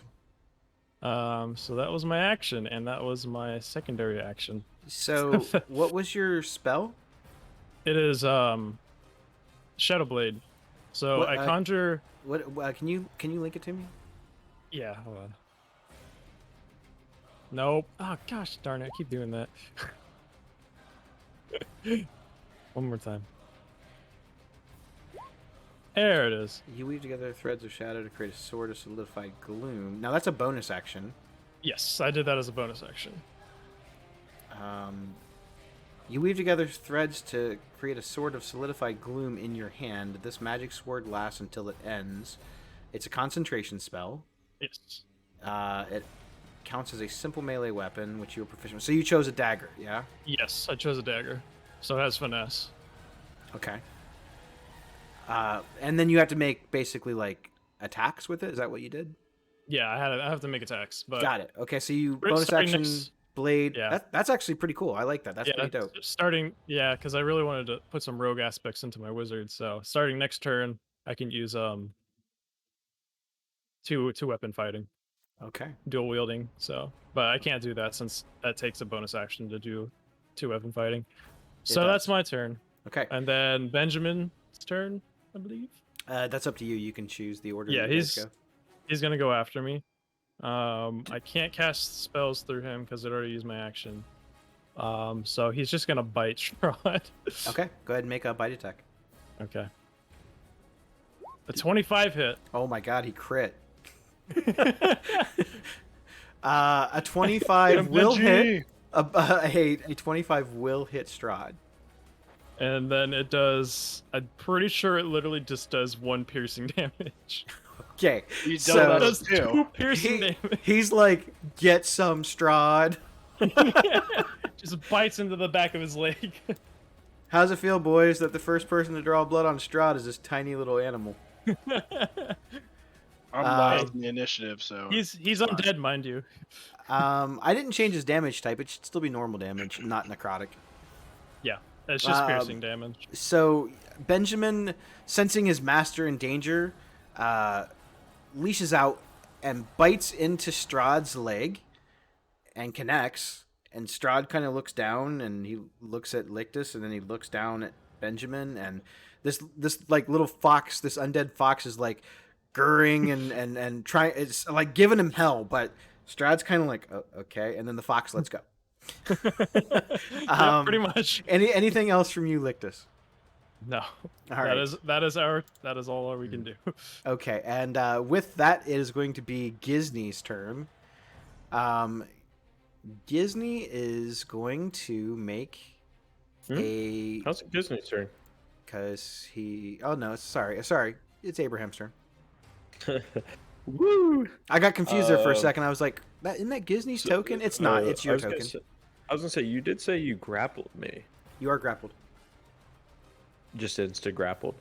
[SPEAKER 3] So that was my action, and that was my secondary action.
[SPEAKER 1] So, what was your spell?
[SPEAKER 3] It is Shadow Blade. So
[SPEAKER 1] What,
[SPEAKER 3] I conjure.
[SPEAKER 1] What? Can you link it to me?
[SPEAKER 3] Yeah, hold on. Nope. Oh gosh darn it! I keep doing that. One more time. There it is.
[SPEAKER 1] You weave together threads of shadow to create a sword of solidified gloom. Now that's a bonus action.
[SPEAKER 3] Yes, I did that as a bonus action.
[SPEAKER 1] You weave together threads to create a sword of solidified gloom in your hand. This magic sword lasts until it ends. It's a concentration spell.
[SPEAKER 3] Yes.
[SPEAKER 1] It counts as a simple melee weapon, which you are proficient with. So you chose a dagger, yeah?
[SPEAKER 3] Yes, I chose a dagger, so it has finesse.
[SPEAKER 1] Okay. And then you have to make basically like attacks with it. Is that what you did?
[SPEAKER 3] Yeah, I have to make attacks, but
[SPEAKER 1] Got it. Okay, so you
[SPEAKER 3] We're
[SPEAKER 1] bonus
[SPEAKER 3] starting
[SPEAKER 1] action
[SPEAKER 3] next-
[SPEAKER 1] blade.
[SPEAKER 3] Yeah.
[SPEAKER 1] That's actually pretty cool. I like that. That's
[SPEAKER 3] yeah,
[SPEAKER 1] pretty dope.
[SPEAKER 3] starting because I really wanted to put some rogue aspects into my wizard. So starting next turn, I can use two weapon fighting,
[SPEAKER 1] Okay.
[SPEAKER 3] dual wielding. So, but I can't do that since that takes a bonus action to do two weapon fighting. So
[SPEAKER 1] does.
[SPEAKER 3] that's my turn,
[SPEAKER 1] Okay.
[SPEAKER 3] and then Benjamin's turn, I believe.
[SPEAKER 1] That's up to you. You can choose the order.
[SPEAKER 3] Yeah,
[SPEAKER 1] that you guys go.
[SPEAKER 3] he's gonna go after me. I can't cast spells through him because I'd already used my action. So he's just gonna bite Strahd.
[SPEAKER 1] Okay. Go ahead and make a bite attack.
[SPEAKER 3] Okay. A 25 hit.
[SPEAKER 1] Oh my god, he crit. A 25 will hit. A 25 will hit Strahd.
[SPEAKER 3] And then it does. I'm pretty sure it literally just does one piercing damage.
[SPEAKER 1] Okay.
[SPEAKER 2] You
[SPEAKER 1] So
[SPEAKER 2] don't
[SPEAKER 3] It does
[SPEAKER 2] too.
[SPEAKER 3] two piercing
[SPEAKER 1] he-
[SPEAKER 3] damage.
[SPEAKER 1] he's like, get some Strahd.
[SPEAKER 3] Just bites into the back of his leg.
[SPEAKER 1] How's it feel, boys, that the first person to draw blood on Strahd is this tiny little animal?
[SPEAKER 2] I'm last in the initiative, so
[SPEAKER 3] he's
[SPEAKER 2] it's fine.
[SPEAKER 3] undead, mind you.
[SPEAKER 1] I didn't change his damage type. It should still be normal damage, not necrotic.
[SPEAKER 3] Yeah, it's just piercing damage.
[SPEAKER 1] So Benjamin, sensing his master in danger, leashes out and bites into Strahd's leg and connects. And Strahd kind of looks down and he looks at Lictus and then he looks down at Benjamin, and this like little fox, this undead fox, is like gurring and trying. It's like giving him hell, but Strahd's kind of like, oh, okay, and then the fox lets go.
[SPEAKER 3] Yeah, pretty much.
[SPEAKER 1] Anything else from you, Lictus?
[SPEAKER 3] No.
[SPEAKER 1] All right.
[SPEAKER 3] That is all we can do.
[SPEAKER 1] Okay, and with that, it is going to be Gisney's turn. Gisney is going to make a
[SPEAKER 5] How's it Disney's turn?
[SPEAKER 1] because he. Oh no, sorry, it's Abraham's turn.
[SPEAKER 5] Woo!
[SPEAKER 1] I got confused there for a second. I was like, isn't that Gisney's token? It's not. It's your token.
[SPEAKER 5] I was gonna say, you did say you grappled me.
[SPEAKER 1] You are grappled.
[SPEAKER 5] Just insta grappled.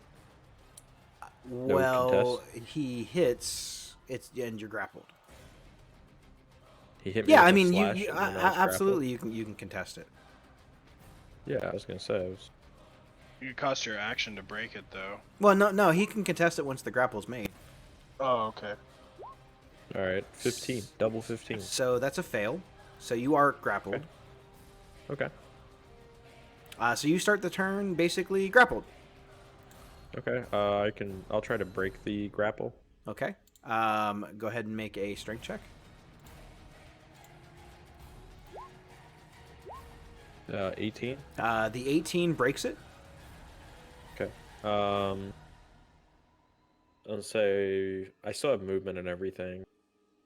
[SPEAKER 1] Well, he hits. And you're grappled.
[SPEAKER 5] He hit me.
[SPEAKER 1] Yeah,
[SPEAKER 5] with
[SPEAKER 1] I
[SPEAKER 5] a
[SPEAKER 1] mean,
[SPEAKER 5] slash
[SPEAKER 1] you
[SPEAKER 5] and then I was
[SPEAKER 1] absolutely you can contest it.
[SPEAKER 5] grappled. Yeah, I was gonna say.
[SPEAKER 2] You cost your action to break it, though.
[SPEAKER 1] Well, no, he can contest it once the grapple's made.
[SPEAKER 2] Oh, okay.
[SPEAKER 5] All right, 15, double 15.
[SPEAKER 1] So that's a fail. So you are grappled.
[SPEAKER 5] Okay.
[SPEAKER 1] So you start the turn basically grappled.
[SPEAKER 5] Okay. I'll try to break the grapple.
[SPEAKER 1] Okay. Go ahead and make a strength check.
[SPEAKER 5] 18.
[SPEAKER 1] The 18 breaks it.
[SPEAKER 5] Okay. I'll say I still have movement and everything.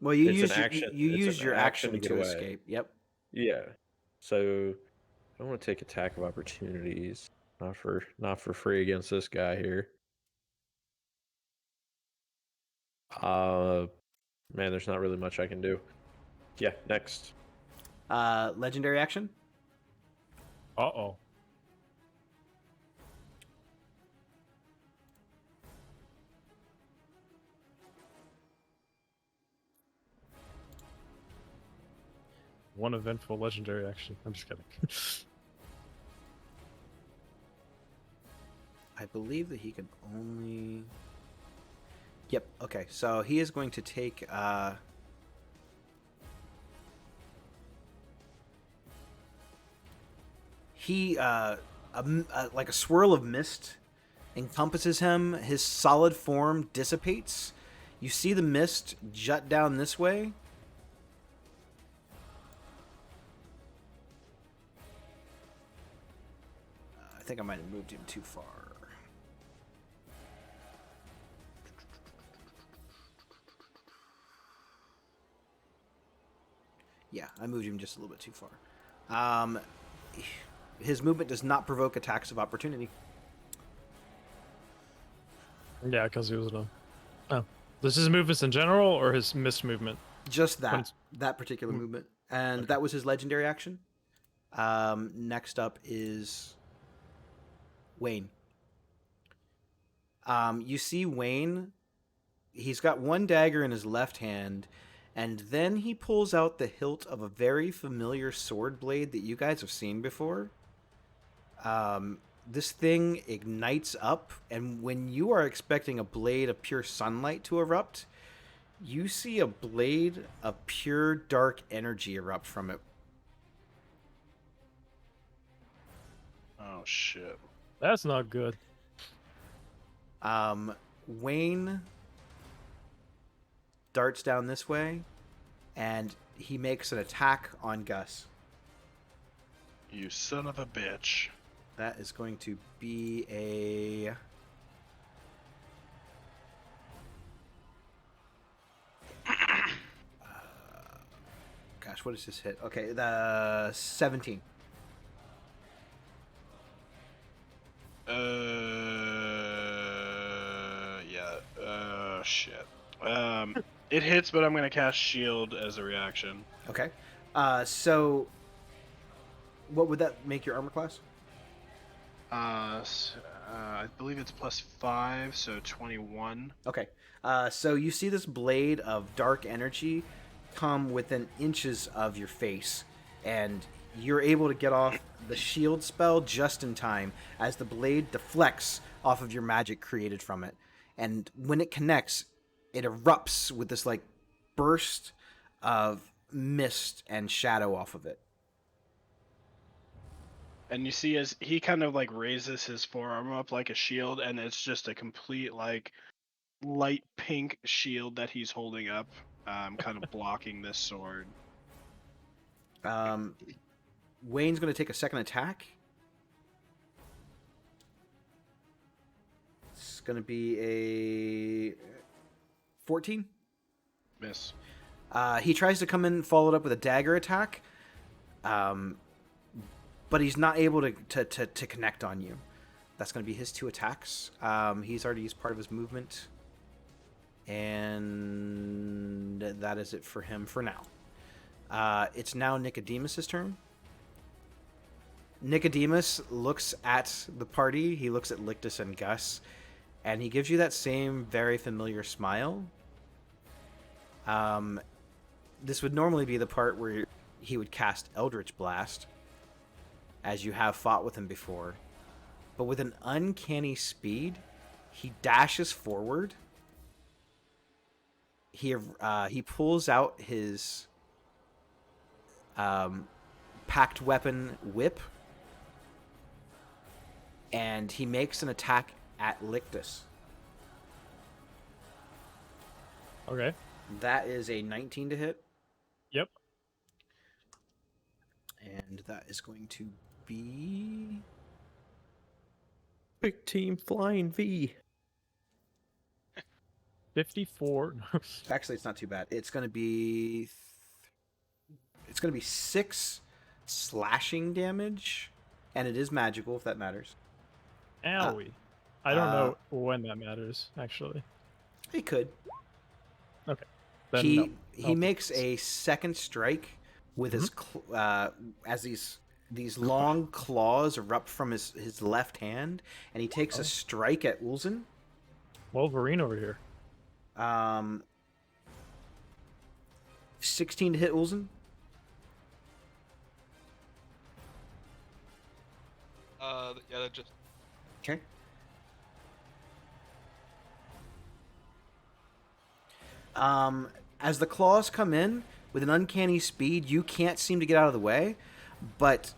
[SPEAKER 1] Well, you
[SPEAKER 5] It's an
[SPEAKER 1] use
[SPEAKER 5] action-
[SPEAKER 1] you
[SPEAKER 5] it's
[SPEAKER 1] use
[SPEAKER 5] an
[SPEAKER 1] your
[SPEAKER 5] action
[SPEAKER 1] action
[SPEAKER 5] to
[SPEAKER 1] to
[SPEAKER 5] get away.
[SPEAKER 1] escape. Yep.
[SPEAKER 5] Yeah. So I don't want to take attack of opportunities. Not for free against this guy here. Man, there's not really much I can do. Yeah, next.
[SPEAKER 1] Legendary action.
[SPEAKER 3] Uh-oh. One eventful legendary action. I'm just kidding.
[SPEAKER 1] I believe that he can only. Yep. Okay. So he is going to take. Like a swirl of mist encompasses him. His solid form dissipates. You see the mist jut down this way. I think I might have moved him too far. Yeah, I moved him just a little bit too far. His movement does not provoke attacks of opportunity.
[SPEAKER 3] Yeah, because he was a. Oh, this is movements in general or his missed movement?
[SPEAKER 1] Just
[SPEAKER 3] When
[SPEAKER 1] that
[SPEAKER 3] it's-
[SPEAKER 1] that particular
[SPEAKER 3] Mm,
[SPEAKER 1] movement, and
[SPEAKER 3] okay.
[SPEAKER 1] that was his legendary action. Next up is Wayne. You see Wayne. He's got one dagger in his left hand, and then he pulls out the hilt of a very familiar sword blade that you guys have seen before. This thing ignites up, and when you are expecting a blade of pure sunlight to erupt, you see a blade of pure dark energy erupt from it.
[SPEAKER 2] Oh shit.
[SPEAKER 3] That's not good.
[SPEAKER 1] Wayne darts down this way, and he makes an attack on Gus.
[SPEAKER 2] You son of a bitch.
[SPEAKER 1] That is going to be a... gosh, what is this hit? Okay, the 17.
[SPEAKER 2] Yeah. Shit. It hits, but I'm gonna cast shield as a reaction.
[SPEAKER 1] Okay. So what would that make your armor class?
[SPEAKER 2] I believe it's +5, so 21.
[SPEAKER 1] Okay. So you see this blade of dark energy come within inches of your face, and you're able to get off the shield spell just in time as the blade deflects off of your magic created from it. And when it connects, it erupts with this like burst of mist and shadow off of it.
[SPEAKER 2] And you see as he kind of like raises his forearm up like a shield, and it's just a complete like light pink shield that he's holding up, kind of blocking this sword.
[SPEAKER 1] Wayne's going to take a second attack. It's going to be a 14.
[SPEAKER 2] Miss.
[SPEAKER 1] He tries to come in, followed up with a dagger attack, but he's not able to connect on you. That's going to be his 2 attacks. He's already used part of his movement, and that is it for him for now. It's now Nicodemus's turn. Nicodemus looks at the party. He looks at Lictus and Gus, and he gives you that same very familiar smile. This would normally be the part where he would cast Eldritch Blast, as you have fought with him before. But with an uncanny speed, he dashes forward. He pulls out his packed weapon whip, and he makes an attack at Lictus.
[SPEAKER 3] Okay.
[SPEAKER 1] That is a 19 to hit.
[SPEAKER 3] Yep.
[SPEAKER 1] And that is going to be...
[SPEAKER 5] Big team flying V.
[SPEAKER 3] 54.
[SPEAKER 1] Actually, it's not too bad. It's going to be... It's going to be 6 slashing damage. And it is magical, if that matters.
[SPEAKER 3] Owie. I don't know when that matters, actually.
[SPEAKER 1] It could.
[SPEAKER 3] Okay. Then
[SPEAKER 1] He
[SPEAKER 3] no.
[SPEAKER 1] he makes a second strike with his as these long claws erupt from his left hand, and he takes a strike at Ulzen.
[SPEAKER 3] Wolverine over here.
[SPEAKER 1] 16 to hit Ulzen.
[SPEAKER 4] Yeah, that just
[SPEAKER 1] Okay. As the claws come in with an uncanny speed, you can't seem to get out of the way, but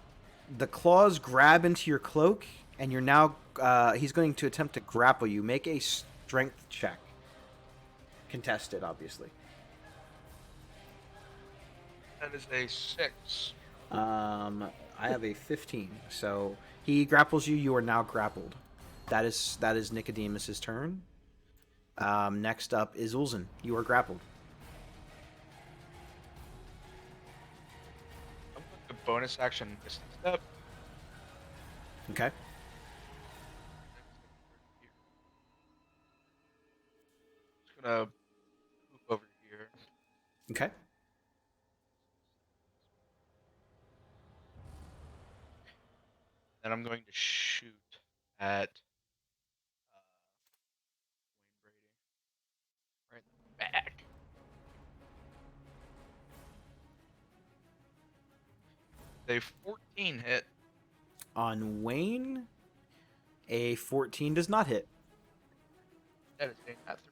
[SPEAKER 1] the claws grab into your cloak, and you're now. He's going to attempt to grapple you. Make a strength check. Contested, obviously.
[SPEAKER 4] That is a 6.
[SPEAKER 1] I have a 15. So he grapples you. You are now grappled. That is Nicodemus's turn. Next up is Ulzen. You are grappled.
[SPEAKER 4] I'm going to bonus action distance step.
[SPEAKER 1] Okay.
[SPEAKER 4] Just gonna move over here.
[SPEAKER 1] Okay.
[SPEAKER 4] And I'm going to shoot at Wayne Brady. Right in the back. A 14 hit.
[SPEAKER 1] On Wayne, a 14 does not hit.
[SPEAKER 4] That is a not 3.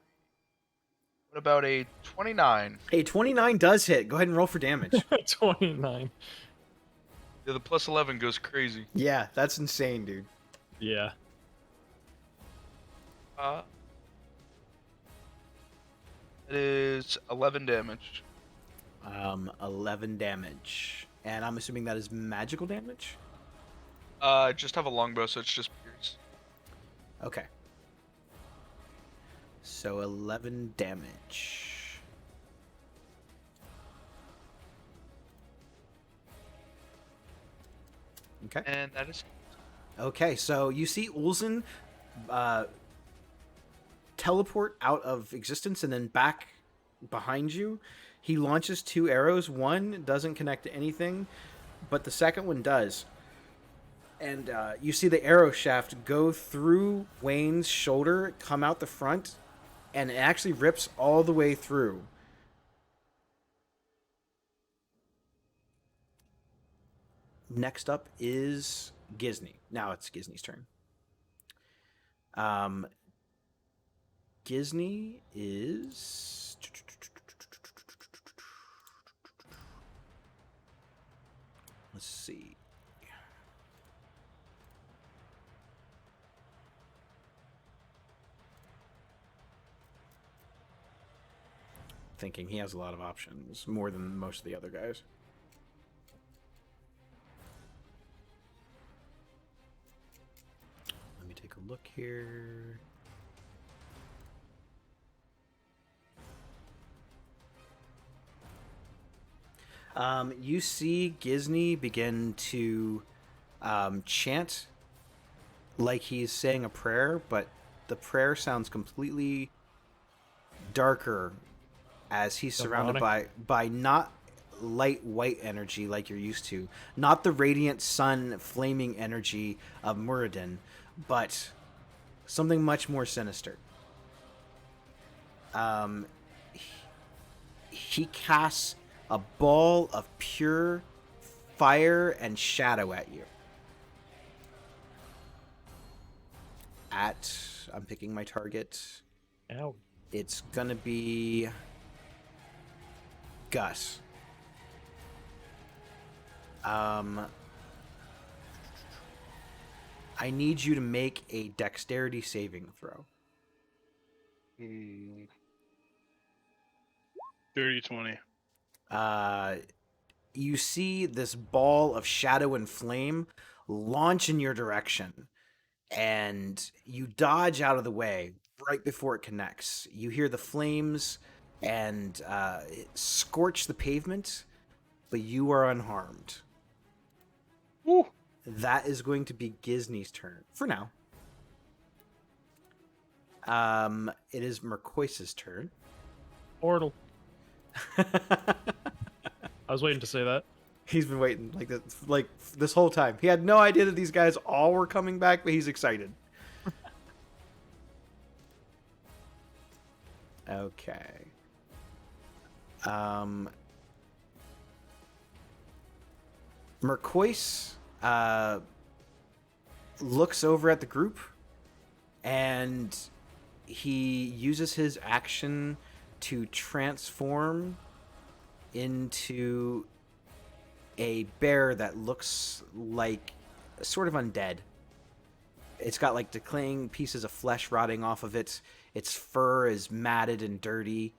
[SPEAKER 4] What about a 29?
[SPEAKER 1] A 29 does hit. Go ahead and roll for damage.
[SPEAKER 3] 29.
[SPEAKER 4] Yeah, the plus 11 goes crazy.
[SPEAKER 1] Yeah, that's insane, dude.
[SPEAKER 3] Yeah.
[SPEAKER 4] It is 11 damage.
[SPEAKER 1] 11 damage. And I'm assuming that is magical damage?
[SPEAKER 4] I just have a longbow, so it's just pierce.
[SPEAKER 1] Okay. So 11 damage. Okay.
[SPEAKER 4] And that is...
[SPEAKER 1] Okay, so you see Ulzen teleport out of existence and then back behind you. He launches 2 arrows. One doesn't connect to anything, but the second one does. And you see the arrow shaft go through Wayne's shoulder, come out the front, and it actually rips all the way through. Next up is Gizny. Now it's Gizny's turn. Gizny is... Let's see. Thinking he has a lot of options, more than most of the other guys. Let me take a look here. You see Gizny begin to chant like he's saying a prayer, but the prayer sounds completely darker as he's surrounded by not light white energy like you're used to, not the radiant sun flaming energy of Muradin, but something much more sinister. He casts a ball of pure fire and shadow at you. I'm picking my target.
[SPEAKER 3] Ow.
[SPEAKER 1] It's gonna be Gus. I need you to make a dexterity saving throw.
[SPEAKER 2] 30-20.
[SPEAKER 1] You see this ball of shadow and flame launch in your direction, and you dodge out of the way right before it connects. You hear the flames and it scorch the pavement, but you are unharmed.
[SPEAKER 2] Woo!
[SPEAKER 1] That is going to be Gizny's turn for now. It is Mercois's turn.
[SPEAKER 3] Portal. I was waiting to say that.
[SPEAKER 1] He's been waiting like this whole time. He had no idea that these guys all were coming back, but he's excited. Okay. Mercois looks over at the group, and he uses his action to transform into a bear that looks like sort of undead. It's got like decaying pieces of flesh rotting off of it. Its fur is matted and dirty.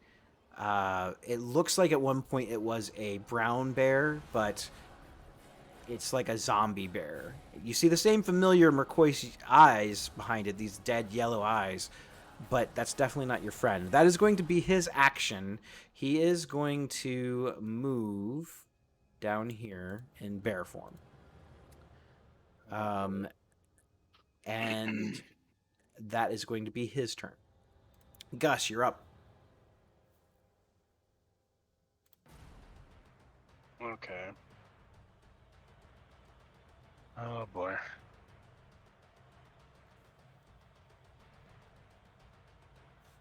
[SPEAKER 1] It looks like at one point it was a brown bear, but it's like a zombie bear. You see the same familiar turquoise eyes behind it, these dead yellow eyes, but that's definitely not your friend. That is going to be his action. He is going to move down here in bear form. And that is going to be his turn. Gus, you're up.
[SPEAKER 2] Okay. Oh boy.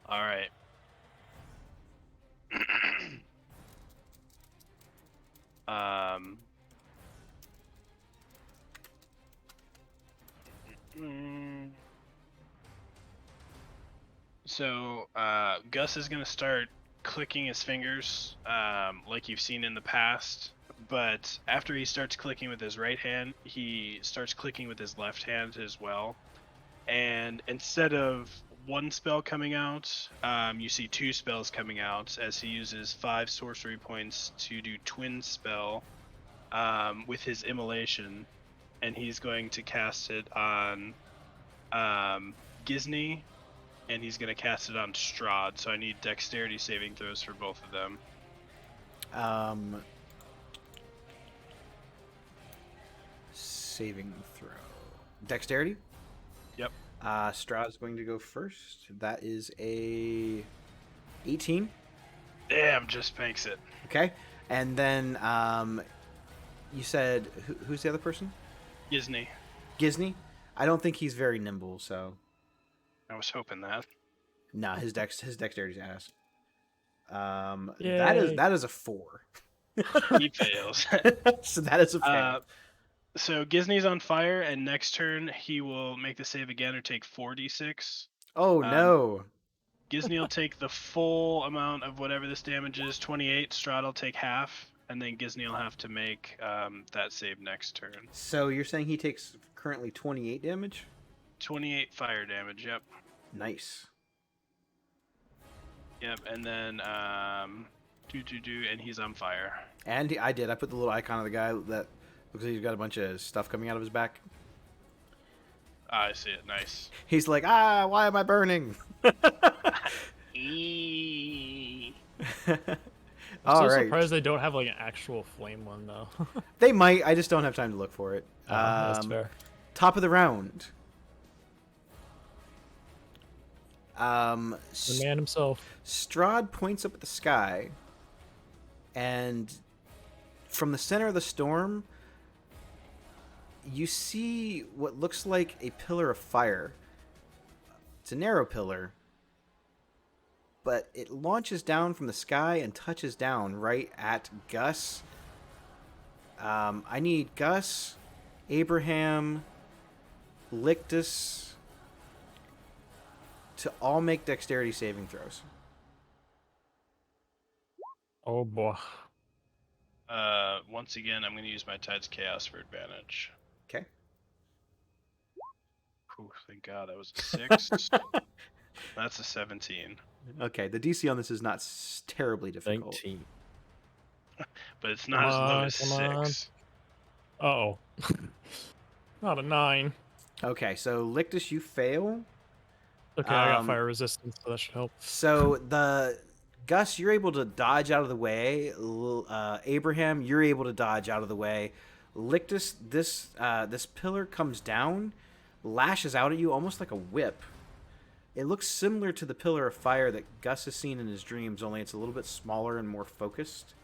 [SPEAKER 2] All right. um. So, Gus is gonna start clicking his fingers, like you've seen in the past. But after he starts clicking with his right hand, he starts clicking with his left hand as well. And instead of one spell coming out, you see two spells coming out as he uses 5 sorcery points to do twin spell with his immolation, and he's going to cast it on Gisney, and he's going to cast it on Strahd. So I need dexterity saving throws for both of them.
[SPEAKER 1] Saving throw. Dexterity?
[SPEAKER 2] Yep.
[SPEAKER 1] Strahd's going to go first. That is a 18.
[SPEAKER 2] Damn, just makes it.
[SPEAKER 1] Okay. And then you said, who's the other person?
[SPEAKER 2] Gisney.
[SPEAKER 1] Gisney? I don't think he's very nimble, so...
[SPEAKER 2] I was hoping that.
[SPEAKER 1] Nah, his dexterity's ass.
[SPEAKER 3] Yay.
[SPEAKER 1] That is a 4.
[SPEAKER 2] He fails.
[SPEAKER 1] So that is a fail.
[SPEAKER 2] So Gisney's on fire, and next turn he will make the save again or take 4d6.
[SPEAKER 1] Oh no.
[SPEAKER 2] Gisney will take the full amount of whatever this damage is, 28. Strahd will take half, and then Gisney will have to make that save next turn.
[SPEAKER 1] So you're saying he takes currently 28 damage?
[SPEAKER 2] 28 fire damage, yep.
[SPEAKER 1] Nice.
[SPEAKER 2] Yep, and then and he's on fire.
[SPEAKER 1] And I put the little icon of the guy that looks like he's got a bunch of stuff coming out of his back.
[SPEAKER 2] I see it, nice.
[SPEAKER 1] He's like, why am I burning?
[SPEAKER 3] I'm
[SPEAKER 1] All
[SPEAKER 3] so
[SPEAKER 1] right.
[SPEAKER 3] surprised they don't have like an actual flame one though.
[SPEAKER 1] They might. I just don't have time to look for it.
[SPEAKER 3] That's fair.
[SPEAKER 1] Top of the round.
[SPEAKER 3] The man himself.
[SPEAKER 1] Strahd points up at the sky, and from the center of the storm, you see what looks like a pillar of fire. It's a narrow pillar, but it launches down from the sky and touches down right at Gus. I need Gus, Abraham, Lictus to all make dexterity saving throws.
[SPEAKER 3] Oh boy.
[SPEAKER 2] Once again, I'm going to use my Tides Chaos for advantage.
[SPEAKER 1] Okay.
[SPEAKER 2] Ooh, thank God, that was a 6. That's a 17.
[SPEAKER 1] Okay, the DC on this is not terribly difficult.
[SPEAKER 5] 19.
[SPEAKER 2] But it's not as low as
[SPEAKER 3] Come on.
[SPEAKER 2] 6.
[SPEAKER 3] Uh-oh. Not a 9.
[SPEAKER 1] Okay, so Lictus, you fail.
[SPEAKER 3] Okay, I got fire resistance, so that should help.
[SPEAKER 1] So Gus, you're able to dodge out of the way. Abraham, you're able to dodge out of the way. Lictus, this pillar comes down, lashes out at you almost like a whip. It looks similar to the pillar of fire that Gus has seen in his dreams, only it's a little bit smaller and more focused.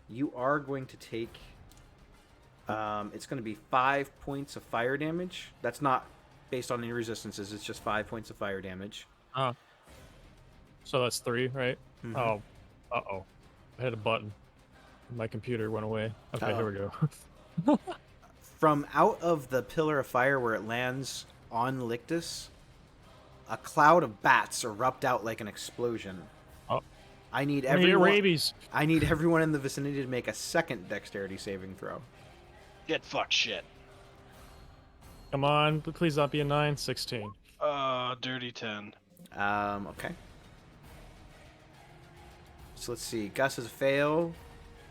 [SPEAKER 1] You are going to take... it's going to be 5 points of fire damage. That's not based on any resistances. It's just 5 points of fire damage.
[SPEAKER 3] So that's 3, right?
[SPEAKER 1] Mhm.
[SPEAKER 3] Oh. Uh-oh. I hit a button. My computer went away. Okay, here we go.
[SPEAKER 1] From out of the pillar of fire where it lands on Lictus, a cloud of bats erupt out like an explosion. I need
[SPEAKER 3] I need
[SPEAKER 1] everyone.
[SPEAKER 3] rabies.
[SPEAKER 1] I need everyone in the vicinity to make a second dexterity saving throw.
[SPEAKER 2] Get fucked shit.
[SPEAKER 3] Come on, but please not be a 9. 16.
[SPEAKER 2] Dirty 10.
[SPEAKER 1] Okay. So let's see. Gus is a fail.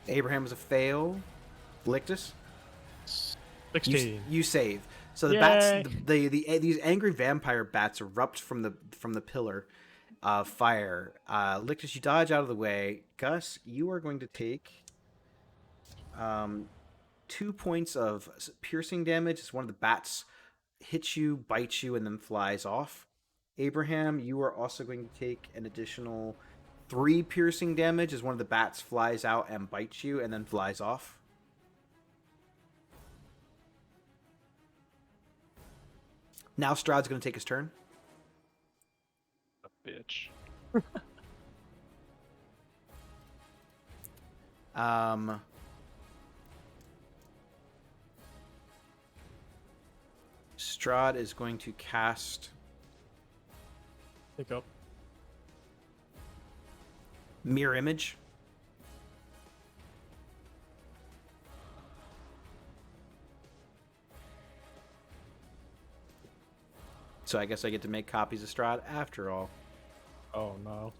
[SPEAKER 1] Abraham is a fail. Lictus?
[SPEAKER 3] 16.
[SPEAKER 1] You save. So the
[SPEAKER 3] Yay.
[SPEAKER 1] bats, these angry vampire bats erupt from the pillar of fire. Lictus, you dodge out of the way. Gus, you are going to take 2 points of piercing damage as one of the bats hits you, bites you, and then flies off. Abraham, you are also going to take an additional 3 piercing damage as one of the bats flies out and bites you and then flies off. Now Strahd's going to take his turn.
[SPEAKER 2] A bitch.
[SPEAKER 1] Strahd is going to cast
[SPEAKER 3] Pick up.
[SPEAKER 1] Mirror Image. So I guess I get to make copies of Strahd after all.
[SPEAKER 3] Oh no.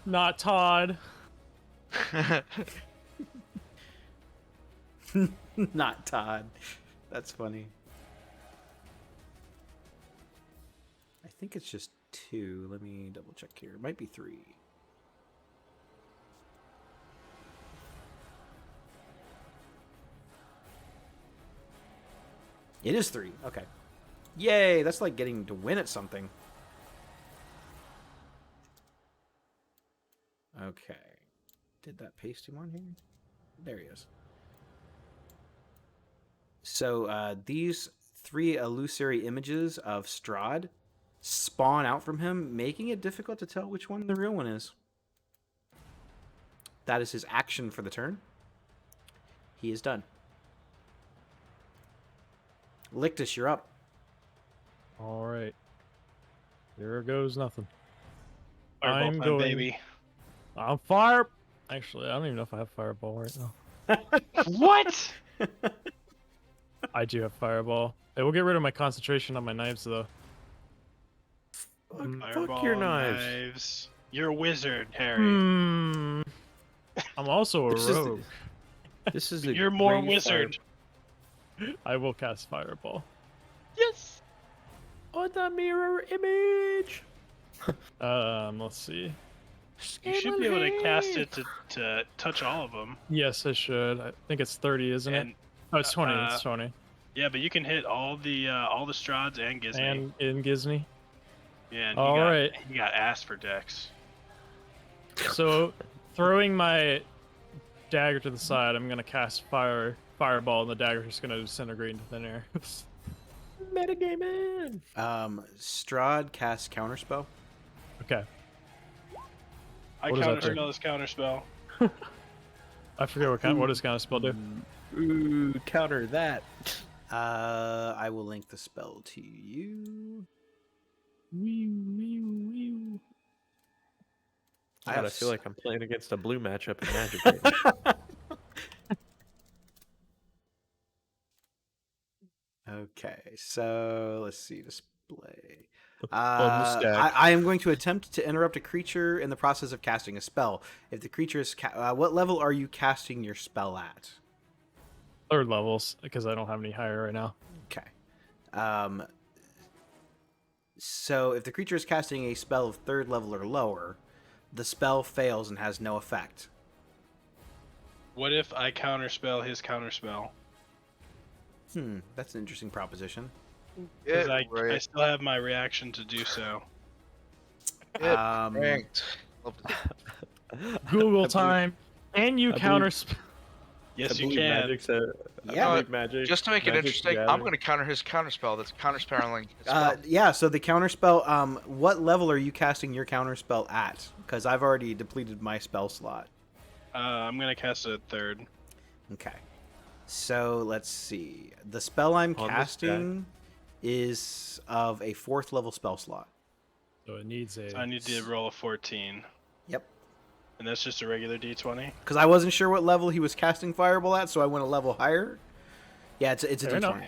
[SPEAKER 3] Not Todd.
[SPEAKER 1] Not Todd. That's funny. I think it's just 2. Let me double check here. It might be 3. It is 3. Okay. Yay! That's like getting to win at something. Okay. Did that paste him on here? There he is. So these 3 illusory images of Strahd spawn out from him, making it difficult to tell which one the real one is. That is his action for the turn. He is done. Lictus, you're up.
[SPEAKER 3] All right. There goes nothing.
[SPEAKER 2] Fireball
[SPEAKER 3] I'm
[SPEAKER 2] time,
[SPEAKER 3] going.
[SPEAKER 2] baby.
[SPEAKER 3] I'm fire. Actually, I don't even know if I have fireball right now.
[SPEAKER 2] What?
[SPEAKER 3] I do have fireball. It will get rid of my concentration on my knives, though.
[SPEAKER 5] Fuck your knives.
[SPEAKER 2] You're a wizard, Harry.
[SPEAKER 3] I'm also a
[SPEAKER 5] This is the-
[SPEAKER 3] rogue.
[SPEAKER 5] This is a
[SPEAKER 2] You're more
[SPEAKER 5] great
[SPEAKER 2] wizard.
[SPEAKER 3] I will cast fireball.
[SPEAKER 2] Yes.
[SPEAKER 5] On the mirror image.
[SPEAKER 3] Let's see.
[SPEAKER 2] You should be able to cast it to touch all of them.
[SPEAKER 3] Yes, I should. I think it's 30, isn't it?
[SPEAKER 2] And
[SPEAKER 3] Oh, it's 20. It's 20.
[SPEAKER 2] yeah, but you can hit all the Strahds and Gizmy.
[SPEAKER 3] And in Gizny.
[SPEAKER 2] Yeah, and
[SPEAKER 3] All right.
[SPEAKER 2] you got asked for Dex.
[SPEAKER 3] So, throwing my dagger to the side, I'm gonna cast fireball, and the dagger's just gonna disintegrate into thin air.
[SPEAKER 5] Metagaming.
[SPEAKER 1] Strahd casts Counterspell.
[SPEAKER 3] Okay.
[SPEAKER 2] I
[SPEAKER 3] What does that do?
[SPEAKER 2] counterspell this counterspell.
[SPEAKER 3] I forget what does counterspell do.
[SPEAKER 5] Ooh, counter that.
[SPEAKER 1] I will link the spell to you.
[SPEAKER 5] God, I feel like I'm playing against a blue matchup in Magic right now.
[SPEAKER 1] Okay, so let's see display.
[SPEAKER 5] On the stack.
[SPEAKER 1] I am going to attempt to interrupt a creature in the process of casting a spell. If the creature is what level are you casting your spell at?
[SPEAKER 3] 3rd levels, because I don't have any higher right now.
[SPEAKER 1] Okay. So if the creature is casting a spell of 3rd level or lower, the spell fails and has no effect.
[SPEAKER 2] What if I counterspell his counterspell?
[SPEAKER 1] That's an interesting proposition.
[SPEAKER 2] Because I still have my reaction to do so.
[SPEAKER 3] Google time. Can you
[SPEAKER 5] I
[SPEAKER 3] counterspell?
[SPEAKER 2] Yes, you
[SPEAKER 5] believe
[SPEAKER 2] can.
[SPEAKER 5] Magic's a,
[SPEAKER 1] Yeah.
[SPEAKER 5] I believe Magic.
[SPEAKER 4] Just to make it
[SPEAKER 5] Magic's
[SPEAKER 4] interesting, I'm
[SPEAKER 5] gathering.
[SPEAKER 4] going to counter his counterspell. That's counterspelling his spell.
[SPEAKER 1] Yeah, so the counterspell, what level are you casting your counterspell at? Because I've already depleted my spell slot.
[SPEAKER 2] I'm gonna cast it at 3rd.
[SPEAKER 1] Okay. So let's see. The spell I'm
[SPEAKER 5] On the
[SPEAKER 1] casting is of a 4th level spell slot.
[SPEAKER 3] So it needs a.
[SPEAKER 2] So I need to roll a 14.
[SPEAKER 1] Yep.
[SPEAKER 2] And that's just a regular D20.
[SPEAKER 1] Because I wasn't sure what level he was casting Fireball at, so I went a level higher. Yeah, it's a
[SPEAKER 3] Fair
[SPEAKER 1] D20.
[SPEAKER 3] enough.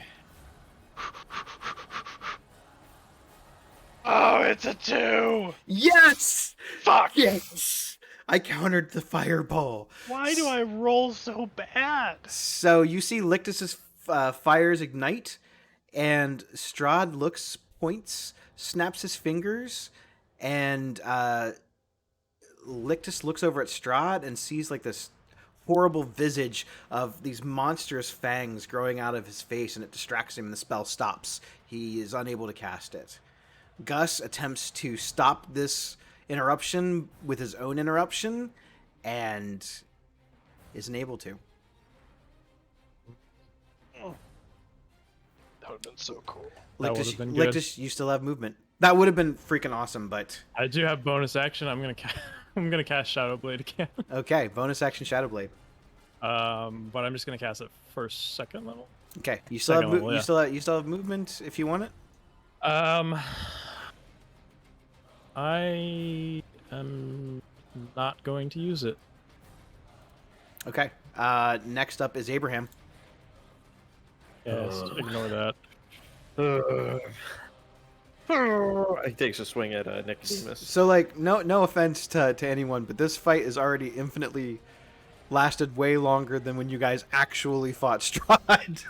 [SPEAKER 2] Oh, it's a 2!
[SPEAKER 1] Yes!
[SPEAKER 2] Fuck!
[SPEAKER 1] Yes! I countered the Fireball.
[SPEAKER 2] Why do I roll so bad?
[SPEAKER 1] So you see Lictus's fires ignite, and Strahd looks, points, snaps his fingers, and Lictus looks over at Strahd and sees like this horrible visage of these monstrous fangs growing out of his face, and it distracts him, and the spell stops. He is unable to cast it. Gus attempts to stop this interruption with his own interruption, and isn't able to.
[SPEAKER 2] That would have been so cool.
[SPEAKER 3] That would've been good.
[SPEAKER 1] Lictus, you still have movement. That would have been freaking awesome, but
[SPEAKER 3] I do have bonus action. I'm gonna I'm gonna cast Shadow Blade again.
[SPEAKER 1] okay. Bonus action Shadow Blade.
[SPEAKER 3] But I'm just gonna cast it first, second level.
[SPEAKER 1] Okay, you still have
[SPEAKER 3] Second level, yeah.
[SPEAKER 1] you still have movement if you want it.
[SPEAKER 3] I am not going to use it.
[SPEAKER 1] Okay. Next up is Abraham.
[SPEAKER 3] Yes, ignore that.
[SPEAKER 5] He takes a swing at Nicodemus.
[SPEAKER 1] So like, no offense to anyone, but this fight is already infinitely lasted way longer than when you guys actually fought Strahd.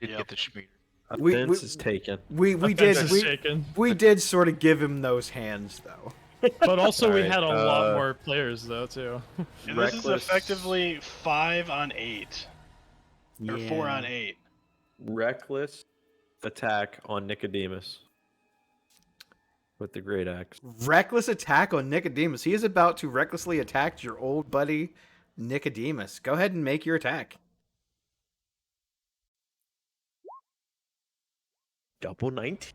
[SPEAKER 4] Did get the schmear.
[SPEAKER 5] Offense is taken.
[SPEAKER 1] We
[SPEAKER 3] Offense is shaken.
[SPEAKER 1] we did sort of give him those hands though.
[SPEAKER 3] But also we
[SPEAKER 5] Alright,
[SPEAKER 3] had a lot more players though too.
[SPEAKER 2] And this is
[SPEAKER 5] Reckless.
[SPEAKER 2] effectively 5 on 8. Or 4 on 8.
[SPEAKER 5] Reckless attack on Nicodemus with the great axe.
[SPEAKER 1] Reckless attack on Nicodemus. He is about to recklessly attack your old buddy Nicodemus. Go ahead and make your attack.
[SPEAKER 5] Double 19.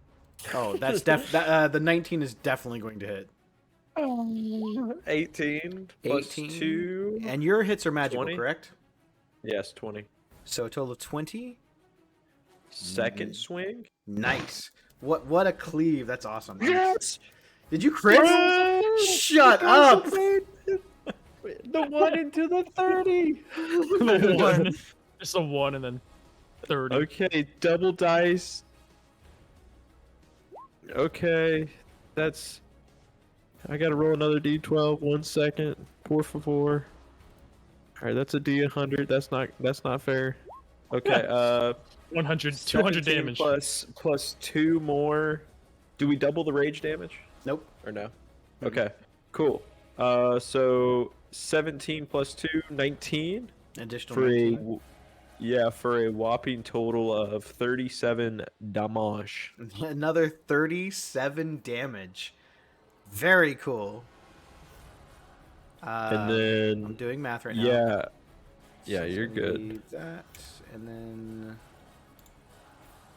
[SPEAKER 1] Oh, that's the 19 is definitely going to hit.
[SPEAKER 5] 18 plus
[SPEAKER 1] 18.
[SPEAKER 5] 2.
[SPEAKER 1] And your hits are magical,
[SPEAKER 5] 20?
[SPEAKER 1] correct?
[SPEAKER 5] Yes, 20.
[SPEAKER 1] So a total of 20.
[SPEAKER 5] Second swing.
[SPEAKER 1] Nice. What a cleave. That's awesome.
[SPEAKER 5] Yes!
[SPEAKER 1] Did you crit? Shut up.
[SPEAKER 5] The 1 into the 30.
[SPEAKER 3] The one, just a 1 and then 30.
[SPEAKER 5] Okay, double dice. Okay, that's. I gotta roll another d12. 1 second. 4 for 4. All right, that's a d100. That's not fair. Okay.
[SPEAKER 3] 100, 200
[SPEAKER 5] 17
[SPEAKER 3] damage.
[SPEAKER 5] plus 2 more. Do we double the rage damage
[SPEAKER 1] Nope.
[SPEAKER 5] or no? Okay, cool. So 17 plus 2, 19
[SPEAKER 1] Additional
[SPEAKER 5] for
[SPEAKER 1] 19.
[SPEAKER 5] for a whopping total of 37 damage.
[SPEAKER 1] Another 37 damage. Very cool.
[SPEAKER 5] And then
[SPEAKER 1] I'm doing math right now.
[SPEAKER 5] Yeah, you're good.
[SPEAKER 1] Leave that, and then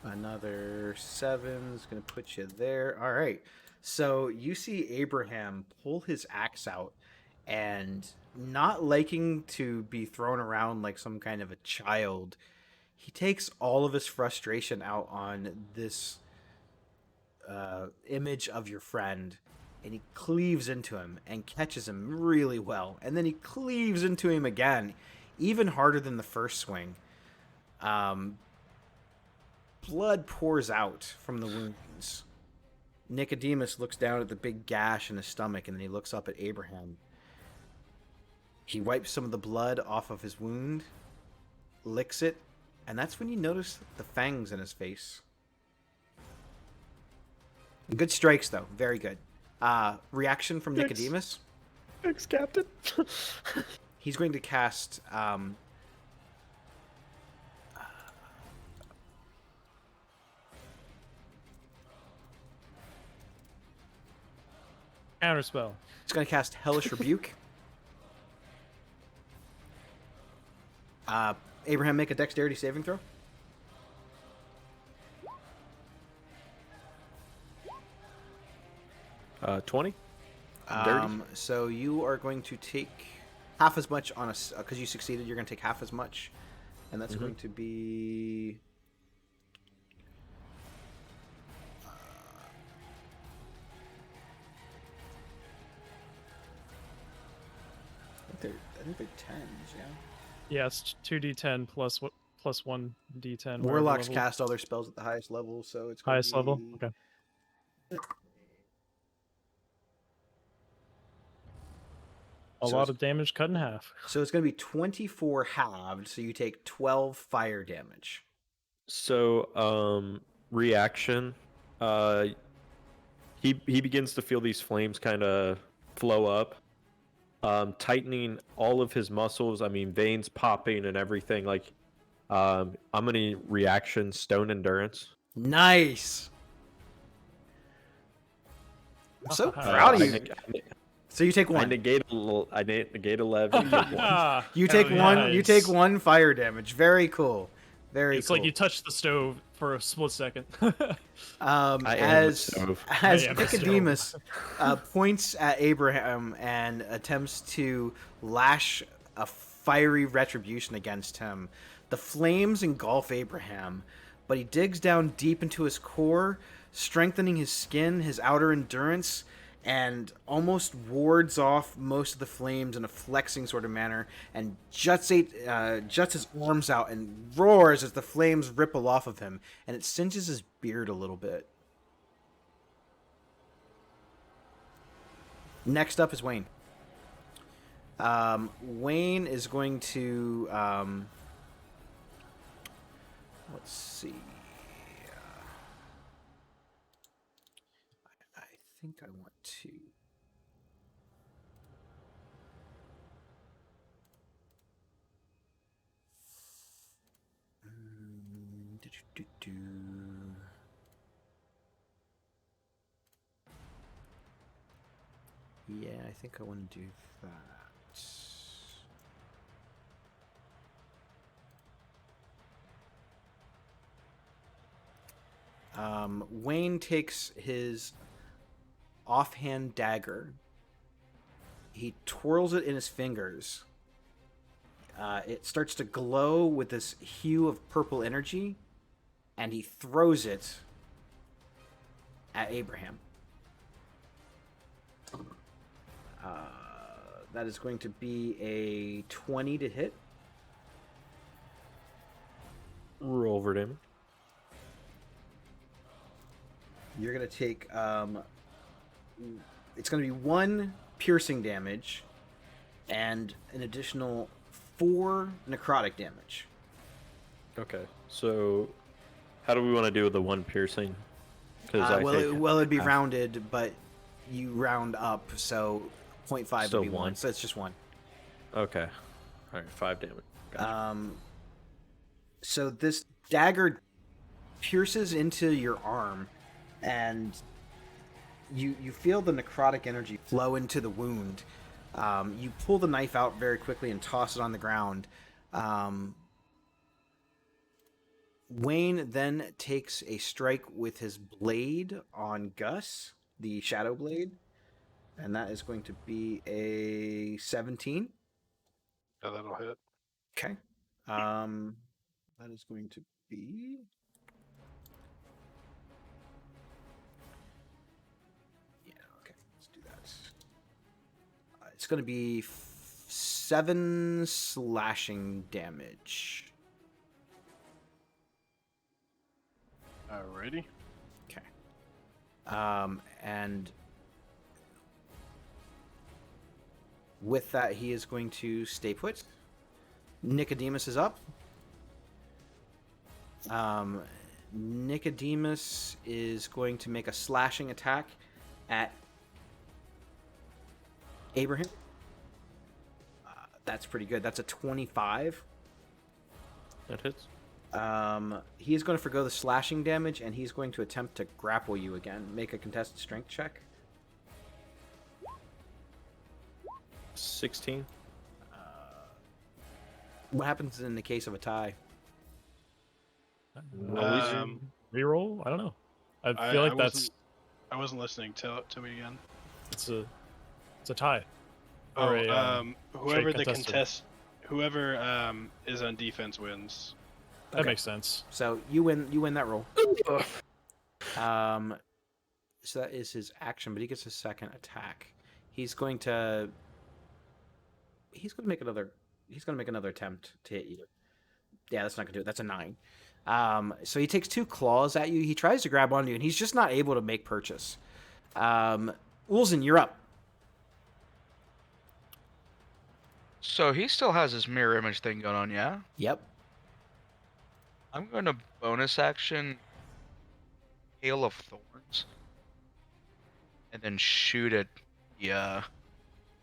[SPEAKER 1] another 7 is going to put you there. All right. So you see Abraham pull his axe out, and not liking to be thrown around like some kind of a child, he takes all of his frustration out on this image of your friend, and he cleaves into him and catches him really well. And then he cleaves into him again, even harder than the first swing. Blood pours out from the wounds. Nicodemus looks down at the big gash in his stomach, and then he looks up at Abraham. He wipes some of the blood off of his wound, licks it, and that's when you notice the fangs in his face. Good strikes, though. Very good. Reaction from
[SPEAKER 5] Thanks.
[SPEAKER 1] Nicodemus.
[SPEAKER 5] Thanks, Captain.
[SPEAKER 1] He's going to cast
[SPEAKER 3] Counterspell.
[SPEAKER 1] he's going to cast Hellish Rebuke. Abraham, make a dexterity saving throw.
[SPEAKER 5] Uh, 20.
[SPEAKER 1] So you are going to take half as much on a because you succeeded. You're going to take half as much, and that's going to be. they're tens. Yeah.
[SPEAKER 3] Yeah, it's 2d10 plus what plus 1d10. whatever
[SPEAKER 1] Warlocks
[SPEAKER 3] level.
[SPEAKER 1] cast all their spells at the highest level, so it's going
[SPEAKER 3] Highest
[SPEAKER 1] to
[SPEAKER 3] level.
[SPEAKER 1] be...
[SPEAKER 3] Okay. A
[SPEAKER 1] So
[SPEAKER 3] lot
[SPEAKER 1] it's-
[SPEAKER 3] of damage cut in half.
[SPEAKER 1] So it's going to be 24 halved, so you take 12 fire damage.
[SPEAKER 5] So, reaction. Uh, he begins to feel these flames kind of flow up, tightening all of his muscles. I mean, veins popping and everything. Like, I'm gonna reaction stone endurance.
[SPEAKER 1] Nice. I'm so
[SPEAKER 3] I
[SPEAKER 1] proud of you.
[SPEAKER 5] I
[SPEAKER 1] So you take
[SPEAKER 5] I
[SPEAKER 1] one.
[SPEAKER 5] negate a little. I negate 11. Take one.
[SPEAKER 3] Ah,
[SPEAKER 1] You take
[SPEAKER 3] hell
[SPEAKER 1] one.
[SPEAKER 3] yeah.
[SPEAKER 1] You take one fire damage. Very cool. Very
[SPEAKER 3] It's
[SPEAKER 1] cool.
[SPEAKER 3] like you touched the stove for a split second.
[SPEAKER 5] I am the
[SPEAKER 1] as
[SPEAKER 5] stove.
[SPEAKER 1] as
[SPEAKER 3] I am the stove.
[SPEAKER 1] Nicodemus points at Abraham and attempts to lash a fiery retribution against him, the flames engulf Abraham, but he digs down deep into his core, strengthening his skin, his outer endurance, and almost wards off most of the flames in a flexing sort of manner, and juts his arms out and roars as the flames ripple off of him, and it singes his beard a little bit. Next up is Wayne. Wayne is going to... let's see. I think I want to... do-do-do-do. Yeah, I think I want to do that. Wayne takes his offhand dagger. He twirls it in his fingers. It starts to glow with this hue of purple energy, and he throws it at Abraham. That is going to be a 20 to hit.
[SPEAKER 5] Roll over to him.
[SPEAKER 1] You're going to take... it's going to be 1 piercing damage and an additional 4 necrotic damage.
[SPEAKER 5] Okay. So, how do we want to do with the 1 piercing? Because
[SPEAKER 1] it'd be rounded, but you round up, so 0.5
[SPEAKER 5] Still
[SPEAKER 1] would be 1.
[SPEAKER 5] one.
[SPEAKER 1] So it's just 1.
[SPEAKER 5] Okay. All right. 5 damage. Gotcha.
[SPEAKER 1] So this dagger pierces into your arm, and you feel the necrotic energy flow into the wound. You pull the knife out very quickly and toss it on the ground. Wayne then takes a strike with his blade on Gus, the shadow blade, and that is going to be a 17.
[SPEAKER 2] Yeah, that'll hit.
[SPEAKER 1] Okay. That is going to be... Yeah, okay. Let's do that. It's going to be 7 slashing damage.
[SPEAKER 2] Alrighty.
[SPEAKER 1] Okay. And with that, he is going to stay put. Nicodemus is up. Nicodemus is going to make a slashing attack at Abraham. That's pretty good. That's a 25.
[SPEAKER 5] That hits.
[SPEAKER 1] He is going to forgo the slashing damage, and he's going to attempt to grapple you again. Make a contested strength check.
[SPEAKER 5] 16.
[SPEAKER 1] What happens in the case of a tie?
[SPEAKER 3] Reroll? I don't know. I feel like
[SPEAKER 2] I wasn't listening. Tell me again.
[SPEAKER 3] it's a tie.
[SPEAKER 2] Oh,
[SPEAKER 3] Or a,
[SPEAKER 2] whoever the
[SPEAKER 3] contested.
[SPEAKER 2] whoever is on defense wins.
[SPEAKER 3] That
[SPEAKER 1] Okay.
[SPEAKER 3] makes sense.
[SPEAKER 1] So you win that roll. So that is his action, but he gets a second attack. He's going to he's gonna make another. He's gonna make another attempt to hit you. Yeah, that's not gonna do it. That's a 9. So he takes 2 claws at you. He tries to grab onto you, and he's just not able to make purchase. Ulzen, you're up.
[SPEAKER 4] So he still has his mirror image thing going on, yeah?
[SPEAKER 1] Yep.
[SPEAKER 4] I'm going to bonus action Hail of Thorns. And then shoot at the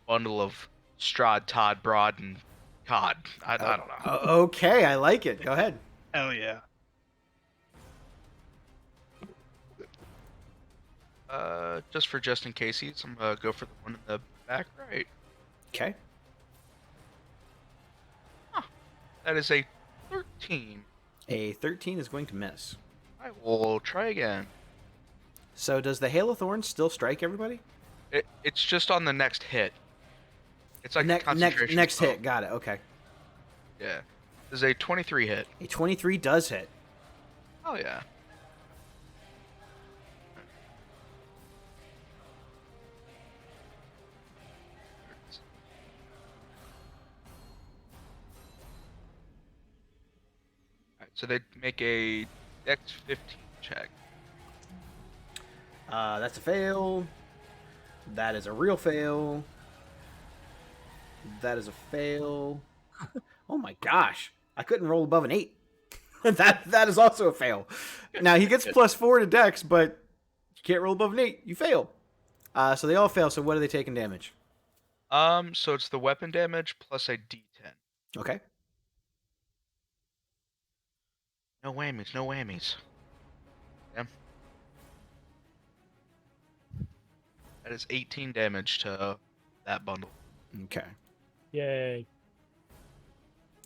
[SPEAKER 4] bundle of Strahd, Todd, Broad, and Cod. I don't know.
[SPEAKER 1] Okay, I like it. Go ahead.
[SPEAKER 2] Hell yeah.
[SPEAKER 4] Just in case, I'm gonna go for the one in the back right.
[SPEAKER 1] Okay.
[SPEAKER 4] That is a 13.
[SPEAKER 1] A 13 is going to miss.
[SPEAKER 4] I will try again.
[SPEAKER 1] So does the Hail of Thorns still strike everybody?
[SPEAKER 4] It's just on the next hit. It's like a concentration
[SPEAKER 1] next
[SPEAKER 4] spell.
[SPEAKER 1] hit. Got it. Okay.
[SPEAKER 4] Yeah. This is a 23 hit.
[SPEAKER 1] A 23 does hit.
[SPEAKER 4] Oh yeah. Alright, so they make a Dex 15 check.
[SPEAKER 1] That's a fail. That is a real fail. That is a fail. Oh my gosh. I couldn't roll above an 8. that is also a fail. Now he gets +4 to Dex, but you can't roll above an 8. You fail. So they all fail. So what are they taking damage?
[SPEAKER 4] So it's the weapon damage plus a D10.
[SPEAKER 1] Okay.
[SPEAKER 4] No whammies, no whammies. Yeah. That is 18 damage to that bundle.
[SPEAKER 1] Okay.
[SPEAKER 3] Yay.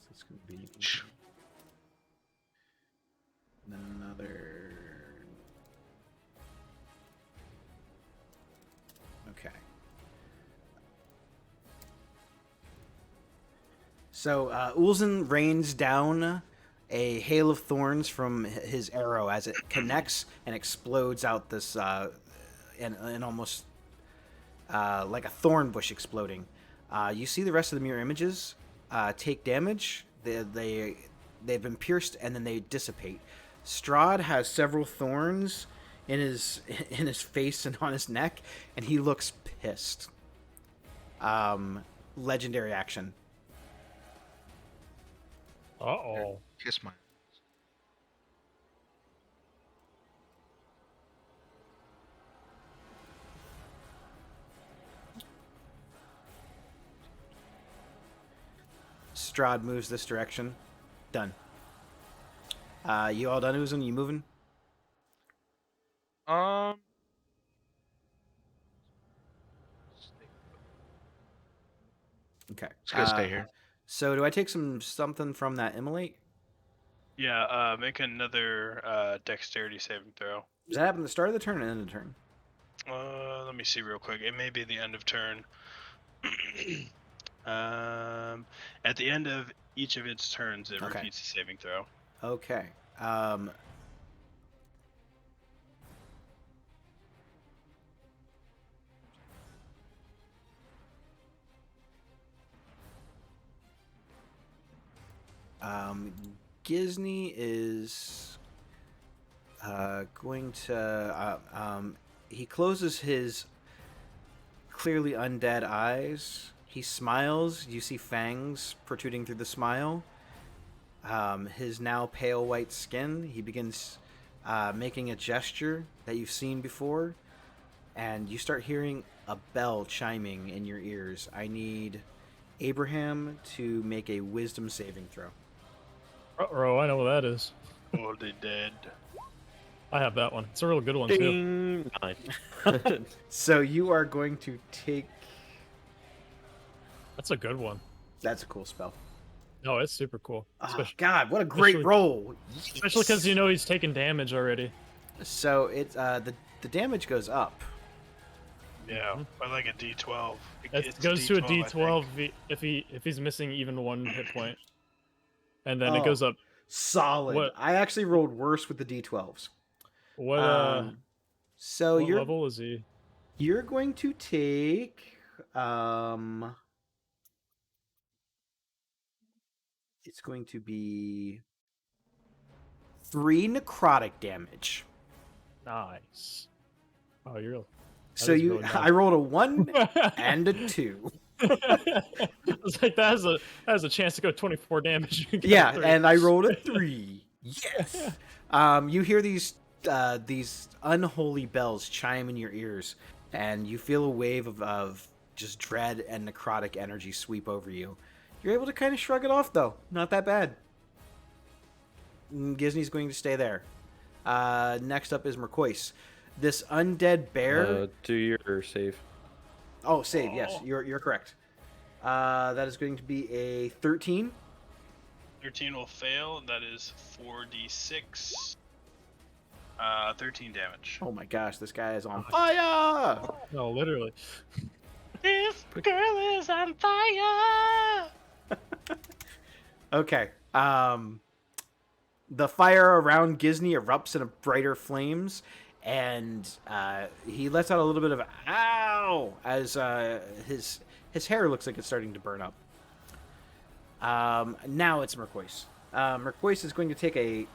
[SPEAKER 1] So it's going to be another. Okay. So Ulzen rains down a hail of thorns from his arrow as it connects and explodes out this, and almost like a thorn bush exploding. You see the rest of the mirror images take damage. They've been pierced and then they dissipate. Strahd has several thorns in his face and on his neck, and he looks pissed. Legendary action.
[SPEAKER 3] Uh-oh.
[SPEAKER 4] Kiss my.
[SPEAKER 1] Strahd moves this direction. Done. You all done, Uzun? You moving? Okay.
[SPEAKER 4] Just gonna stay here.
[SPEAKER 1] So do I take something from that immolate?
[SPEAKER 2] Yeah, make another dexterity saving throw.
[SPEAKER 1] Does that happen at the start of the turn or end of the turn?
[SPEAKER 2] Let me see real quick. It may be the end of turn. At the end of each of its turns, it
[SPEAKER 1] Okay.
[SPEAKER 2] repeats the saving throw.
[SPEAKER 1] Okay. Gisney is going to. He closes his clearly undead eyes. He smiles. You see fangs protruding through the smile. His now pale white skin. He begins making a gesture that you've seen before, and you start hearing a bell chiming in your ears. I need Abraham to make a wisdom saving throw.
[SPEAKER 3] Uh-oh, I know what that is.
[SPEAKER 2] Oh, they dead.
[SPEAKER 3] I have that one. It's a real good one, too.
[SPEAKER 5] Ding! 9.
[SPEAKER 1] So you are going to take.
[SPEAKER 3] That's a good one.
[SPEAKER 1] That's a cool spell.
[SPEAKER 3] No, it's super cool.
[SPEAKER 1] Oh, God, what a great
[SPEAKER 3] especially-
[SPEAKER 1] roll!
[SPEAKER 3] Especially because you know he's taking damage already.
[SPEAKER 1] So it's the damage goes up.
[SPEAKER 2] Yeah, by like a D12.
[SPEAKER 3] It goes to a
[SPEAKER 2] I think.
[SPEAKER 3] D12 if he's missing even 1 hit point, and then it
[SPEAKER 1] Oh.
[SPEAKER 3] goes up.
[SPEAKER 1] Solid.
[SPEAKER 3] What-
[SPEAKER 1] I actually rolled worse with the d12s.
[SPEAKER 3] What
[SPEAKER 1] So
[SPEAKER 3] what level is he?
[SPEAKER 1] you're going to take it's going to be 3 necrotic damage.
[SPEAKER 3] Nice. Oh, you're. that
[SPEAKER 1] So
[SPEAKER 3] is
[SPEAKER 1] you,
[SPEAKER 3] really nice.
[SPEAKER 1] I rolled a 1 and a 2.
[SPEAKER 3] I was like, that has a chance to go 24 damage. You got a
[SPEAKER 1] Yeah,
[SPEAKER 3] 3.
[SPEAKER 1] and I rolled a 3. Yes. You hear these unholy bells chime in your ears, and you feel a wave of just dread and necrotic energy sweep over you. You're able to kind of shrug it off, though. Not that bad. Gizny's going to stay there. Next up is Mercois. This undead bear.
[SPEAKER 5] Do your save.
[SPEAKER 1] Oh, save. Yes, you're correct. That is going to be a 13.
[SPEAKER 2] 13 will fail. That is 4d6. 13 damage.
[SPEAKER 1] Oh my gosh, this guy is on fire!
[SPEAKER 3] No, literally.
[SPEAKER 2] This girl is on fire!
[SPEAKER 1] Okay. The fire around Gizny erupts in brighter flames, and he lets out a little bit of "ow" as his hair looks like it's starting to burn up. Now it's Mercois. Mercois is going to take a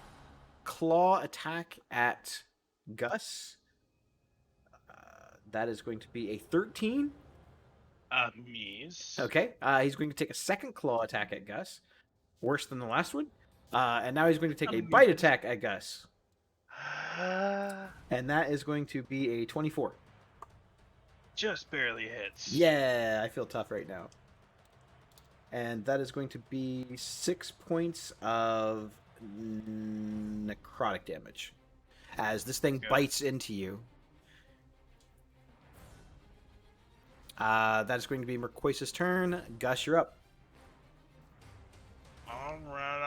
[SPEAKER 1] claw attack at Gus. That is going to be a 13.
[SPEAKER 2] Mies.
[SPEAKER 1] Okay. He's going to take a second claw attack at Gus. Worse than the last one. And now he's going to take a bite attack at Gus. And that is going to be a 24.
[SPEAKER 2] Just barely hits.
[SPEAKER 1] Yeah, I feel tough right now. And that is going to be 6 points of necrotic damage. As this thing bites into you. That is going to be Mercois' turn. Gus, you're up.
[SPEAKER 2] Alright.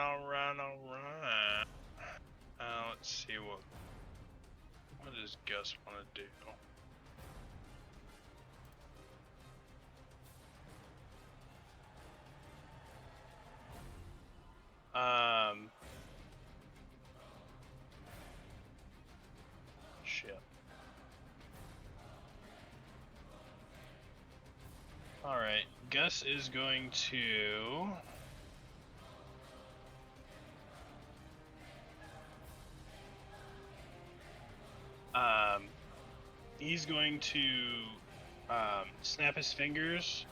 [SPEAKER 2] Let's see what does Gus want to do? Shit. Alright, Gus is going to... he's going to snap his fingers,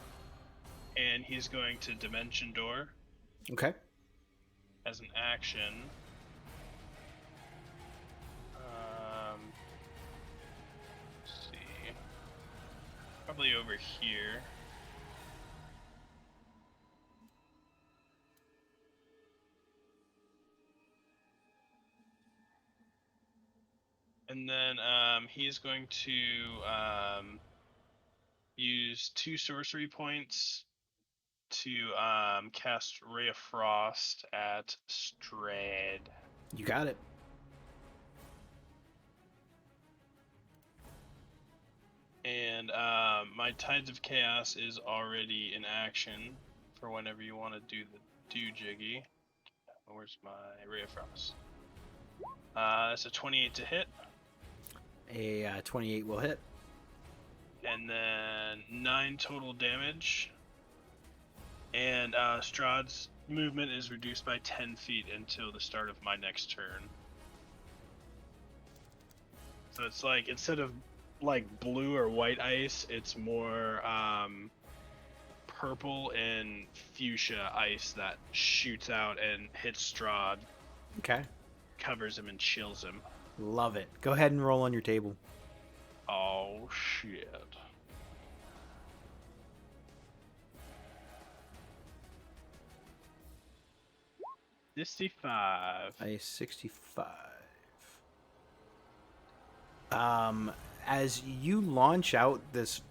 [SPEAKER 2] and he's going to Dimension Door
[SPEAKER 1] Okay.
[SPEAKER 2] as an action. Let's see. Probably over here. And then he's going to use 2 sorcery points to cast Ray of Frost at Strad.
[SPEAKER 1] You got it.
[SPEAKER 2] And my Tides of Chaos is already in action for whenever you want to do the do-jiggy. Where's my Ray of Frost? That's a 28 to hit.
[SPEAKER 1] A 28 will hit.
[SPEAKER 2] And then 9 total damage. And Strahd's movement is reduced by 10 feet until the start of my next turn. So it's like, instead of like blue or white ice, it's more purple and fuchsia ice that shoots out and hits Strahd,
[SPEAKER 1] Okay.
[SPEAKER 2] covers him and chills him.
[SPEAKER 1] Love it. Go ahead and roll on your table.
[SPEAKER 2] Oh shit. $65.
[SPEAKER 1] A 65. As you launch out this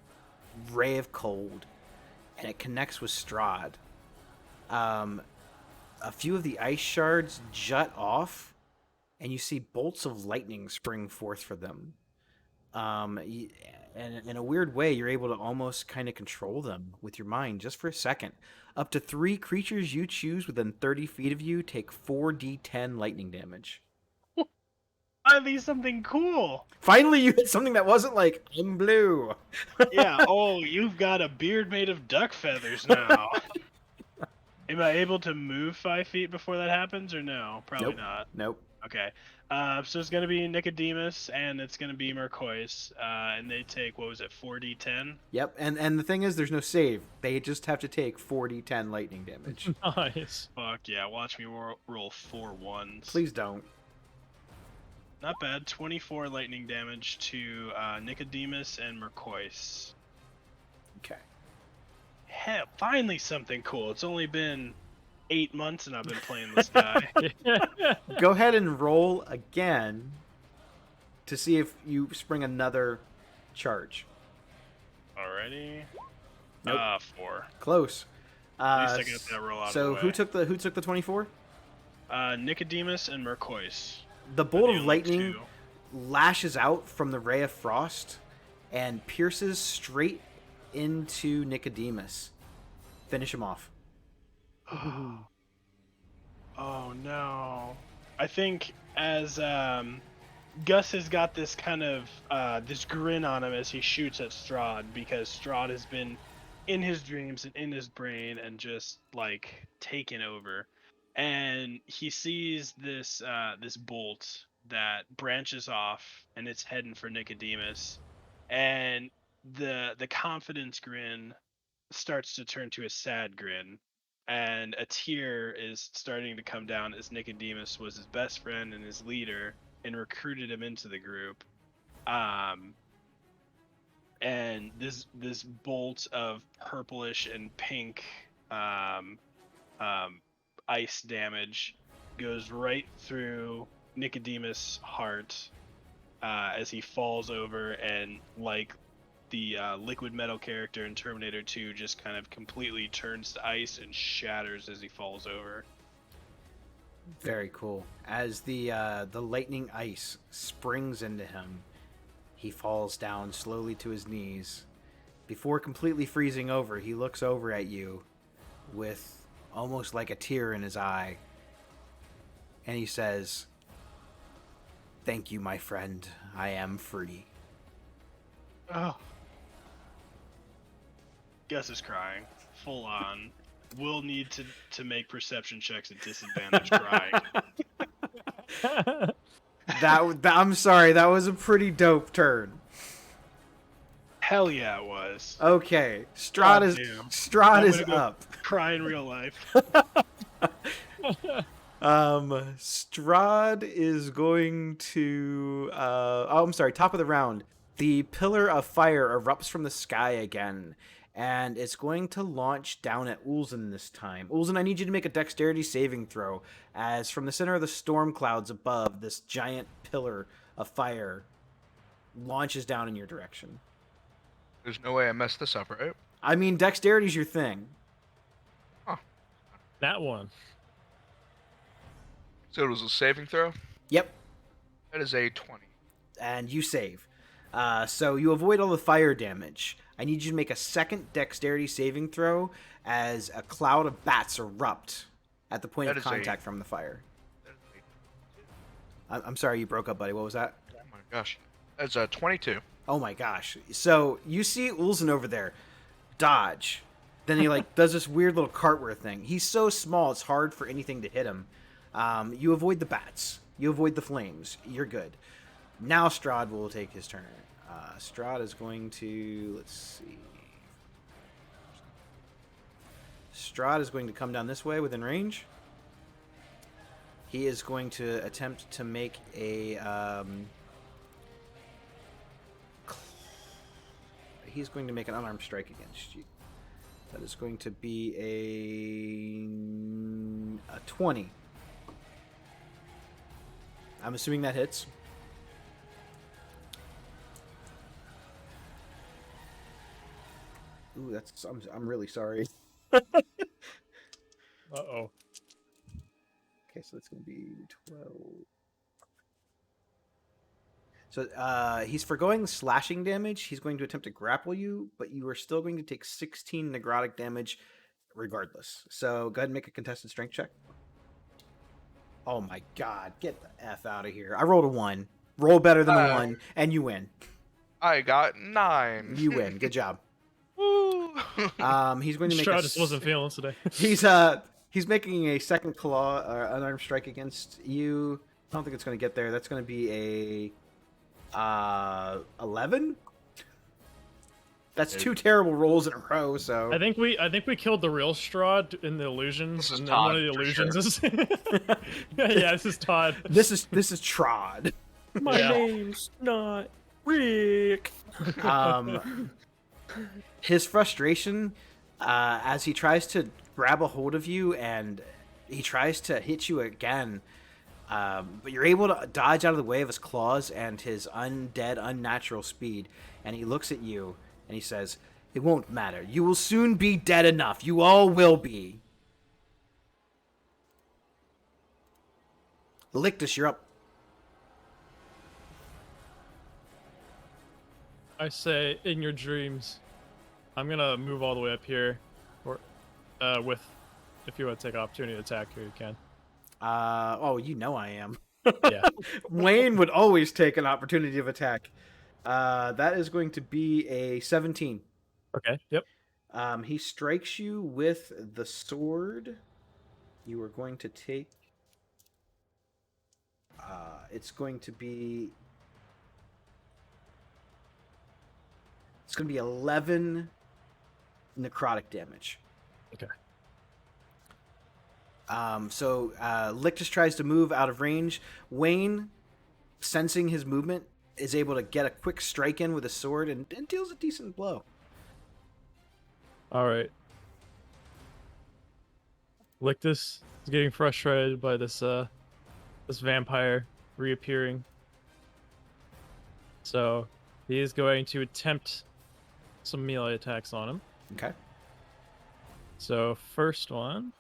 [SPEAKER 1] ray of cold and it connects with Strahd, a few of the ice shards jut off and you see bolts of lightning spring forth for them. And in a weird way, you're able to almost kind of control them with your mind just for a second. Up to 3 creatures you choose within 30 feet of you take 4d10 lightning damage.
[SPEAKER 2] Finally something cool!
[SPEAKER 1] Finally, you hit something that wasn't like, I'm blue.
[SPEAKER 2] Yeah, oh, you've got a beard made of duck feathers now. It Am I able to move 5 feet before that happens, or no? Probably
[SPEAKER 1] Nope.
[SPEAKER 2] not.
[SPEAKER 1] Nope.
[SPEAKER 2] Okay. So it's gonna be Nicodemus and it's gonna be Mercois, and they take, what was it, 4d10?
[SPEAKER 1] Yep. And the thing is, there's no save. They just have to take 4d10 lightning damage.
[SPEAKER 3] Nice.
[SPEAKER 2] Fuck yeah! Watch me roll 4 ones.
[SPEAKER 1] Please don't.
[SPEAKER 2] Not bad. 24 lightning damage to Nicodemus and Mercois.
[SPEAKER 1] Okay.
[SPEAKER 2] Hell, finally something cool. It's only been 8 months and I've been playing this guy.
[SPEAKER 1] Go ahead and roll again to see if you spring another charge.
[SPEAKER 2] Alrighty.
[SPEAKER 1] Nope.
[SPEAKER 2] 4.
[SPEAKER 1] Close.
[SPEAKER 2] At least I got that roll out
[SPEAKER 1] So
[SPEAKER 2] of the
[SPEAKER 1] who
[SPEAKER 2] way.
[SPEAKER 1] took the 24?
[SPEAKER 2] Nicodemus and Mercois.
[SPEAKER 1] The bolt
[SPEAKER 2] The
[SPEAKER 1] of
[SPEAKER 2] only
[SPEAKER 1] lightning
[SPEAKER 2] two.
[SPEAKER 1] lashes out from the ray of frost and pierces straight into Nicodemus. Finish him off.
[SPEAKER 2] Oh no. I think as Gus has got this kind of this grin on him as he shoots at Strahd, because Strahd has been in his dreams and in his brain and just like taken over. And he sees this this bolt that branches off and it's heading for Nicodemus. And the confidence grin starts to turn to a sad grin, and a tear is starting to come down as Nicodemus was his best friend and his leader and recruited him into the group. And this bolt of purplish and pink ice damage goes right through Nicodemus' heart as he falls over, and like the liquid metal character in Terminator 2 just kind of completely turns to ice and shatters as he falls over.
[SPEAKER 1] Very cool. As the lightning ice springs into him, he falls down slowly to his knees. Before completely freezing over, he looks over at you with almost like a tear in his eye. And he says, "Thank you, my friend. I am free."
[SPEAKER 2] Oh. Gus is crying. Full on. Will need to make perception checks at disadvantage crying.
[SPEAKER 1] I'm sorry, that was a pretty dope turn.
[SPEAKER 2] Hell yeah, it was.
[SPEAKER 1] Okay,
[SPEAKER 2] God
[SPEAKER 1] Strahd
[SPEAKER 2] damn.
[SPEAKER 1] Strahd
[SPEAKER 2] I'm
[SPEAKER 1] is
[SPEAKER 2] gonna go
[SPEAKER 1] up.
[SPEAKER 2] Cry in real life.
[SPEAKER 1] Strahd is going to I'm sorry, top of the round. The pillar of fire erupts from the sky again, and it's going to launch down at Ulzin this time. Ulzin, I need you to make a dexterity saving throw, as from the center of the storm clouds above, this giant pillar of fire launches down in your direction.
[SPEAKER 4] There's no way I messed this up, right?
[SPEAKER 1] I mean, dexterity's your thing.
[SPEAKER 3] That one.
[SPEAKER 4] So it was a saving throw?
[SPEAKER 1] Yep.
[SPEAKER 4] That is a 20.
[SPEAKER 1] And you save. So you avoid all the fire damage. I need you to make a second dexterity saving throw as a cloud of bats erupt at the point
[SPEAKER 4] That
[SPEAKER 1] of
[SPEAKER 4] is a-
[SPEAKER 1] contact from the fire.
[SPEAKER 4] That is a-
[SPEAKER 1] I'm sorry, you broke up, buddy. What was that?
[SPEAKER 4] Oh my gosh. That's a 22.
[SPEAKER 1] Oh my gosh. So you see Ulzin over there dodge. Then he like does this weird little cartwheel thing. He's so small, it's hard for anything to hit him. You avoid the bats. You avoid the flames. You're good. Now Strahd will take his turn. Strahd is going to, let's see. Strahd is going to come down this way within range. He is going to attempt to make a he's going to make an unarmed strike against you. That is going to be a 20. I'm assuming that hits. Ooh, that's I'm really sorry.
[SPEAKER 3] Uh-oh.
[SPEAKER 1] Okay, so that's going to be 12. So he's foregoing slashing damage. He's going to attempt to grapple you, but you are still going to take 16 necrotic damage regardless. So go ahead and make a contested strength check. Oh my god, get the F out of here. I rolled a 1. Roll better than a 1, and you win.
[SPEAKER 4] I got 9.
[SPEAKER 1] You win. Good job.
[SPEAKER 4] Woo!
[SPEAKER 1] He's going to make
[SPEAKER 3] Strahd just wasn't feeling today.
[SPEAKER 1] He's He's making a second claw unarmed strike against you. I don't think it's going to get there. That's going to be a 11. That's two terrible rolls in a row. So
[SPEAKER 3] I think we killed the real Strahd in the illusions,
[SPEAKER 4] This is
[SPEAKER 3] and then one of
[SPEAKER 4] Todd,
[SPEAKER 3] the
[SPEAKER 4] for
[SPEAKER 3] illusions
[SPEAKER 4] sure.
[SPEAKER 3] is yeah, this is Todd.
[SPEAKER 1] this is Trod.
[SPEAKER 5] My
[SPEAKER 3] Yeah.
[SPEAKER 5] name's not Rick.
[SPEAKER 1] His frustration as he tries to grab a hold of you and he tries to hit you again, but you're able to dodge out of the way of his claws and his undead, unnatural speed. And he looks at you and he says, "It won't matter. You will soon be dead enough. You all will be." Lictus, you're up.
[SPEAKER 3] I say, in your dreams, I'm gonna move all the way up here, or with, if you want to take an opportunity to attack here, you can.
[SPEAKER 1] Oh, you know I am.
[SPEAKER 3] Yeah.
[SPEAKER 1] Wayne would always take an opportunity of attack. That is going to be a 17.
[SPEAKER 3] Okay. Yep.
[SPEAKER 1] He strikes you with the sword. You are going to take... it's going to be 11 necrotic damage.
[SPEAKER 3] Okay.
[SPEAKER 1] So Lictus tries to move out of range. Wayne, sensing his movement, is able to get a quick strike in with a sword and deals a decent blow.
[SPEAKER 3] All right. Lictus is getting frustrated by this this vampire reappearing. So he is going to attempt some melee attacks on him.
[SPEAKER 1] Okay.
[SPEAKER 3] So first one.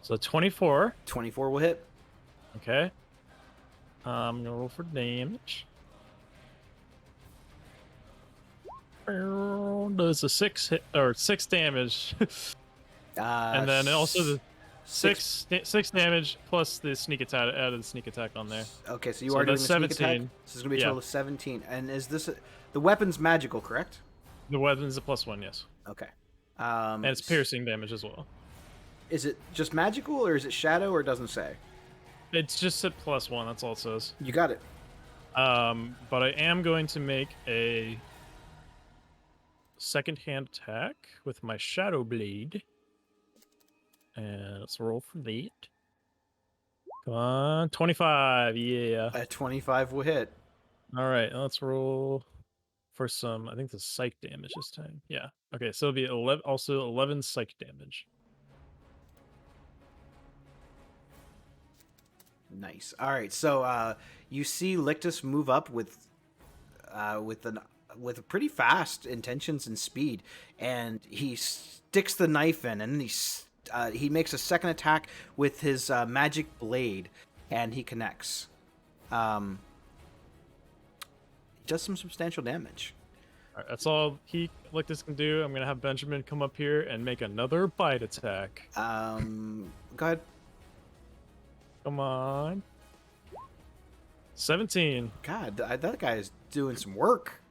[SPEAKER 3] So 24.
[SPEAKER 1] 24 will hit.
[SPEAKER 3] Okay. I'm gonna roll for damage. Does a 6 hit or 6 damage, and then also the six damage plus the sneak attack. Added the sneak attack on there.
[SPEAKER 1] Okay, so you
[SPEAKER 3] So
[SPEAKER 1] are doing a
[SPEAKER 3] that's
[SPEAKER 1] sneak attack.
[SPEAKER 3] 17.
[SPEAKER 1] This is going to be a
[SPEAKER 3] Yeah.
[SPEAKER 1] total of 17. And is this... the weapon's magical, correct?
[SPEAKER 3] The weapon's a +1, yes,
[SPEAKER 1] Okay.
[SPEAKER 3] and it's piercing damage as well.
[SPEAKER 1] Is it just magical, or is it shadow, or doesn't say?
[SPEAKER 3] It's just at +1. That's all it says.
[SPEAKER 1] You got it.
[SPEAKER 3] But I am going to make a second hand attack with my Shadow Blade. And let's roll for that. Come on, 25, yeah.
[SPEAKER 1] A 25 will hit.
[SPEAKER 3] All right, let's roll for some, I think the psych damage this time. Yeah, okay, so it'll be 11, also 11 psych damage.
[SPEAKER 1] Nice. All right, so you see Lictus move up with pretty fast intentions and speed, and he sticks the knife in, and he makes a second attack with his magic blade, and he connects. He does some substantial damage.
[SPEAKER 3] All right, that's all Lictus can do. I'm gonna have Benjamin come up here and make another bite attack.
[SPEAKER 1] Go ahead.
[SPEAKER 3] Come on. 17.
[SPEAKER 1] God, that guy is doing some work.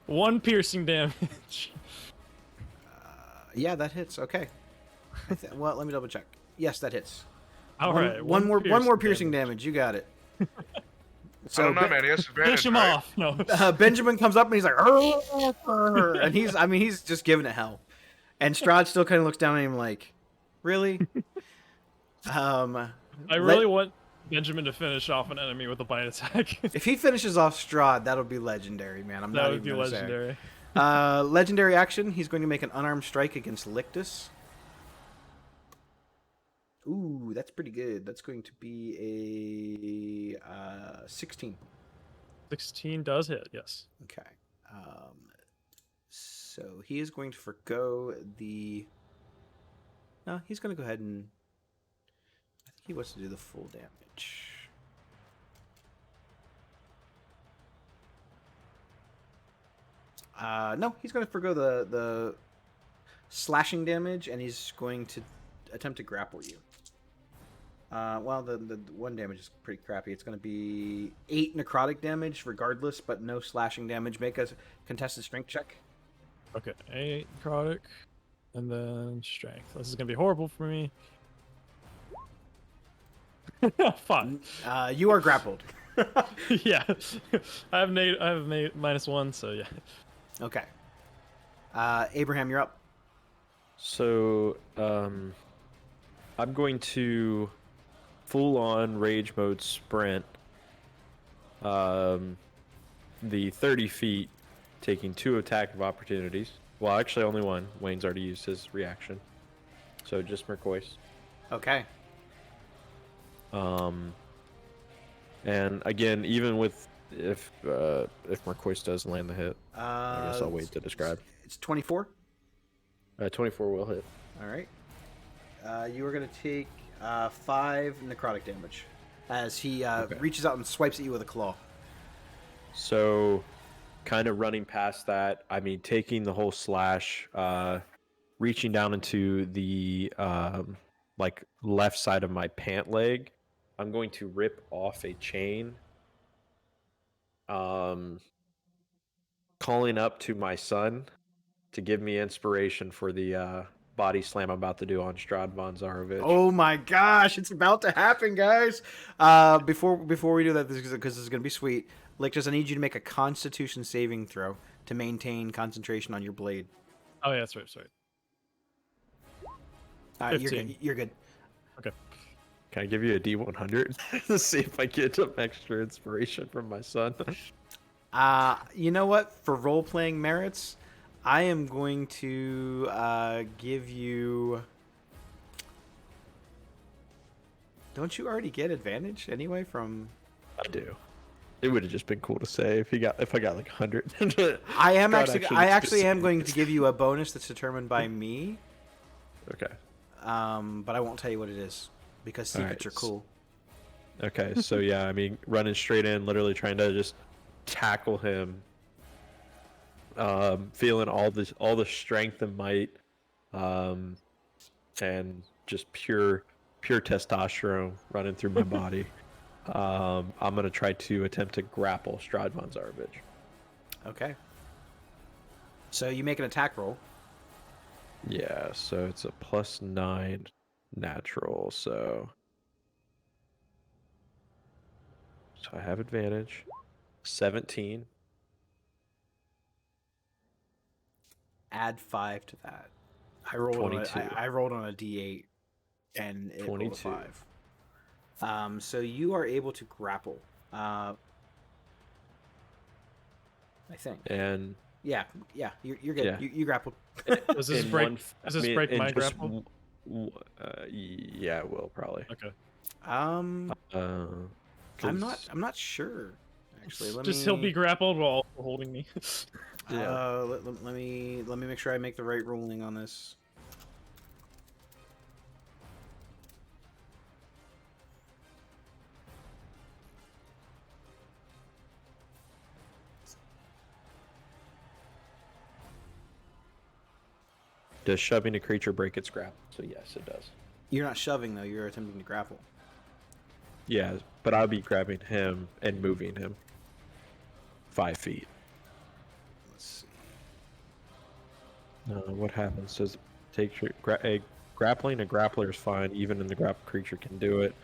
[SPEAKER 3] 1 piercing damage.
[SPEAKER 1] Yeah, that hits. Okay. Well, let me double check. Yes, that hits.
[SPEAKER 3] All right,
[SPEAKER 1] One more piercing damage. You got it.
[SPEAKER 4] I don't know, man. He has advantage,
[SPEAKER 3] Finish him
[SPEAKER 4] right?
[SPEAKER 3] off. No.
[SPEAKER 1] Benjamin comes up and he's like, "Arr!" And he's just giving it hell. And Strahd still kind of looks down at him like, really?
[SPEAKER 3] I really want Benjamin to finish off an enemy with a bite attack.
[SPEAKER 1] If he finishes off Strahd, that'll be legendary, man. I'm
[SPEAKER 3] That
[SPEAKER 1] not
[SPEAKER 3] would
[SPEAKER 1] even
[SPEAKER 3] be
[SPEAKER 1] gonna say.
[SPEAKER 3] legendary.
[SPEAKER 1] Legendary action. He's going to make an unarmed strike against Lictus. Ooh, that's pretty good. That's going to be a 16.
[SPEAKER 3] 16 does hit, yes.
[SPEAKER 1] Okay. So he is going to forgo the... No, he's going to go ahead and... I think he wants to do the full damage. No, he's going to forgo the slashing damage, and he's going to attempt to grapple you. Well, the 1 damage is pretty crappy. It's going to be 8 necrotic damage regardless, but no slashing damage. Make a contested strength check.
[SPEAKER 3] Okay, 8 necrotic. And then strength. This is gonna be horrible for me. 5.
[SPEAKER 1] You are grappled.
[SPEAKER 3] Yeah. I have -1, so yeah.
[SPEAKER 1] Okay. Abraham, you're up.
[SPEAKER 5] So, I'm going to full on rage mode sprint. The 30 feet, taking 2 attack of opportunities. Well, actually, only one. Wayne's already used his reaction. So just Mercois.
[SPEAKER 1] Okay.
[SPEAKER 5] And again, even with if Mercois does land the hit, I guess I'll wait to describe.
[SPEAKER 1] It's 24.
[SPEAKER 5] 24 will hit.
[SPEAKER 1] All right. You are going to take 5 necrotic damage as he reaches out and swipes at you with a claw.
[SPEAKER 5] So, kind of running past that, I mean, taking the whole slash, reaching down into the like left side of my pant leg, I'm going to rip off a chain, calling up to my son to give me inspiration for the body slam I'm about to do on Strad von Zarovich.
[SPEAKER 1] Oh my gosh, it's about to happen, guys. Before we do that, because this is going to be sweet, Lictus, I need you to make a Constitution saving throw to maintain concentration on your blade.
[SPEAKER 3] Oh yeah, that's right. Sorry.
[SPEAKER 1] You're
[SPEAKER 3] 15.
[SPEAKER 1] good. You're good.
[SPEAKER 3] Okay.
[SPEAKER 5] Can I give you a D100 to see if I get some extra inspiration from my son?
[SPEAKER 1] You know what? For role-playing merits, I am going to give you... Don't you already get advantage anyway from...
[SPEAKER 5] I do. It would have just been cool to say if I got like 100.
[SPEAKER 1] I actually am
[SPEAKER 5] just-
[SPEAKER 1] going to give you a bonus that's determined by me.
[SPEAKER 5] Okay.
[SPEAKER 1] But I won't tell you what it is because secrets
[SPEAKER 5] Alright,
[SPEAKER 1] are cool.
[SPEAKER 5] Okay, so yeah, I mean, running straight in, literally trying to just tackle him. Feeling all the strength and might, and just pure testosterone running through my body. I'm gonna try to attempt to grapple Strad von Zarovich.
[SPEAKER 1] Okay. So you make an attack roll.
[SPEAKER 5] Yeah, so it's a +9 natural, so I have advantage. 17.
[SPEAKER 1] Add 5 to that. I rolled
[SPEAKER 5] 22.
[SPEAKER 1] I rolled on a D8, and it rolled a
[SPEAKER 5] 22.
[SPEAKER 1] 5. So you are able to grapple. I think.
[SPEAKER 5] And
[SPEAKER 1] Yeah, you're good.
[SPEAKER 5] Yeah.
[SPEAKER 1] You grappled.
[SPEAKER 3] Does this
[SPEAKER 5] in
[SPEAKER 3] break?
[SPEAKER 5] one
[SPEAKER 3] Does this break
[SPEAKER 5] in
[SPEAKER 3] my
[SPEAKER 5] just
[SPEAKER 3] grapple?
[SPEAKER 5] yeah, it will probably.
[SPEAKER 3] Okay.
[SPEAKER 1] I'm
[SPEAKER 5] 'Cause-
[SPEAKER 1] not sure. Actually,
[SPEAKER 3] He'll be grappled while also holding me.
[SPEAKER 5] Yeah.
[SPEAKER 1] Let me make sure I make the right ruling on this.
[SPEAKER 5] Does shoving a creature break its grapple? So yes, it does.
[SPEAKER 1] You're not shoving though. You're attempting to grapple.
[SPEAKER 5] Yeah, but I'll be grabbing him and moving him 5 feet.
[SPEAKER 1] Let's see.
[SPEAKER 5] What happens? Does grappling a grappler is fine, even in the grappled creature can do it.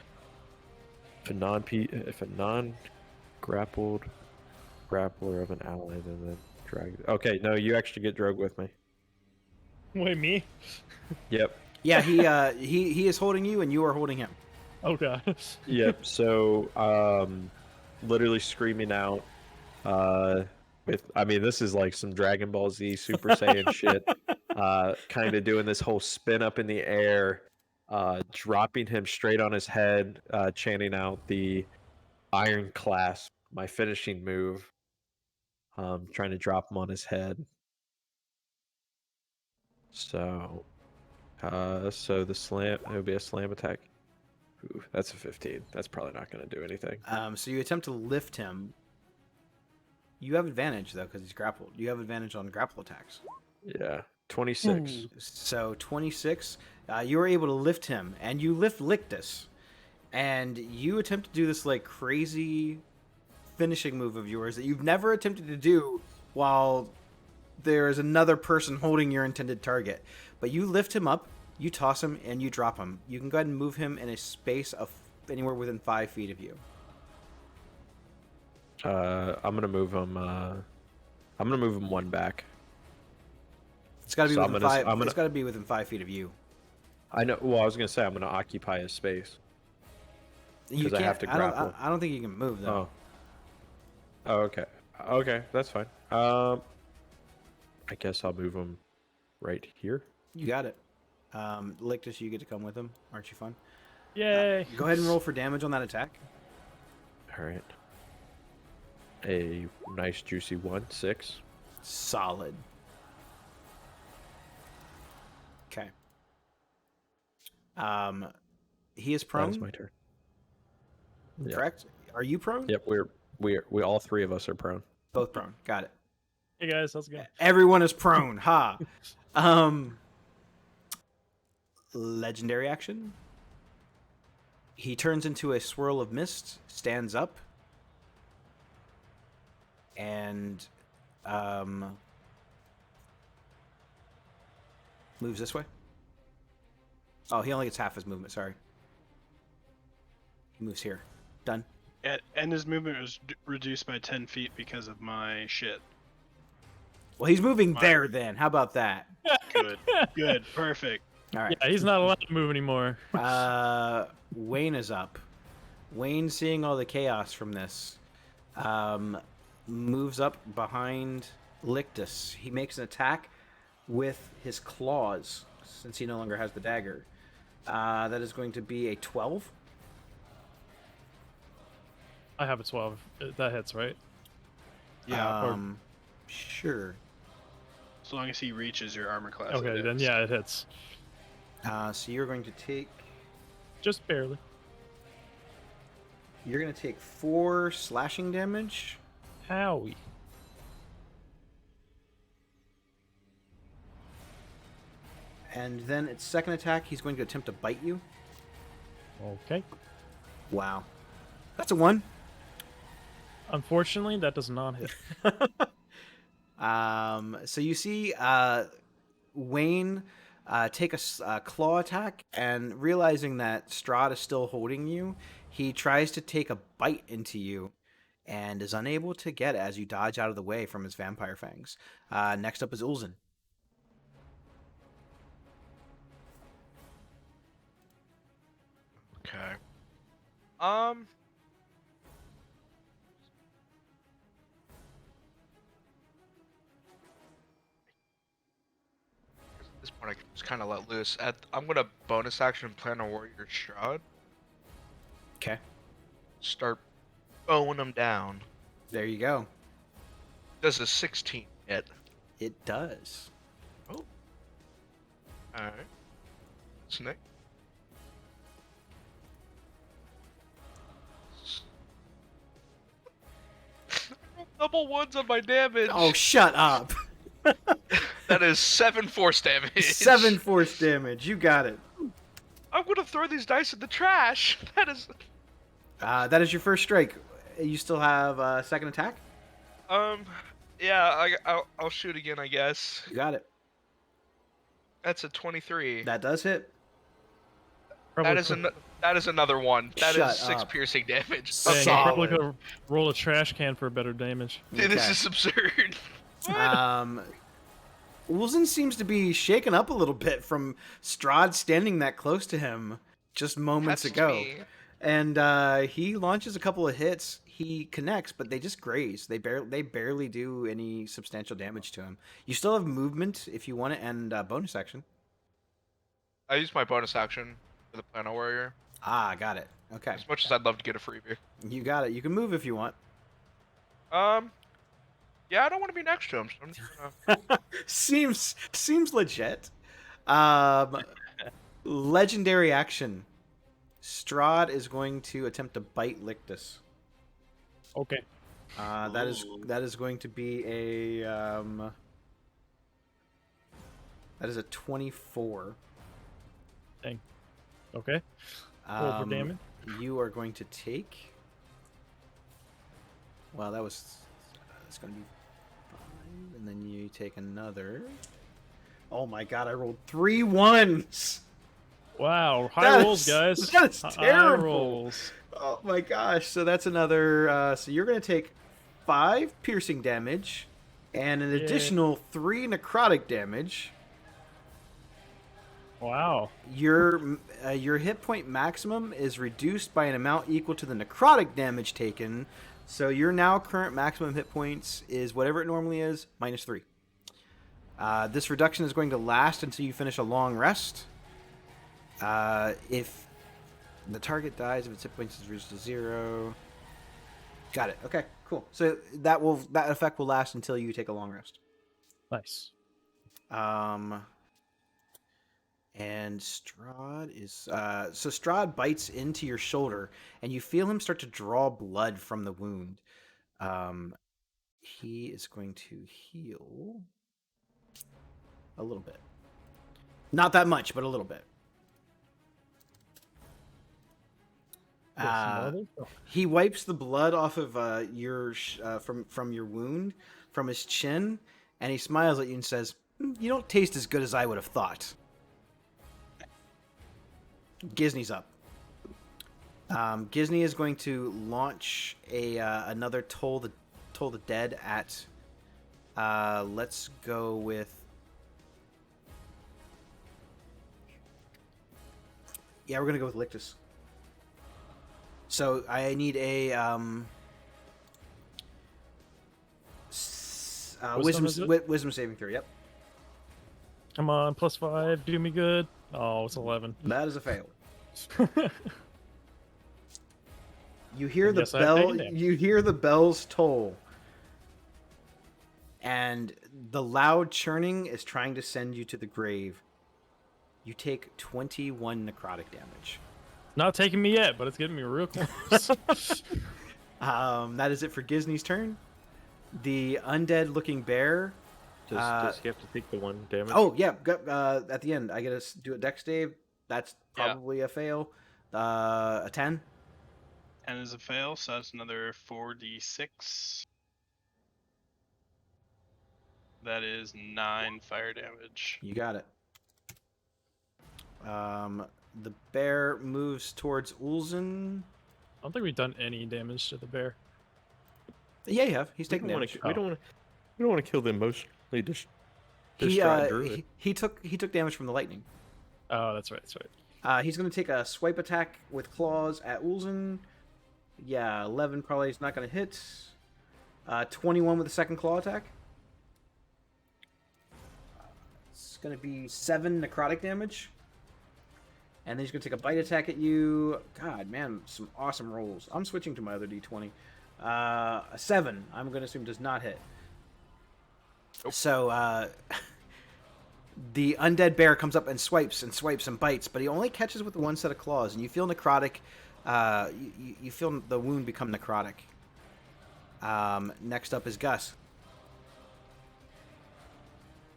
[SPEAKER 5] If a non grappled grappler of an ally, then drag. Okay, no, you actually get drug with me.
[SPEAKER 3] Wait, me?
[SPEAKER 5] Yep.
[SPEAKER 1] Yeah, he is holding you, and you are holding him.
[SPEAKER 3] Oh god.
[SPEAKER 5] Yep. So, literally screaming out, I mean, this is like some Dragon Ball Z Super Saiyan shit. Kind of doing this whole spin up in the air, dropping him straight on his head, chanting out the Iron Clasp, my finishing move. Trying to drop him on his head. So, so the slam, it would be a slam attack. Ooh, that's a 15. That's probably not going to do anything.
[SPEAKER 1] So you attempt to lift him. You have advantage though because he's grappled. You have advantage on grapple attacks.
[SPEAKER 5] Yeah, 26.
[SPEAKER 1] So 26, you are able to lift him, and you lift Lictus, and you attempt to do this like crazy finishing move of yours that you've never attempted to do while there is another person holding your intended target. But you lift him up, you toss him, and you drop him. You can go ahead and move him in a space of anywhere within 5 feet of you.
[SPEAKER 5] I'm gonna move him. I'm gonna move him one back.
[SPEAKER 1] It's got to be
[SPEAKER 5] So
[SPEAKER 1] within 5. It's got to be within 5 feet of you.
[SPEAKER 5] I know. Well, I was gonna say I'm gonna occupy his space.
[SPEAKER 1] You
[SPEAKER 5] 'Cause I have to grapple.
[SPEAKER 1] I don't think you can move though.
[SPEAKER 5] Oh, okay. Okay, that's fine. I guess I'll move him right here.
[SPEAKER 1] You got it. Lictus, you get to come with him. Aren't you fun?
[SPEAKER 3] Yay!
[SPEAKER 1] Go ahead and roll for damage on that attack.
[SPEAKER 5] All right. A nice juicy 1, 6.
[SPEAKER 1] Solid. Okay. He is
[SPEAKER 5] That
[SPEAKER 1] prone.
[SPEAKER 5] is my turn. Yeah.
[SPEAKER 1] Correct? Are you prone?
[SPEAKER 5] Yep, we all three of us are prone.
[SPEAKER 1] Both prone. Got it.
[SPEAKER 3] Hey guys, how's it going?
[SPEAKER 1] Everyone is prone. Ha. Legendary action. He turns into a swirl of mist, stands up, and moves this way. Oh, he only gets half his movement. Sorry. He moves here. Done.
[SPEAKER 2] And his movement was reduced by 10 feet because of my shit.
[SPEAKER 1] Well, he's moving
[SPEAKER 2] Wow.
[SPEAKER 1] there then. How about that?
[SPEAKER 2] Good. Good. Perfect.
[SPEAKER 1] All right.
[SPEAKER 3] Yeah, he's not allowed to move anymore.
[SPEAKER 1] Wayne is up. Wayne, seeing all the chaos from this, moves up behind Lictus. He makes an attack with his claws, since he no longer has the dagger. That is going to be a 12.
[SPEAKER 3] I have a 12. That hits, right?
[SPEAKER 2] Yeah.
[SPEAKER 1] Sure.
[SPEAKER 2] As long as he reaches your armor class.
[SPEAKER 3] Okay,
[SPEAKER 2] it
[SPEAKER 3] then
[SPEAKER 2] is.
[SPEAKER 3] yeah, it hits.
[SPEAKER 1] So you're going to take...
[SPEAKER 3] Just barely.
[SPEAKER 1] You're going to take 4 slashing damage.
[SPEAKER 3] Howie.
[SPEAKER 1] And then its second attack, he's going to attempt to bite you.
[SPEAKER 3] Okay.
[SPEAKER 1] Wow. That's a 1.
[SPEAKER 3] Unfortunately, that does not hit.
[SPEAKER 1] So you see Wayne take a claw attack, and realizing that Strahd is still holding you, he tries to take a bite into you and is unable to get it as you dodge out of the way from his vampire fangs. Next up is Ulzin.
[SPEAKER 4] Okay. At this point, I can just kind of let loose. I'm gonna bonus action plan a warrior shroud.
[SPEAKER 1] Okay.
[SPEAKER 4] Start bowing them down.
[SPEAKER 1] There you go.
[SPEAKER 4] Does a 16 hit?
[SPEAKER 1] It does.
[SPEAKER 4] All right. Snake. Double ones on my damage.
[SPEAKER 1] Oh, shut up.
[SPEAKER 4] That is 7 force damage.
[SPEAKER 1] 7 force damage. You got it.
[SPEAKER 4] I'm gonna throw these dice in the trash.
[SPEAKER 1] That is your first strike. You still have a second attack?
[SPEAKER 4] Yeah, I'll shoot again, I guess.
[SPEAKER 1] You got it.
[SPEAKER 4] That's a 23.
[SPEAKER 1] That does hit.
[SPEAKER 3] Probably
[SPEAKER 4] That is another one. That
[SPEAKER 1] Shut
[SPEAKER 4] is 6
[SPEAKER 1] up.
[SPEAKER 4] piercing damage.
[SPEAKER 3] Dang, you probably
[SPEAKER 1] Solid.
[SPEAKER 3] could have rolled a trash can for better damage.
[SPEAKER 4] Dude, this
[SPEAKER 1] Okay.
[SPEAKER 4] is absurd.
[SPEAKER 1] Ulzin seems to be shaken up a little bit from Strahd standing that close to him just moments
[SPEAKER 4] That's
[SPEAKER 1] ago.
[SPEAKER 4] me.
[SPEAKER 1] And he launches a couple of hits. He connects, but they just graze. They barely do any substantial damage to him. You still have movement if you want it, and bonus action.
[SPEAKER 4] I used my bonus action for the Plano Warrior.
[SPEAKER 1] Ah, got it. Okay,
[SPEAKER 4] As much as I'd love to get a freebie.
[SPEAKER 1] you got it. You can move if you want.
[SPEAKER 4] Yeah, I don't want to be next to him. So I'm just gonna...
[SPEAKER 1] Seems legit. Legendary action. Strahd is going to attempt to bite Lictus.
[SPEAKER 3] Okay.
[SPEAKER 1] That is going to be a that is a 24.
[SPEAKER 3] Dang. Okay. Roll for damage.
[SPEAKER 1] You are going to take. Well, that's going to be and then you take another. Oh my god, I rolled 3 1s!
[SPEAKER 3] Wow, high
[SPEAKER 1] That
[SPEAKER 3] rolls,
[SPEAKER 1] is-
[SPEAKER 3] guys.
[SPEAKER 1] that is
[SPEAKER 3] High
[SPEAKER 1] terrible.
[SPEAKER 3] rolls.
[SPEAKER 1] Oh my gosh, so that's another. So you're going to take 5 piercing damage and an
[SPEAKER 3] Yay.
[SPEAKER 1] additional 3 necrotic damage.
[SPEAKER 3] Wow.
[SPEAKER 1] Your hit point maximum is reduced by an amount equal to the necrotic damage taken. So your now current maximum hit points is whatever it normally is minus 3. This reduction is going to last until you finish a long rest. If the target dies, if its hit points is reduced to 0. Got it. Okay, cool. So that effect will last until you take a long rest.
[SPEAKER 3] Nice.
[SPEAKER 1] And Strahd is so Strahd bites into your shoulder, and you feel him start to draw blood from the wound. He is going to heal a little bit, not that much, but a little bit. He wipes the blood off of your from your wound from his chin, and he smiles at you and says, "You don't taste as good as I would have thought." Gizny's up. Gizny is going to launch another Toll the Dead at. Let's go with. Yeah, we're gonna go with Lictus. So I need a wisdom saving throw. Yep.
[SPEAKER 3] Come on, +5, do me good. Oh, it's 11.
[SPEAKER 1] That is a fail. You hear the
[SPEAKER 3] Yes, I
[SPEAKER 1] bell.
[SPEAKER 3] paid him.
[SPEAKER 1] You hear the bells toll, and the loud churning is trying to send you to the grave. You take 21 necrotic damage.
[SPEAKER 3] Not taking me yet, but it's getting me real close.
[SPEAKER 1] That is it for Gizny's turn. The undead-looking bear.
[SPEAKER 5] Does he have to take the 1 damage?
[SPEAKER 1] Oh yeah, at the end I get to do a dex save. That's probably a fail. A 10.
[SPEAKER 2] 10 is a fail, so that's another 4d6. That is 9 fire damage.
[SPEAKER 1] You got it. The bear moves towards Ulzen.
[SPEAKER 3] I don't think we've done any damage to the bear.
[SPEAKER 1] Yeah, you have. He's taking damage.
[SPEAKER 5] We don't want to kill them mostly. Just
[SPEAKER 1] He took damage from the lightning.
[SPEAKER 3] Oh, that's right. That's right.
[SPEAKER 1] He's going to take a swipe attack with claws at Ulzen. Yeah, 11 probably is not going to hit. 21 with a second claw attack. It's going to be 7 necrotic damage. And then he's going to take a bite attack at you. God, man, some awesome rolls. I'm switching to my other d20. A 7, I'm going to assume, does not hit. Nope. So, the undead bear comes up and swipes and bites, but he only catches with 1 set of claws, and you feel necrotic. You feel the wound become necrotic. Next up is Gus.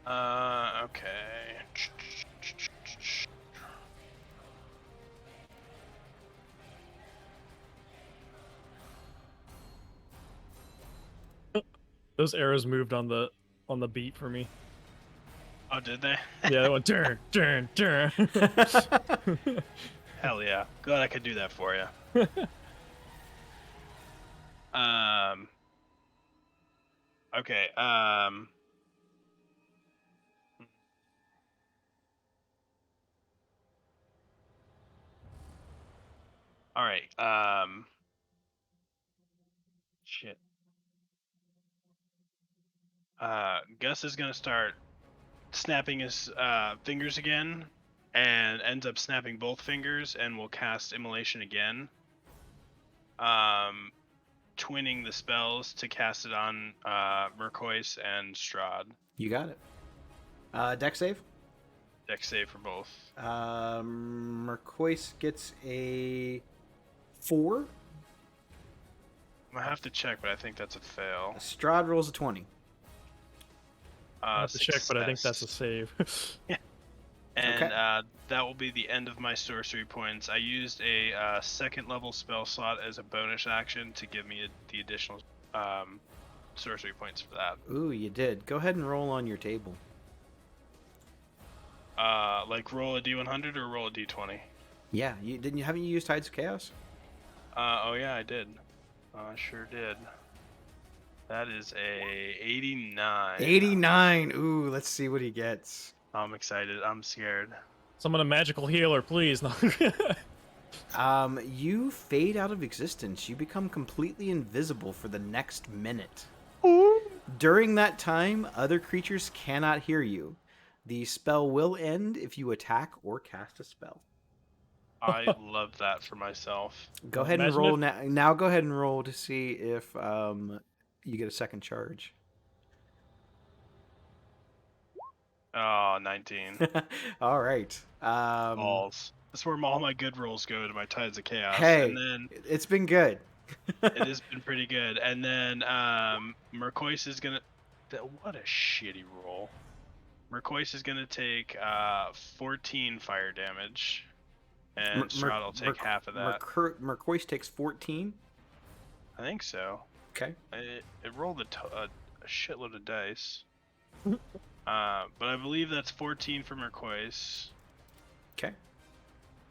[SPEAKER 2] Okay.
[SPEAKER 3] Those arrows moved on the beat for me.
[SPEAKER 2] Oh, did they?
[SPEAKER 3] Yeah, they went turn, turn, turn.
[SPEAKER 2] Hell yeah. Glad I could do that for you. Okay, all right, shit. Gus is gonna start snapping his fingers again, and ends up snapping both fingers, and will cast Immolation again. Twinning the spells to cast it on Mercois and Strahd.
[SPEAKER 1] You got it. Dex save.
[SPEAKER 2] Dex save for both.
[SPEAKER 1] Mercois gets a 4.
[SPEAKER 2] I'm gonna have to check, but I think that's a fail.
[SPEAKER 1] Strahd rolls a 20.
[SPEAKER 3] I have to check, but I think that's a
[SPEAKER 2] success.
[SPEAKER 3] save.
[SPEAKER 2] And
[SPEAKER 1] Okay.
[SPEAKER 2] that will be the end of my sorcery points. I used a second level spell slot as a bonus action to give me the additional sorcery points for that.
[SPEAKER 1] Ooh, you did. Go ahead and roll on your table.
[SPEAKER 2] Like roll a d100 or roll a d20.
[SPEAKER 1] Yeah, haven't you used Tides of Chaos?
[SPEAKER 2] Oh yeah, I did. I sure did. That is a 89.
[SPEAKER 1] 89. Ooh, let's see what he gets.
[SPEAKER 2] I'm excited. I'm scared.
[SPEAKER 3] Summon a magical healer, please. No.
[SPEAKER 1] You fade out of existence. You become completely invisible for the next minute. During that time, other creatures cannot hear you. The spell will end if you attack or cast a spell.
[SPEAKER 2] I love that for myself.
[SPEAKER 1] Go
[SPEAKER 3] Well,
[SPEAKER 1] ahead and
[SPEAKER 3] imagine
[SPEAKER 1] roll
[SPEAKER 3] if-
[SPEAKER 1] now. Now go ahead and roll to see if you get a second charge.
[SPEAKER 2] Oh, 19.
[SPEAKER 1] All right.
[SPEAKER 2] Balls. That's where all my good rolls go, to my Tides of Chaos.
[SPEAKER 1] Hey,
[SPEAKER 2] And then
[SPEAKER 1] it's been good.
[SPEAKER 2] it has been pretty good. And then Mercois is gonna. What a shitty roll. Mercois is gonna take 14 fire damage, and Strahd will take half of that.
[SPEAKER 1] Mercois takes 14.
[SPEAKER 2] I think so.
[SPEAKER 1] Okay.
[SPEAKER 2] It rolled a shitload of dice. But I believe that's 14 for Mercois.
[SPEAKER 1] Okay.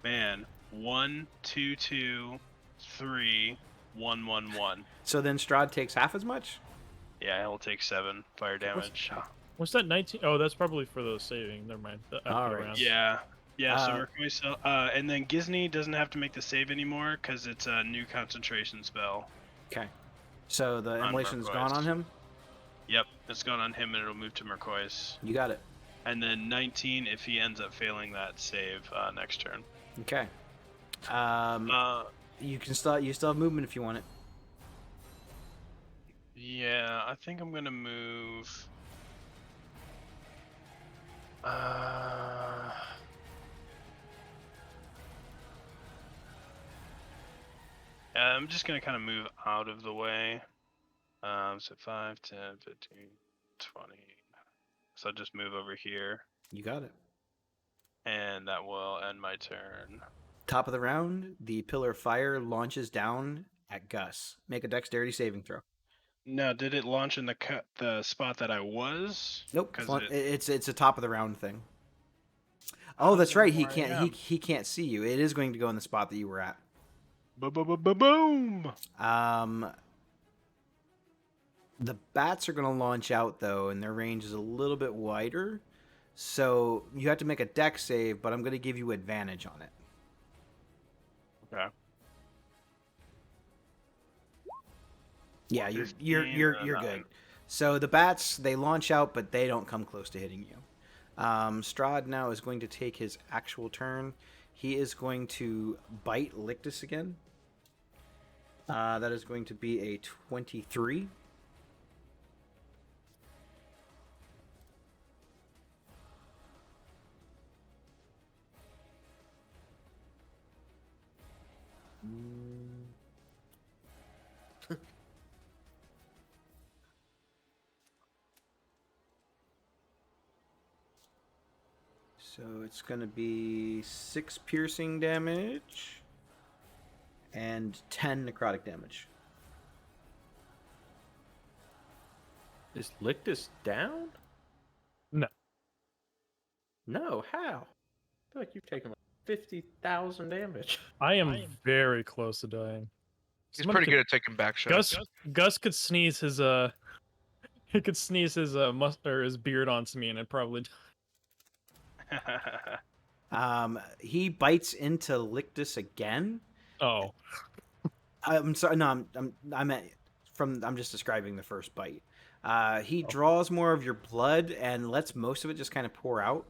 [SPEAKER 2] Man, 1, 2, 2, 3, 1, 1, 1.
[SPEAKER 1] So then Strahd takes half as much?
[SPEAKER 2] Yeah, he'll take 7 fire damage.
[SPEAKER 3] What's that 19? Oh, that's probably for the saving. Never mind.
[SPEAKER 1] All right.
[SPEAKER 3] Rounds.
[SPEAKER 2] Yeah. Yeah, so
[SPEAKER 1] Uh,
[SPEAKER 2] Mercois, and then Gizny doesn't have to make the save anymore because it's a new concentration spell.
[SPEAKER 1] Okay. So the
[SPEAKER 2] On
[SPEAKER 1] immolation's
[SPEAKER 2] Mercois.
[SPEAKER 1] gone on him?
[SPEAKER 2] Yep, it's gone on him and it'll move to Mercois.
[SPEAKER 1] You got it.
[SPEAKER 2] And then 19 if he ends up failing that save next turn.
[SPEAKER 1] Okay. You still have movement if you want it.
[SPEAKER 2] Yeah, I think I'm gonna move. I'm just gonna kind of move out of the way. So 5, 10, 15, 20. So I'll just move over here,
[SPEAKER 1] You got it.
[SPEAKER 2] and that will end my turn.
[SPEAKER 1] Top of the round, the pillar of fire launches down at Gus. Make a dexterity saving throw.
[SPEAKER 2] Now, did it launch in the spot that I was?
[SPEAKER 1] Nope.
[SPEAKER 2] 'Cause
[SPEAKER 1] It's a top of the round thing. Oh, that's right. He
[SPEAKER 2] where I
[SPEAKER 1] can't
[SPEAKER 2] am.
[SPEAKER 1] he can't see you. It is going to go in the spot that you were at.
[SPEAKER 2] Boom!
[SPEAKER 1] The bats are going to launch out though, and their range is a little bit wider. So you have to make a dex save, but I'm going to give you advantage on it.
[SPEAKER 2] Okay.
[SPEAKER 1] Yeah, you're
[SPEAKER 2] 15
[SPEAKER 1] you're
[SPEAKER 2] and a
[SPEAKER 1] you're
[SPEAKER 2] 9.
[SPEAKER 1] good. So the bats, they launch out, but they don't come close to hitting you. Strahd now is going to take his actual turn. He is going to bite Lictus again. That is going to be a 23. So it's going to be 6 piercing damage and 10 necrotic damage.
[SPEAKER 5] Is Lictus down?
[SPEAKER 3] No.
[SPEAKER 5] No, how? I feel like you've taken like 50,000 damage.
[SPEAKER 3] I am very close to dying.
[SPEAKER 4] He's
[SPEAKER 3] Somebody
[SPEAKER 4] pretty good at taking back shots.
[SPEAKER 3] Gus could sneeze his he could sneeze his his beard onto me and I'd probably
[SPEAKER 1] He bites into Lictus again.
[SPEAKER 3] Oh.
[SPEAKER 1] I'm sorry. No, I'm just describing the first bite. He draws more of your blood and lets most of it just kind of pour out.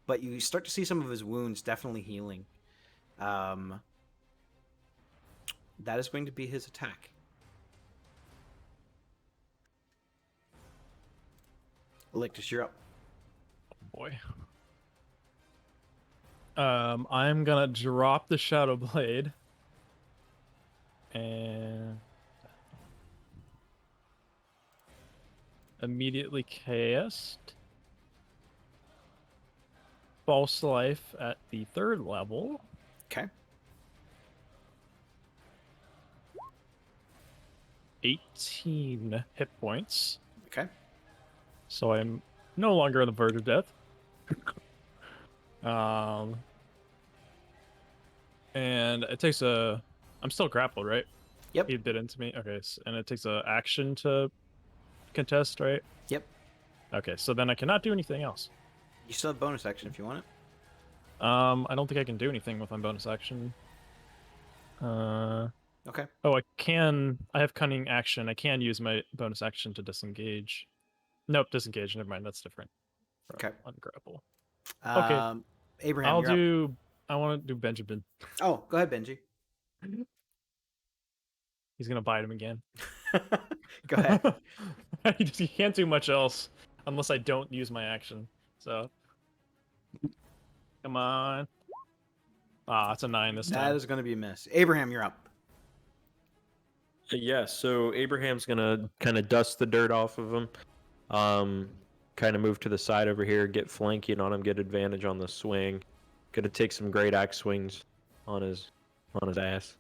[SPEAKER 1] But you start to see some of his wounds definitely healing. That is going to be his attack. Lictus, you're up.
[SPEAKER 3] Boy. I'm gonna drop the Shadow Blade. And immediately cast False Life at the 3rd level.
[SPEAKER 1] Okay.
[SPEAKER 3] 18 hit points,
[SPEAKER 1] Okay.
[SPEAKER 3] so I'm no longer on the verge of death. And it takes a. I'm still grappled, right?
[SPEAKER 1] Yep.
[SPEAKER 3] He did into me. Okay, and it takes a action to contest, right?
[SPEAKER 1] Yep.
[SPEAKER 3] Okay, so then I cannot do anything else.
[SPEAKER 1] You still have bonus action if you want it.
[SPEAKER 3] I don't think I can do anything with my bonus action.
[SPEAKER 1] Okay.
[SPEAKER 3] Oh, I can. I have cunning action. I can use my bonus action to disengage. Nope, disengage. Never mind. That's different.
[SPEAKER 1] Okay.
[SPEAKER 3] Ungrapple. Okay.
[SPEAKER 1] Abraham, you're up.
[SPEAKER 3] I want to do Benjamin.
[SPEAKER 1] Oh, go ahead, Benji.
[SPEAKER 3] He's gonna bite him again.
[SPEAKER 1] Go ahead.
[SPEAKER 3] He can't do much else unless I don't use my action. So, come on. Ah, it's a 9 this
[SPEAKER 1] That
[SPEAKER 3] time.
[SPEAKER 1] is going to be a miss. Abraham, you're up.
[SPEAKER 5] Yeah, so Abraham's gonna kind of dust the dirt off of him. Kind of move to the side over here, get flanking on him, get advantage on the swing. Gonna take some great axe swings on his ass.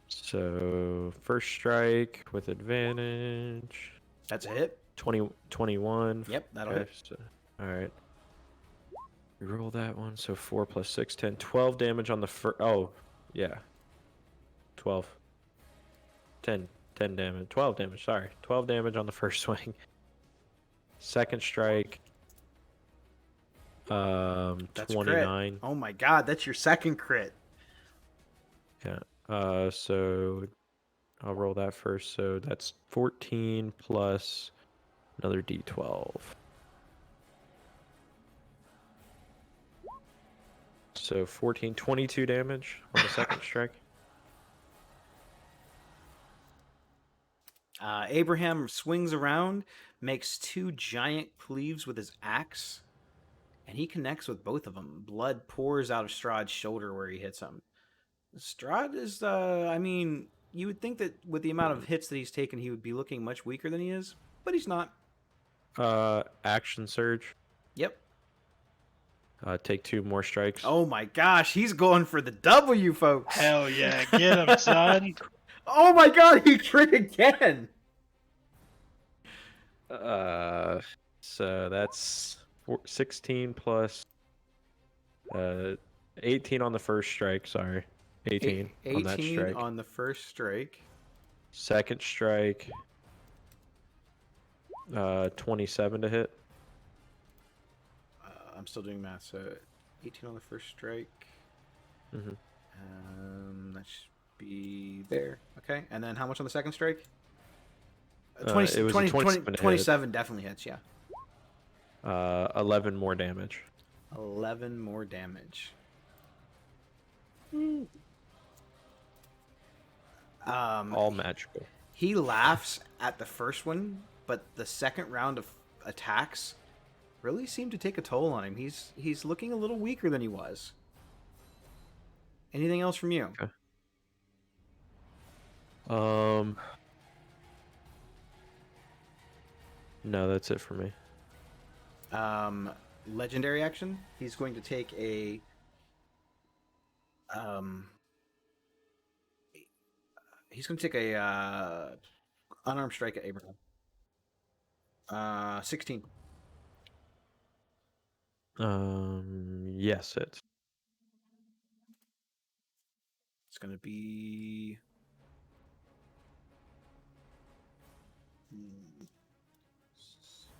[SPEAKER 5] So first strike with advantage.
[SPEAKER 1] That's a hit.
[SPEAKER 5] 21.
[SPEAKER 1] Yep, that'll
[SPEAKER 5] Okay,
[SPEAKER 1] hit.
[SPEAKER 5] so, all right. Reroll that one. So 4 plus 6, 10, 12 damage on the first. Oh, yeah. 12. 10 damage. 12 damage, sorry. 12 damage on the first swing. Second strike.
[SPEAKER 1] That's
[SPEAKER 5] 29.
[SPEAKER 1] crit. Oh my god, that's your second crit.
[SPEAKER 5] Yeah. So I'll roll that first. So that's 14 plus another D12. So 14, 22 damage on the second strike.
[SPEAKER 1] Abraham swings around, makes two giant cleaves with his axe, and he connects with both of them. Blood pours out of Strahd's shoulder where he hits him. Strahd is, I mean, you would think that with the amount of hits that he's taken, he would be looking much weaker than he is, but he's not.
[SPEAKER 5] Action surge.
[SPEAKER 1] Yep.
[SPEAKER 5] Take 2 more strikes.
[SPEAKER 1] Oh my gosh, he's going for the W, folks.
[SPEAKER 2] Hell yeah, get him, son.
[SPEAKER 1] Oh my god, he crit again.
[SPEAKER 5] So that's 16 plus 18 on the first strike. Sorry, 18 on that
[SPEAKER 1] 18
[SPEAKER 5] strike.
[SPEAKER 1] on the first strike.
[SPEAKER 5] Second strike, 27 to hit.
[SPEAKER 1] I'm still doing math, so 18 on the first strike.
[SPEAKER 5] Mhm.
[SPEAKER 1] That should be there. Okay, and then how much on the second strike?
[SPEAKER 5] It was a 27 hit.
[SPEAKER 1] 27 definitely hits, yeah.
[SPEAKER 5] 11 more damage.
[SPEAKER 1] 11 more damage.
[SPEAKER 5] All magical.
[SPEAKER 1] He laughs at the first one, but the second round of attacks really seemed to take a toll on him. He's looking a little weaker than he was. Anything else from you?
[SPEAKER 5] Okay. No, that's it for me.
[SPEAKER 1] Legendary action. He's going to take a unarmed strike at Abraham. 16.
[SPEAKER 5] Yes, it's
[SPEAKER 1] Going to be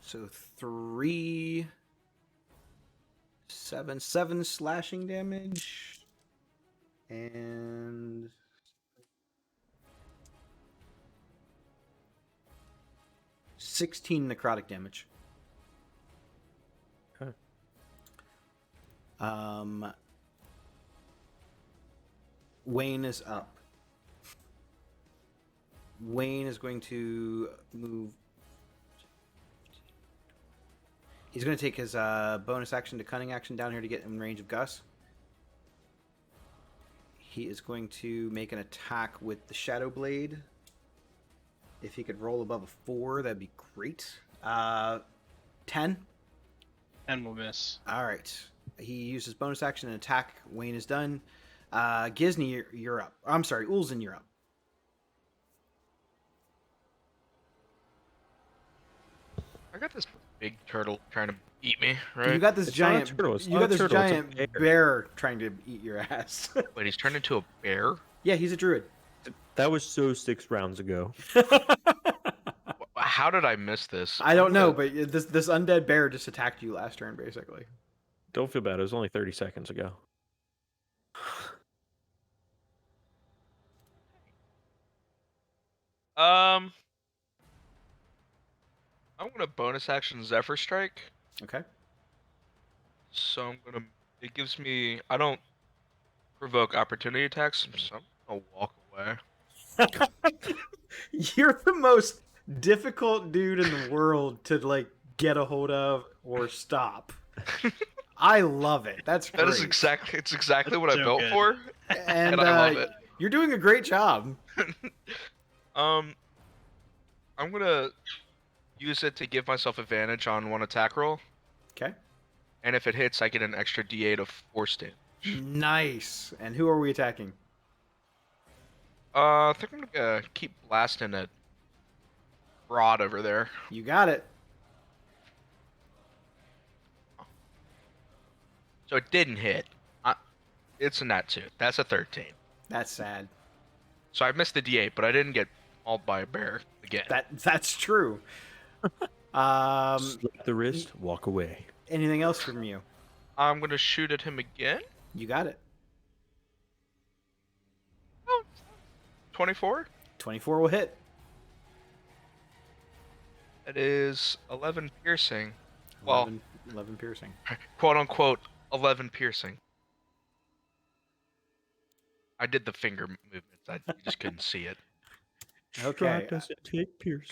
[SPEAKER 1] so 7 slashing damage and 16 necrotic damage.
[SPEAKER 5] Okay.
[SPEAKER 1] Wayne is up. Wayne is going to move. He's going to take his bonus action to cunning action down here to get in range of Gus. He is going to make an attack with the Shadow Blade. If he could roll above a 4, that'd be great. 10.
[SPEAKER 2] And we'll miss.
[SPEAKER 1] All right. He uses bonus action and attack. Wayne is done. Gisney, you're up. I'm sorry, Ulzen, you're up.
[SPEAKER 4] I got this big turtle trying to eat me,
[SPEAKER 1] You
[SPEAKER 4] right?
[SPEAKER 1] got this
[SPEAKER 5] It's not a
[SPEAKER 1] giant.
[SPEAKER 5] turtle, it's
[SPEAKER 1] You
[SPEAKER 5] not
[SPEAKER 1] got
[SPEAKER 5] a
[SPEAKER 1] this
[SPEAKER 5] turtle, it's a
[SPEAKER 1] giant
[SPEAKER 5] bear.
[SPEAKER 1] bear trying to eat your ass.
[SPEAKER 4] Wait, he's turned into a bear?
[SPEAKER 1] Yeah, he's a druid.
[SPEAKER 5] That was so 6 rounds ago.
[SPEAKER 4] How did I miss this?
[SPEAKER 1] I
[SPEAKER 4] I'm
[SPEAKER 1] don't know,
[SPEAKER 4] gonna-
[SPEAKER 1] but this undead bear just attacked you last turn, basically.
[SPEAKER 5] Don't feel bad. It was only 30 seconds ago.
[SPEAKER 4] Um, I'm gonna bonus action Zephyr Strike.
[SPEAKER 1] Okay.
[SPEAKER 4] So I'm gonna. It gives me. I don't provoke opportunity attacks, so I'm gonna walk away.
[SPEAKER 1] You're the most difficult dude in the world to like get a hold of or stop. I love it. That's
[SPEAKER 4] That
[SPEAKER 1] great.
[SPEAKER 4] is exactly. It's exactly what
[SPEAKER 2] So
[SPEAKER 4] I built
[SPEAKER 2] good.
[SPEAKER 4] for,
[SPEAKER 1] and
[SPEAKER 4] and I love it.
[SPEAKER 1] You're doing a great job.
[SPEAKER 4] Um, I'm gonna use it to give myself advantage on one attack roll,
[SPEAKER 1] Okay.
[SPEAKER 4] and if it hits, I get an extra D8 of force damage.
[SPEAKER 1] Nice. And who are we attacking?
[SPEAKER 4] I think I'm gonna keep blasting at Rod over there.
[SPEAKER 1] You got it.
[SPEAKER 4] So it didn't hit. It's a nat 2. That's a 13.
[SPEAKER 1] That's sad.
[SPEAKER 4] So I missed the D8, but I didn't get mauled by a bear again.
[SPEAKER 1] That's true.
[SPEAKER 5] Slap the wrist, walk away.
[SPEAKER 1] Anything else from you?
[SPEAKER 4] I'm gonna shoot at him again.
[SPEAKER 1] You got it.
[SPEAKER 4] Oh, 24.
[SPEAKER 1] 24 will hit.
[SPEAKER 4] That is 11 piercing. Well,
[SPEAKER 1] 11 piercing.
[SPEAKER 4] quote unquote 11 piercing. I did the finger movements. You just couldn't see it.
[SPEAKER 1] Okay.
[SPEAKER 5] doesn't take pierce.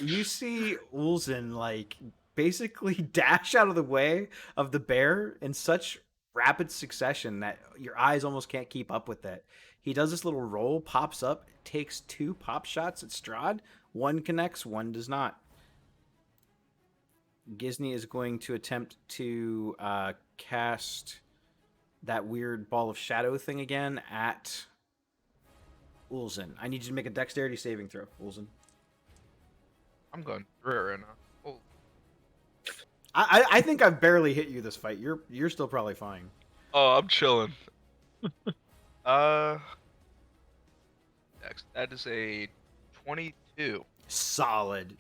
[SPEAKER 1] You see Ulzen like basically dash out of the way of the bear in such rapid succession that your eyes almost can't keep up with it. He does this little roll, pops up, takes 2 pop shots at Strahd. One connects, one does not. Gisney is going to attempt to cast that weird ball of shadow thing again at Ulzen. I need you to make a dexterity saving throw, Ulzen.
[SPEAKER 4] I'm going through it right now. Oh,
[SPEAKER 1] I think I've barely hit you this fight. You're still probably fine.
[SPEAKER 4] oh, I'm chilling. Dex, that is a 22.
[SPEAKER 1] Solid. You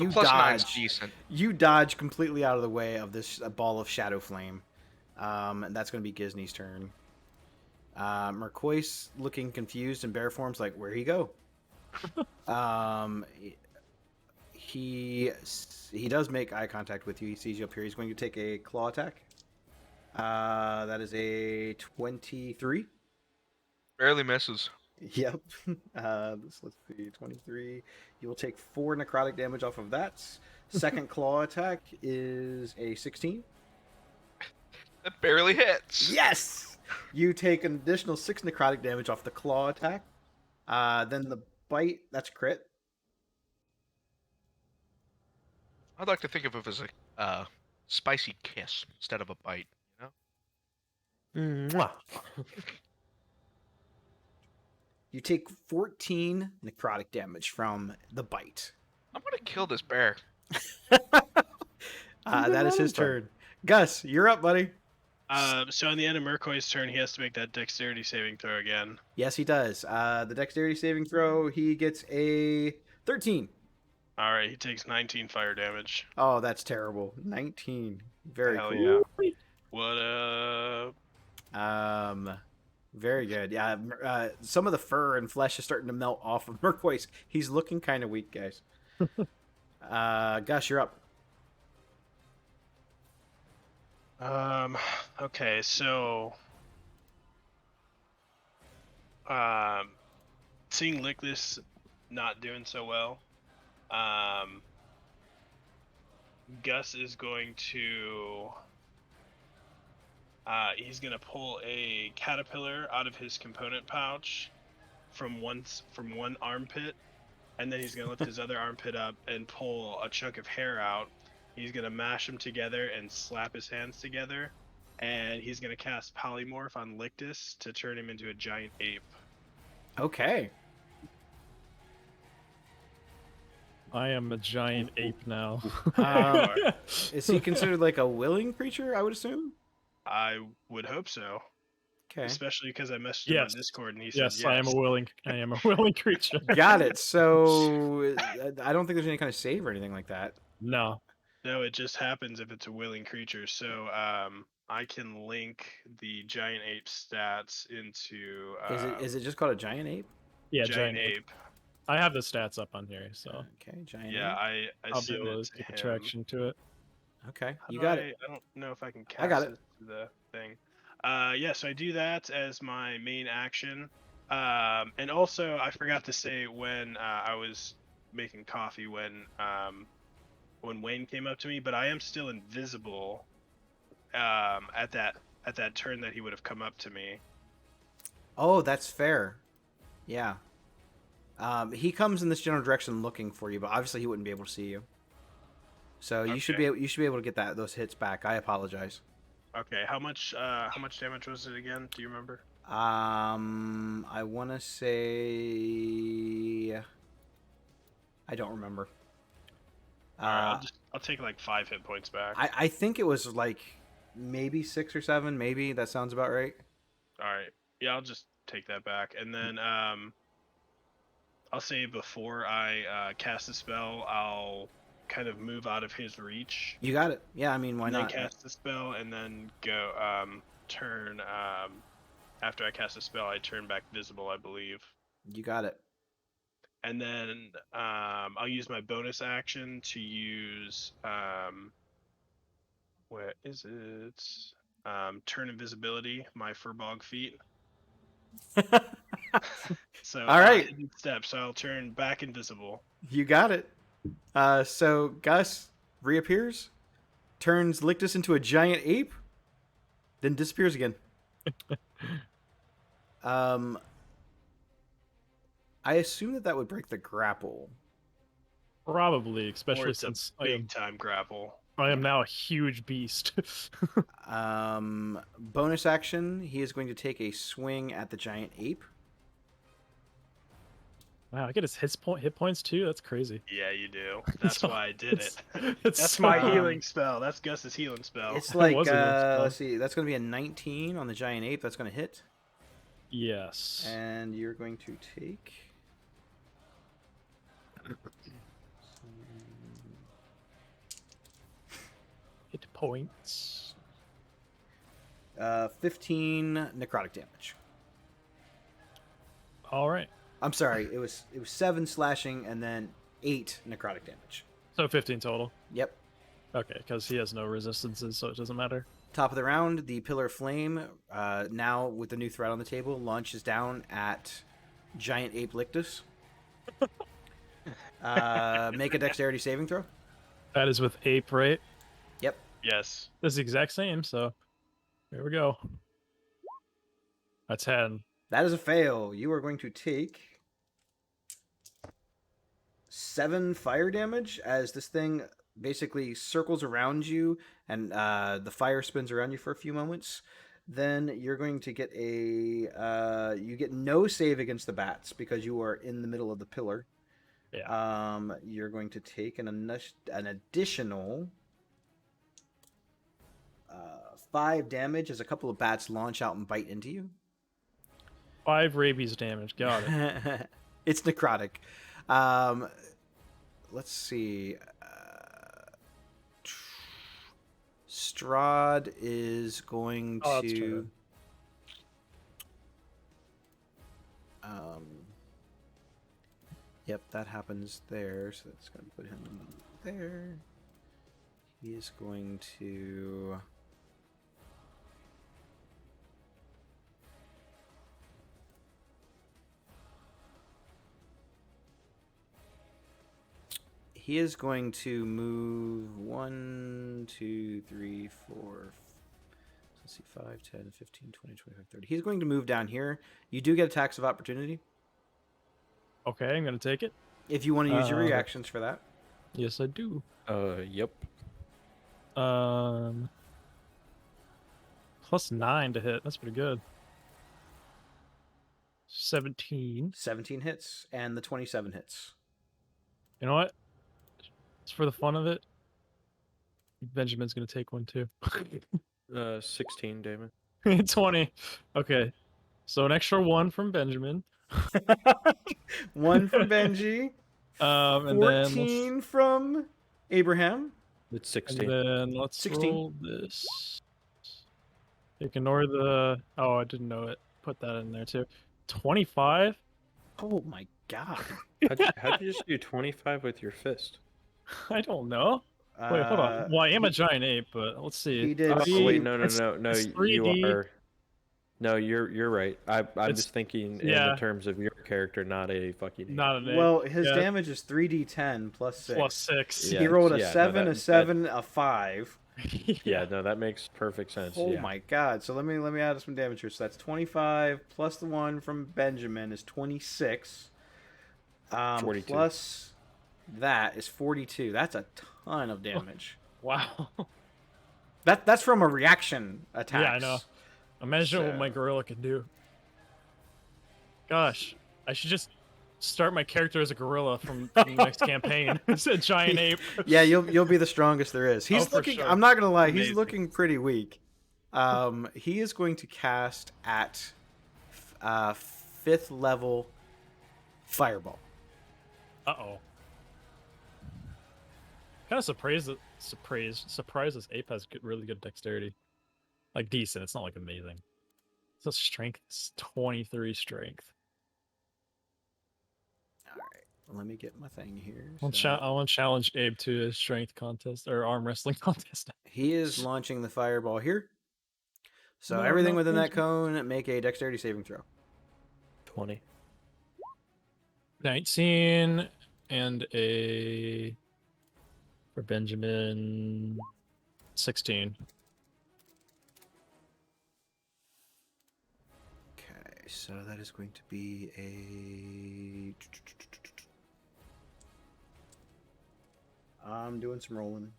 [SPEAKER 4] The plus 9's
[SPEAKER 1] dodge.
[SPEAKER 4] decent.
[SPEAKER 1] You dodge completely out of the way of this ball of shadow flame. And that's going to be Gisney's turn. Mercois looking confused in bear form's like, where'd he go? He does make eye contact with you. He sees you up here. He's going to take a claw attack. That is a 23.
[SPEAKER 4] Barely misses.
[SPEAKER 1] Yep. Let's see, 23. You will take 4 necrotic damage off of that. Second claw attack is a 16.
[SPEAKER 4] That barely hits.
[SPEAKER 1] Yes! You take an additional 6 necrotic damage off the claw attack. Then the bite, that's crit.
[SPEAKER 4] I'd like to think of it as a spicy kiss instead of a bite, you know?
[SPEAKER 5] Mwah.
[SPEAKER 1] You take 14 necrotic damage from the bite.
[SPEAKER 4] I'm gonna kill this bear.
[SPEAKER 1] That is his turn. Gus, you're up, buddy.
[SPEAKER 2] So on the end of Mercois' turn, he has to make that dexterity saving throw again.
[SPEAKER 1] Yes, he does. The dexterity saving throw, he gets a 13.
[SPEAKER 2] All right, he takes 19 fire damage.
[SPEAKER 1] Oh, that's terrible. 19. Very
[SPEAKER 2] Hell
[SPEAKER 1] cool.
[SPEAKER 2] yeah. What up?
[SPEAKER 1] Very good. Yeah, some of the fur and flesh is starting to melt off of Mercois. He's looking kind of weak, guys. Gus, you're up.
[SPEAKER 2] Okay, so seeing Lickless not doing so well, Gus is going to he's gonna pull a caterpillar out of his component pouch from one armpit, and then he's gonna lift his other armpit up and pull a chunk of hair out. He's gonna mash them together and slap his hands together, and he's gonna cast Polymorph on Lictus to turn him into a giant ape.
[SPEAKER 1] Okay.
[SPEAKER 3] I am a giant ape now.
[SPEAKER 1] Um, Is he considered like a willing creature? I would assume.
[SPEAKER 2] I would hope so,
[SPEAKER 1] Okay.
[SPEAKER 2] especially because I messaged him on
[SPEAKER 3] Yes.
[SPEAKER 2] Discord and he said
[SPEAKER 3] Yes,
[SPEAKER 2] yes.
[SPEAKER 3] I am a willing creature.
[SPEAKER 1] Got it. So I don't think there's any kind of save or anything like that.
[SPEAKER 3] No.
[SPEAKER 2] No, it just happens if it's a willing creature. So I can link the giant ape stats into
[SPEAKER 1] Is it just called a giant ape?
[SPEAKER 3] Yeah,
[SPEAKER 2] giant ape.
[SPEAKER 3] I have the stats up on here, so
[SPEAKER 1] Okay, giant
[SPEAKER 2] Yeah,
[SPEAKER 1] ape.
[SPEAKER 2] I
[SPEAKER 3] I'll be
[SPEAKER 2] sent
[SPEAKER 3] able
[SPEAKER 2] it
[SPEAKER 3] to
[SPEAKER 2] to
[SPEAKER 3] take
[SPEAKER 2] him.
[SPEAKER 3] attraction to it.
[SPEAKER 1] Okay,
[SPEAKER 2] How
[SPEAKER 1] you
[SPEAKER 2] do
[SPEAKER 1] got it.
[SPEAKER 2] I don't know if I can cast
[SPEAKER 1] I got it.
[SPEAKER 2] this to the thing. Yeah, so I do that as my main action. And also I forgot to say when I was making coffee when Wayne came up to me, but I am still invisible at that turn that he would have come up to me.
[SPEAKER 1] Oh, that's fair. Yeah. He comes in this general direction looking for you, but obviously he wouldn't be able to see you. So you should be
[SPEAKER 2] Okay.
[SPEAKER 1] able to get those hits back. I apologize.
[SPEAKER 2] Okay, how much damage was it again? Do you remember?
[SPEAKER 1] I want to say I don't remember.
[SPEAKER 2] All right, I'll take like 5 hit points back.
[SPEAKER 1] I think it was like maybe 6 or 7. Maybe that sounds about right.
[SPEAKER 2] All right, yeah, I'll just take that back, and then I'll say before I cast a spell, I'll kind of move out of his reach.
[SPEAKER 1] You got it. Yeah, I mean, why
[SPEAKER 2] and
[SPEAKER 1] not?
[SPEAKER 2] then cast the spell, and then go turn. After I cast a spell, I turn back visible, I believe.
[SPEAKER 1] You got it.
[SPEAKER 2] And then I'll use my bonus action to use where is it? Turn invisibility, my furbog feet. So
[SPEAKER 1] All right.
[SPEAKER 2] hidden step. So I'll turn back invisible.
[SPEAKER 1] You got it. So Gus reappears, turns Lictus into a giant ape, then disappears again. I assume that would break the grapple.
[SPEAKER 3] Probably,
[SPEAKER 2] Or
[SPEAKER 3] especially
[SPEAKER 2] it's a
[SPEAKER 3] since
[SPEAKER 2] big time grapple.
[SPEAKER 3] I am now a huge beast.
[SPEAKER 1] Bonus action, he is going to take a swing at the giant ape.
[SPEAKER 3] Wow, I get his hit points too. That's crazy.
[SPEAKER 2] Yeah, you do. That's
[SPEAKER 3] So-
[SPEAKER 2] why I did it.
[SPEAKER 3] It's
[SPEAKER 2] That's
[SPEAKER 3] so
[SPEAKER 2] my
[SPEAKER 3] good.
[SPEAKER 2] healing spell. That's Gus's healing spell.
[SPEAKER 1] It's
[SPEAKER 3] It
[SPEAKER 1] like,
[SPEAKER 3] was a good spell.
[SPEAKER 1] let's see, that's going to be a 19 on the giant ape. That's going to hit.
[SPEAKER 3] Yes.
[SPEAKER 1] And you're going to take...
[SPEAKER 3] Hit points.
[SPEAKER 1] 15 necrotic damage.
[SPEAKER 3] All right.
[SPEAKER 1] I'm sorry, it was 7 slashing and then 8 necrotic damage.
[SPEAKER 3] So 15 total.
[SPEAKER 1] Yep.
[SPEAKER 3] Okay, because he has no resistances, so it doesn't matter.
[SPEAKER 1] Top of the round, the Pillar of Flame, now with the new threat on the table, launches down at Giant Ape Lictus. Make a dexterity saving throw.
[SPEAKER 3] That is with ape, right?
[SPEAKER 1] Yep.
[SPEAKER 2] Yes.
[SPEAKER 3] That's the exact same, so here we go. A 10.
[SPEAKER 1] That is a fail. You are going to take 7 fire damage as this thing basically circles around you and the fire spins around you for a few moments. Then you're going to get you get no save against the bats because you are in the middle of the pillar.
[SPEAKER 3] Yeah.
[SPEAKER 1] You're going to take an additional 5 damage as a couple of bats launch out and bite into you.
[SPEAKER 3] 5 rabies damage. Got it.
[SPEAKER 1] It's necrotic. Let's see. Strahd is going
[SPEAKER 3] Oh, that's
[SPEAKER 1] to.
[SPEAKER 3] true.
[SPEAKER 1] Yep, that happens there. So that's going to put him there. He is going to. He is going to move 1, 2, 3, 4. Let's see, 5, 10, 15, 20, 25, 30. He's going to move down here. You do get attacks of opportunity
[SPEAKER 3] Okay, I'm gonna take it.
[SPEAKER 1] if you want to use your reactions for that.
[SPEAKER 3] Yes, I do.
[SPEAKER 5] Yep.
[SPEAKER 3] +9 to hit. That's pretty good. 17.
[SPEAKER 1] 17 hits, and the 27 hits.
[SPEAKER 3] You know what? Just for the fun of it, Benjamin's gonna take one too.
[SPEAKER 5] 16 damage.
[SPEAKER 3] 20. Okay. So an extra 1 from Benjamin.
[SPEAKER 1] 1 from Benji.
[SPEAKER 3] And then
[SPEAKER 1] 14 from Abraham.
[SPEAKER 5] It's 16.
[SPEAKER 3] And then let's
[SPEAKER 1] 16.
[SPEAKER 3] roll this. Ignore the. Oh, I didn't know it. Put that in there too. 25.
[SPEAKER 1] Oh my god.
[SPEAKER 5] How'd you just do 25 with your fist?
[SPEAKER 3] I don't know. Wait, hold on. Well, I am a giant ape, but let's see.
[SPEAKER 1] He did.
[SPEAKER 5] Oh, wait, no,
[SPEAKER 3] It's
[SPEAKER 5] you
[SPEAKER 3] 3D.
[SPEAKER 5] are. No, you're right. I'm
[SPEAKER 3] It's-
[SPEAKER 5] just thinking in
[SPEAKER 3] yeah.
[SPEAKER 5] the terms of your character, not a fucking ape.
[SPEAKER 3] Not an ape.
[SPEAKER 1] Well, his
[SPEAKER 3] Yeah.
[SPEAKER 1] damage is 3d10 plus 6.
[SPEAKER 3] Plus 6.
[SPEAKER 5] Yeah.
[SPEAKER 1] He rolled a
[SPEAKER 5] no,
[SPEAKER 1] 7, a
[SPEAKER 5] that-
[SPEAKER 1] 7, a 5.
[SPEAKER 5] Yeah, no, that makes perfect sense.
[SPEAKER 1] Oh
[SPEAKER 5] yeah.
[SPEAKER 1] my god. So let me add some damage here. So that's 25 plus the 1 from Benjamin is 26.
[SPEAKER 5] 42.
[SPEAKER 1] Plus that is 42. That's a ton of damage.
[SPEAKER 3] Wow.
[SPEAKER 1] That's from a reaction attack.
[SPEAKER 3] Yeah, I know. Imagine what my
[SPEAKER 1] So-
[SPEAKER 3] gorilla can do. Gosh, I should just start my character as a gorilla from the next campaign. It's a giant ape.
[SPEAKER 1] Yeah, you'll be the strongest there is. He's
[SPEAKER 3] Oh, for
[SPEAKER 1] looking.
[SPEAKER 3] sure.
[SPEAKER 1] I'm not gonna lie. He's
[SPEAKER 3] Amazing.
[SPEAKER 1] looking pretty weak. He is going to cast at 5th level fireball.
[SPEAKER 3] Uh-oh. Kind of surprised this ape has really good dexterity. Like decent, it's not like amazing. So strength is 23 strength.
[SPEAKER 1] All right, let me get my thing here.
[SPEAKER 3] I want to challenge Abe to a strength contest or arm wrestling contest.
[SPEAKER 1] He is launching the fireball here. So
[SPEAKER 3] No,
[SPEAKER 1] everything
[SPEAKER 3] no,
[SPEAKER 1] within that
[SPEAKER 3] Benjamin.
[SPEAKER 1] cone, make a dexterity saving throw.
[SPEAKER 5] 20.
[SPEAKER 3] 19 and a for Benjamin 16.
[SPEAKER 1] Okay, so that is going to be a. I'm doing some rolling.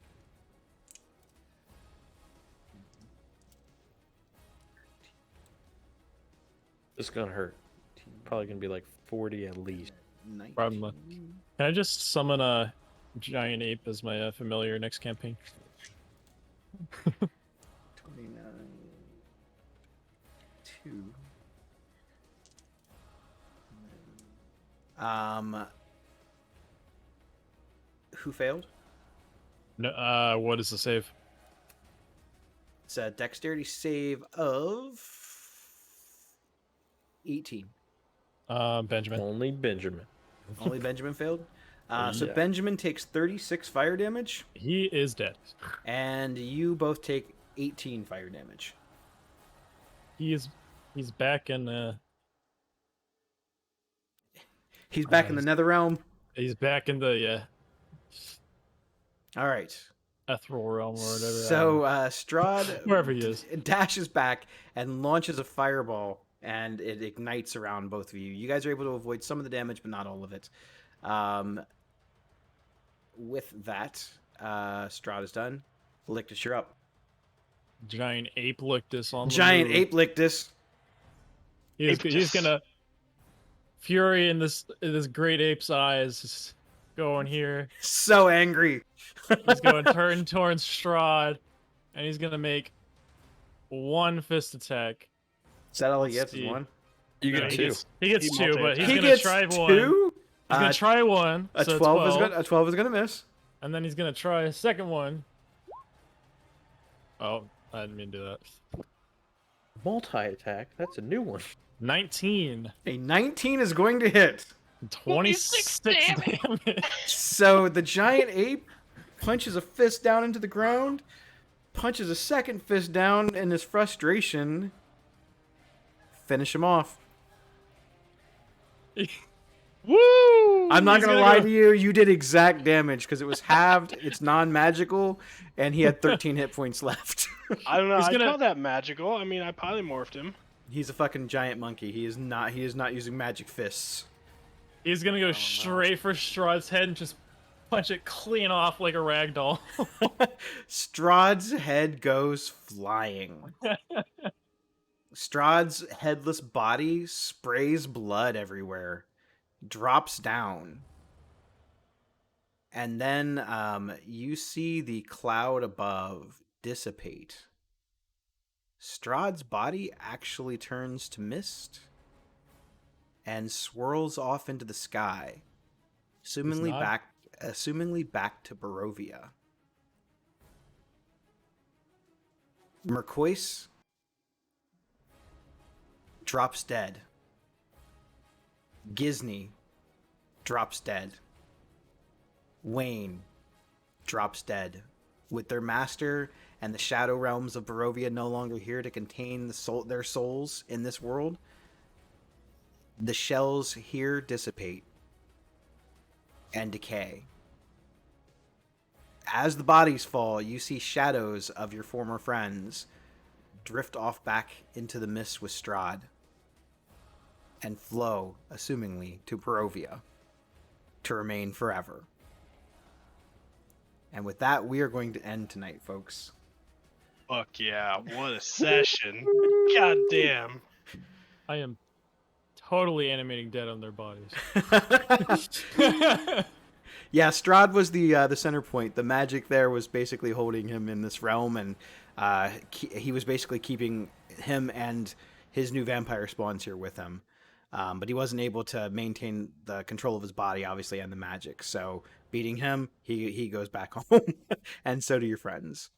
[SPEAKER 5] This is gonna hurt. Probably gonna be like 40 at least.
[SPEAKER 1] 19.
[SPEAKER 3] Probably. Can I just summon a giant ape as my familiar next campaign?
[SPEAKER 1] 29. 2. Who failed?
[SPEAKER 3] No, what is the save?
[SPEAKER 1] It's a dexterity save of 18.
[SPEAKER 3] Benjamin.
[SPEAKER 5] Only Benjamin.
[SPEAKER 1] Only Benjamin failed. So
[SPEAKER 5] Yeah.
[SPEAKER 1] Benjamin takes 36 fire damage,
[SPEAKER 3] He is dead.
[SPEAKER 1] and you both take 18 fire damage.
[SPEAKER 3] He's back in
[SPEAKER 1] He's back in the Nether Realm.
[SPEAKER 3] the
[SPEAKER 1] All right.
[SPEAKER 3] ethereal realm or whatever.
[SPEAKER 1] So Strahd
[SPEAKER 3] Wherever he is.
[SPEAKER 1] dashes back and launches a fireball, and it ignites around both of you. You guys are able to avoid some of the damage, but not all of it. With that, Strahd is done. Lictus, you're up.
[SPEAKER 3] Giant ape Lictus on the
[SPEAKER 1] Giant
[SPEAKER 3] move.
[SPEAKER 1] ape Lictus.
[SPEAKER 3] He's gonna fury in this great ape's eyes. Just going here.
[SPEAKER 1] So angry.
[SPEAKER 3] He's going to turn towards Strahd, and he's gonna make one fist attack.
[SPEAKER 1] Is that all he gets? Is
[SPEAKER 3] See.
[SPEAKER 1] one?
[SPEAKER 5] You
[SPEAKER 3] No,
[SPEAKER 5] get
[SPEAKER 3] he
[SPEAKER 5] 2.
[SPEAKER 3] He gets
[SPEAKER 2] He
[SPEAKER 3] two, but he's
[SPEAKER 1] He
[SPEAKER 3] gonna
[SPEAKER 1] gets
[SPEAKER 3] try one.
[SPEAKER 1] two.
[SPEAKER 3] He's gonna try one.
[SPEAKER 1] A
[SPEAKER 3] so
[SPEAKER 1] 12 is gonna. A 12 is gonna miss.
[SPEAKER 3] And then he's gonna try a second one. Oh, I didn't mean to do that.
[SPEAKER 5] Multi-attack? That's a new one.
[SPEAKER 3] 19.
[SPEAKER 1] A 19 is going to hit.
[SPEAKER 3] 26 damage.
[SPEAKER 1] So the giant ape punches a fist down into the ground, punches a second fist down in his frustration. Finish him off.
[SPEAKER 3] Woo!
[SPEAKER 1] I'm not
[SPEAKER 3] He's
[SPEAKER 1] gonna
[SPEAKER 3] gonna
[SPEAKER 1] lie
[SPEAKER 3] go-
[SPEAKER 1] to you. You did exact damage because it was halved. It's non-magical, and he had 13 hit points left.
[SPEAKER 2] I don't know.
[SPEAKER 3] He's
[SPEAKER 2] I
[SPEAKER 3] gonna-
[SPEAKER 2] call that magical. I mean, I polymorphed him.
[SPEAKER 1] He's a fucking giant monkey. He is not. He is not using magic fists.
[SPEAKER 3] He's gonna go straight for Strahd's head and just punch it clean off like a rag doll.
[SPEAKER 1] Strahd's head goes flying. Strahd's headless body sprays blood everywhere, drops down. And then you see the cloud above dissipate. Strahd's body actually turns to mist and swirls off into the sky, assumingly
[SPEAKER 3] not.
[SPEAKER 1] back to Barovia. Mercois drops dead. Gisney drops dead. Wayne drops dead. With their master and the shadow realms of Barovia no longer here to contain their souls in this world, the shells here dissipate and decay. As the bodies fall, you see shadows of your former friends drift off back into the mist with Strahd and flow, assumingly, to Barovia to remain forever. And with that, we are going to end tonight, folks.
[SPEAKER 2] Fuck yeah, what a session. God damn.
[SPEAKER 3] I am totally animating dead on their bodies.
[SPEAKER 1] Yeah, Strahd was the center point. The magic there was basically holding him in this realm, and he was basically keeping him and his new vampire spawns here with him. But he wasn't able to maintain the control of his body, obviously, and the magic. So beating him, he goes back home, and so do your friends.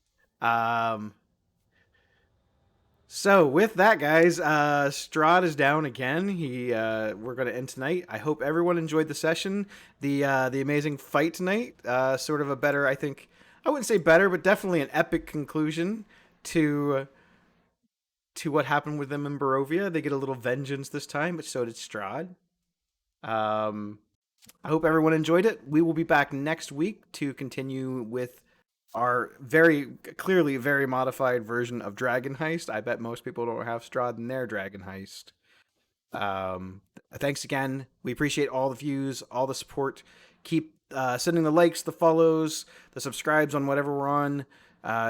[SPEAKER 1] So with that, guys, Strahd is down again. We're going to end tonight. I hope everyone enjoyed the session, the amazing fight tonight. Sort of a better, I think, I wouldn't say better, but definitely an epic conclusion to what happened with them in Barovia. They get a little vengeance this time, but so did Strahd. I hope everyone enjoyed it. We will be back next week to continue with our very clearly very modified version of Dragon Heist. I bet most people don't have Strahd in their Dragon Heist. Thanks again. We appreciate all the views, all the support. Keep sending the likes, the follows, the subscribes on whatever we're on.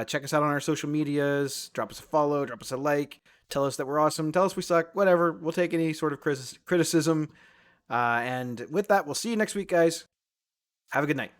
[SPEAKER 1] Check us out on our social medias. Drop us a follow, drop us a like. Tell us that we're awesome. Tell us we suck. Whatever. We'll take any sort of criticism. And with that, we'll see you next week, guys. Have a good night.